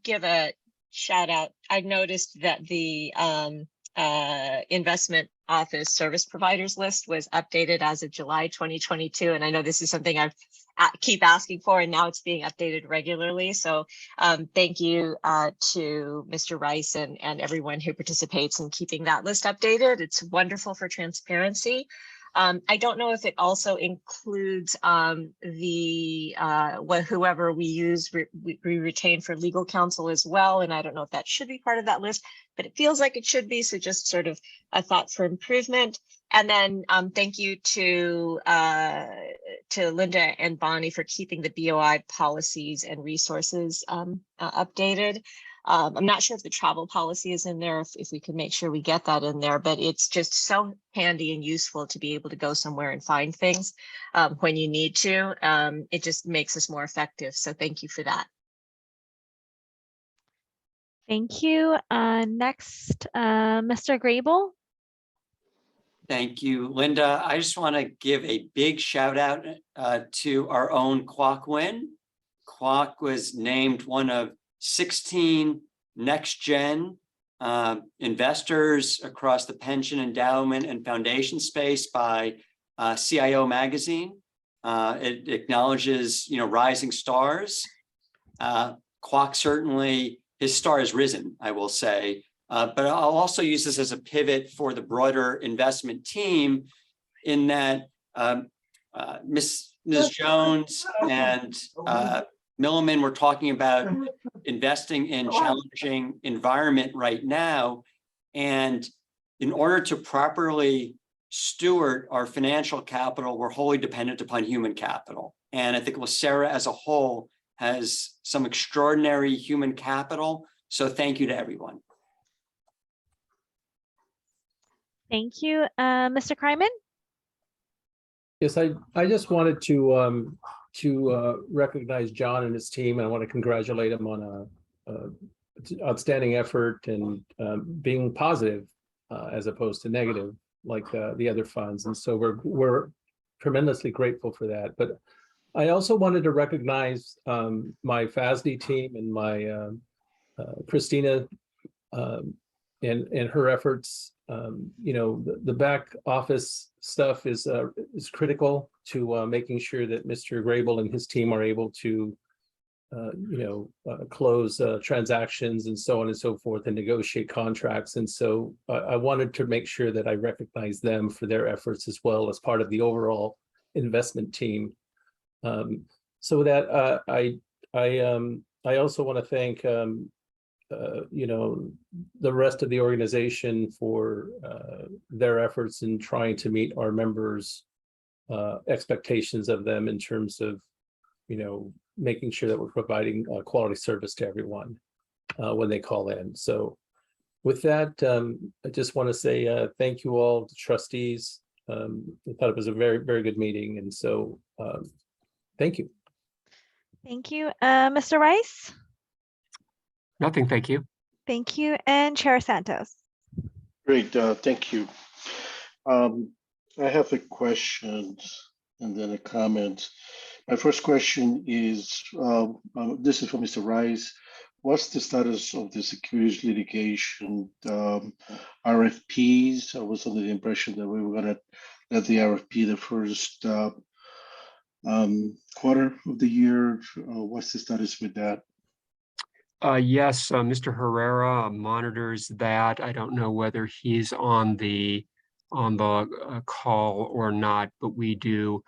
give a shout out. I noticed that the investment office service providers list was updated as of July 2022. And I know this is something I keep asking for, and now it's being updated regularly. So thank you to Mr. Rice and everyone who participates in keeping that list updated. It's wonderful for transparency. I don't know if it also includes whoever we use, we retain for legal counsel as well. And I don't know if that should be part of that list, but it feels like it should be. So just sort of a thought for improvement. And then thank you to Linda and Bonnie for keeping the BOI policies and resources updated. I'm not sure if the travel policy is in there, if we can make sure we get that in there, but it's just so handy and useful to be able to go somewhere and find things when you need to. It just makes us more effective. So thank you for that. Thank you. Next, Mr. Grable? Thank you, Linda. I just want to give a big shout out to our own Kwok Win. Kwok was named one of 16 next gen investors across the pension, endowment, and foundation space by CIO magazine. It acknowledges, rising stars. Kwok certainly, his star has risen, I will say. But I'll also use this as a pivot for the broader investment team, in that Ms. Jones and Milliman were talking about investing in challenging environment right now. And in order to properly steward our financial capital, we're wholly dependent upon human capital. And I think LACERA as a whole has some extraordinary human capital. So thank you to everyone. Thank you. Mr. Kryman? Yes, I just wanted to recognize John and his team, and I want to congratulate him on a outstanding effort and being positive as opposed to negative like the other funds. And so we're tremendously grateful for that. But I also wanted to recognize my FASD team and my Christina and her efforts. The back office stuff is critical to making sure that Mr. Grable and his team are able to close transactions and so on and so forth and negotiate contracts. And so I wanted to make sure that I recognize them for their efforts as well as part of the overall investment team. So that I also want to thank the rest of the organization for their efforts in trying to meet our members' expectations of them in terms of making sure that we're providing quality service to everyone when they call in. So with that, I just want to say thank you all, the trustees. I thought it was a very, very good meeting. And so thank you. Thank you. Mr. Rice? Nothing, thank you. Thank you. And Chair Santos? Great, thank you. I have a question and then a comment. My first question is, this is for Mr. Rice. What's the status of the securities litigation RFPs? I was under the impression that we were going to let the RFP the first quarter of the year. What's the status with that? Yes, Mr. Herrera monitors that. I don't know whether he's on the call or not, but we do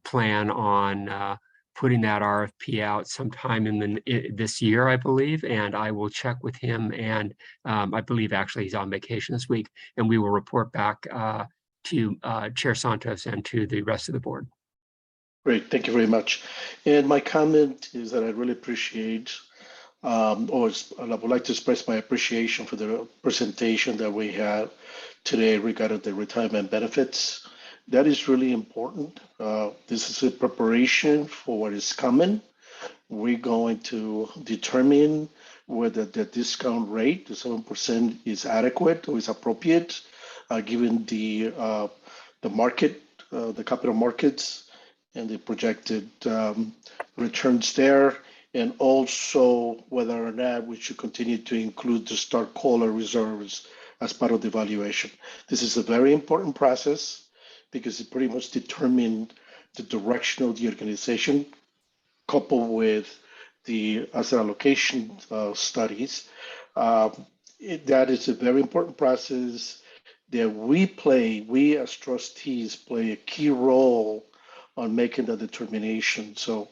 plan on putting that RFP out sometime in this year, I believe, and I will check with him. And I believe actually he's on vacation this week, and we will report back to Chair Santos and to the rest of the board. Great, thank you very much. And my comment is that I really appreciate, I would like to express my appreciation for the presentation that we had today regarding the retirement benefits. That is really important. This is a preparation for what is coming. We're going to determine whether the discount rate, the 7%, is adequate or is appropriate, given the market, the capital markets, and the projected returns there, and also whether or not we should continue to include the stock caller reserves as part of the evaluation. This is a very important process because it pretty much determined the direction of the organization, coupled with the asset allocation studies. That is a very important process that we as trustees play a key role on making the determination. So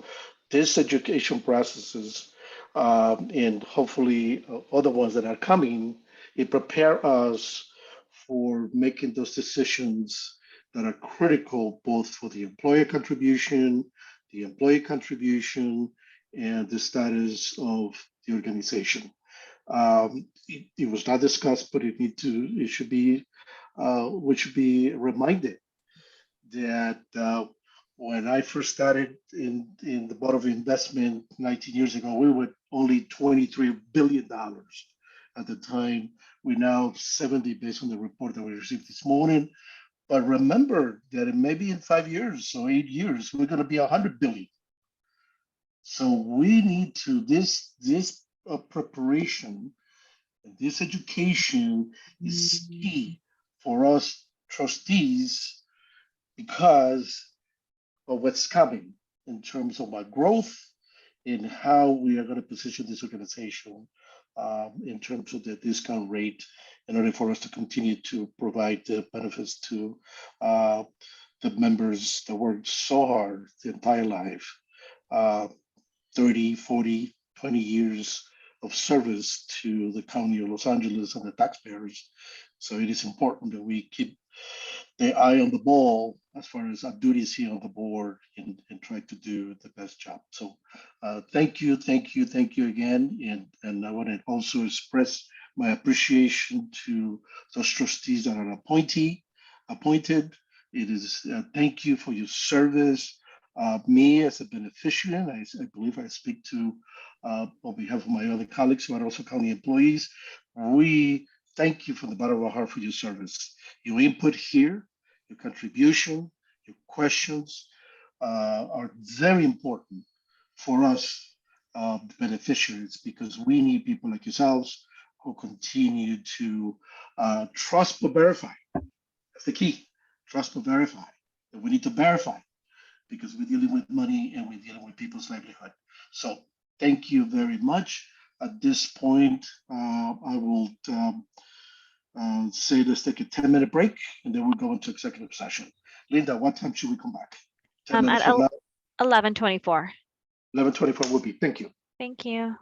this education processes and hopefully other ones that are coming, it prepare us for making those decisions that are critical both for the employee contribution, and the status of the organization. It was not discussed, but we should be reminded that when I first started in the Board of Investment 19 years ago, we were only $23 billion at the time. We're now 70 based on the report that we received this morning. But remember that maybe in 5 years or 8 years, we're going to be 100 billion. So we need to, this preparation, this education is key for us trustees because of what's coming in terms of our growth and how we are going to position this organization in terms of the discount rate in order for us to continue to provide the benefits to the members that worked so hard the entire life, 30, 40, 20 years of service to the County of Los Angeles and the taxpayers. So it is important that we keep the eye on the ball as far as our duties here on the board and try to do the best job. So thank you again. And I want to also express my appreciation to those trustees that are appointed. It is thank you for your service. Me as a beneficiary, I believe I speak to on behalf of my other colleagues who are also county employees. We thank you from the bottom of our heart for your service. Your input here, your contribution, your questions are very important for us, the beneficiaries, because we need people like yourselves who continue to trust but verify. That's the key. Trust but verify. And we need to verify because we're dealing with money and we're dealing with people's livelihood. So thank you very much. At this point, I will say let's take a 10-minute break and then we'll go into executive session. Linda, what time should we come back? 10 minutes At from now? 11:24. 11:24 will be. Thank you. Thank you.